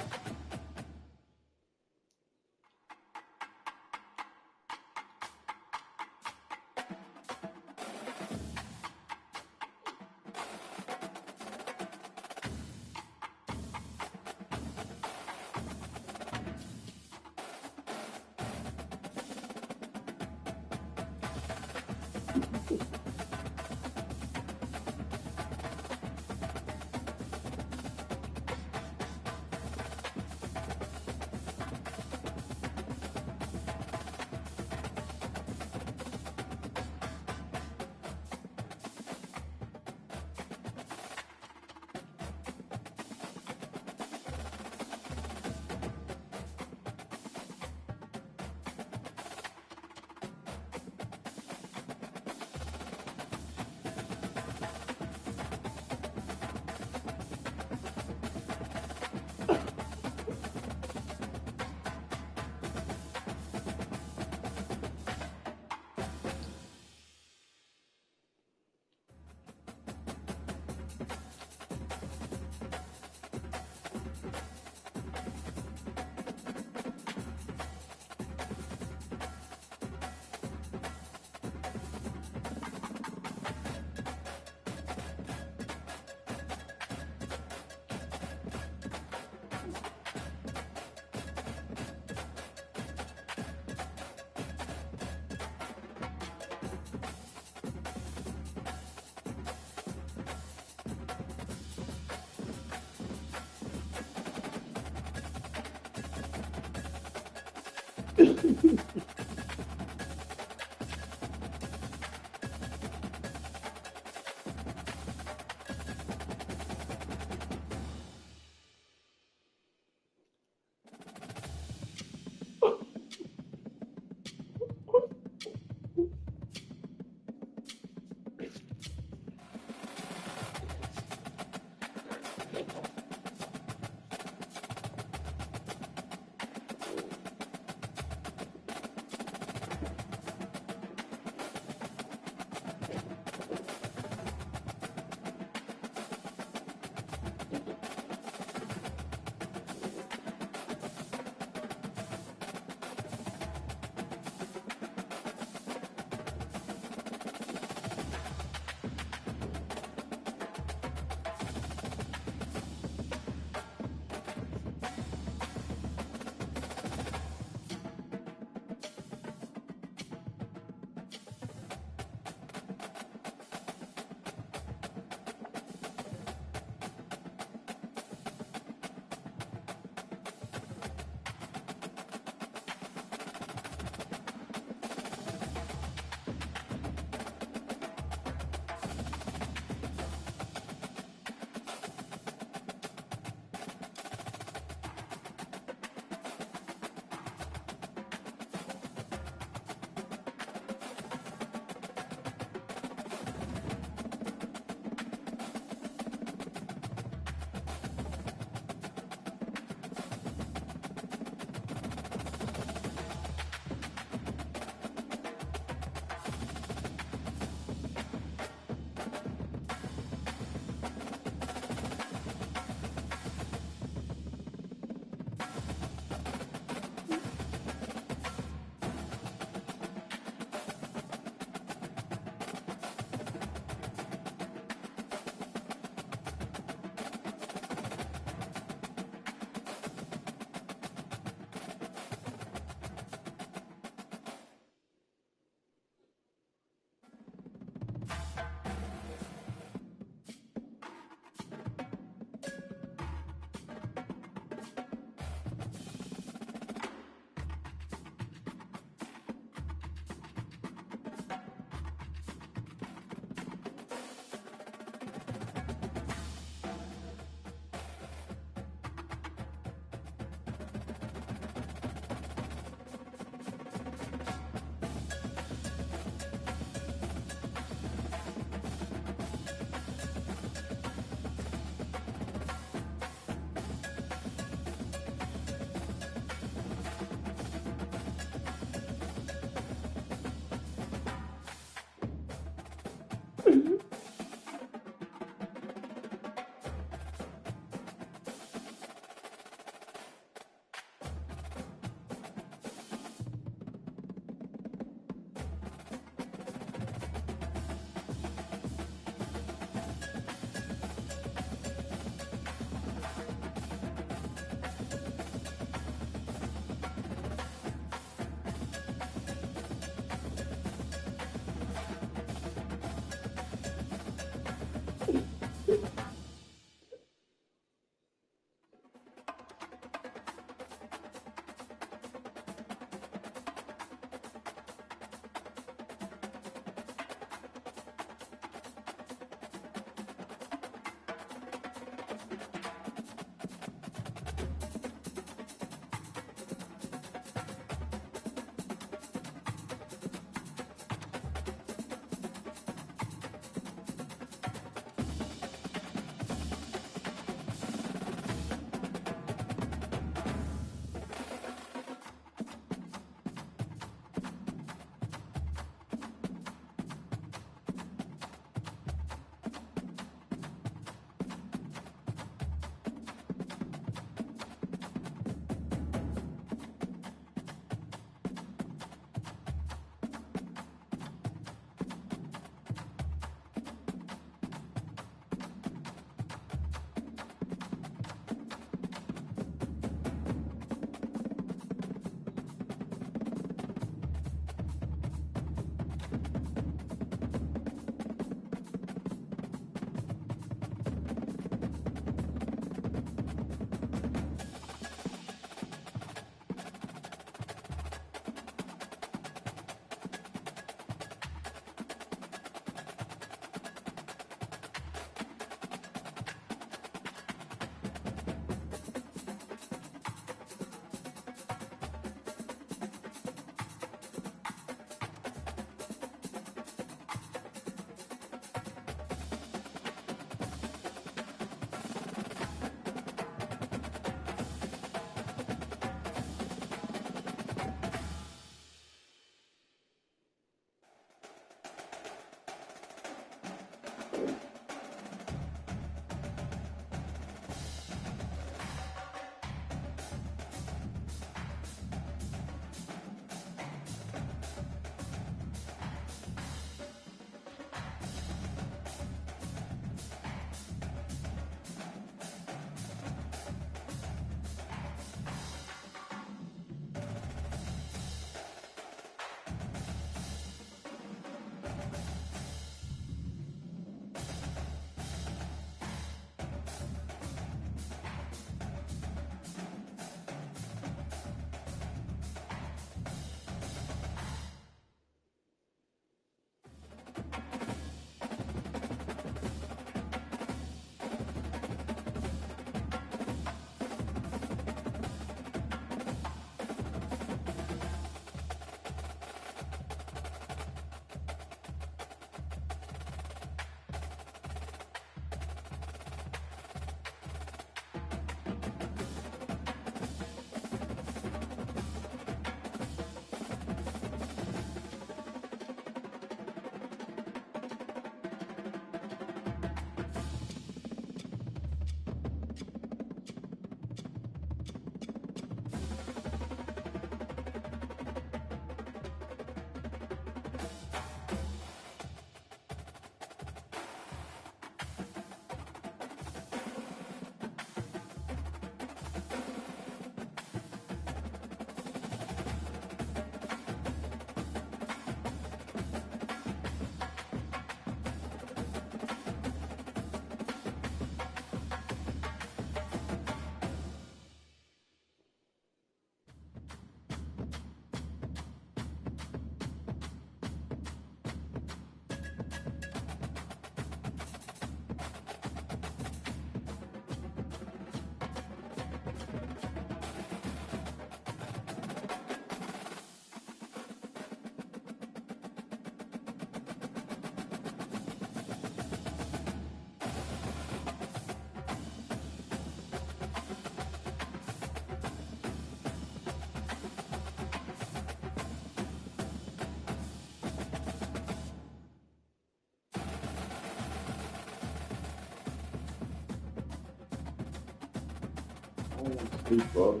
Sleep, bro.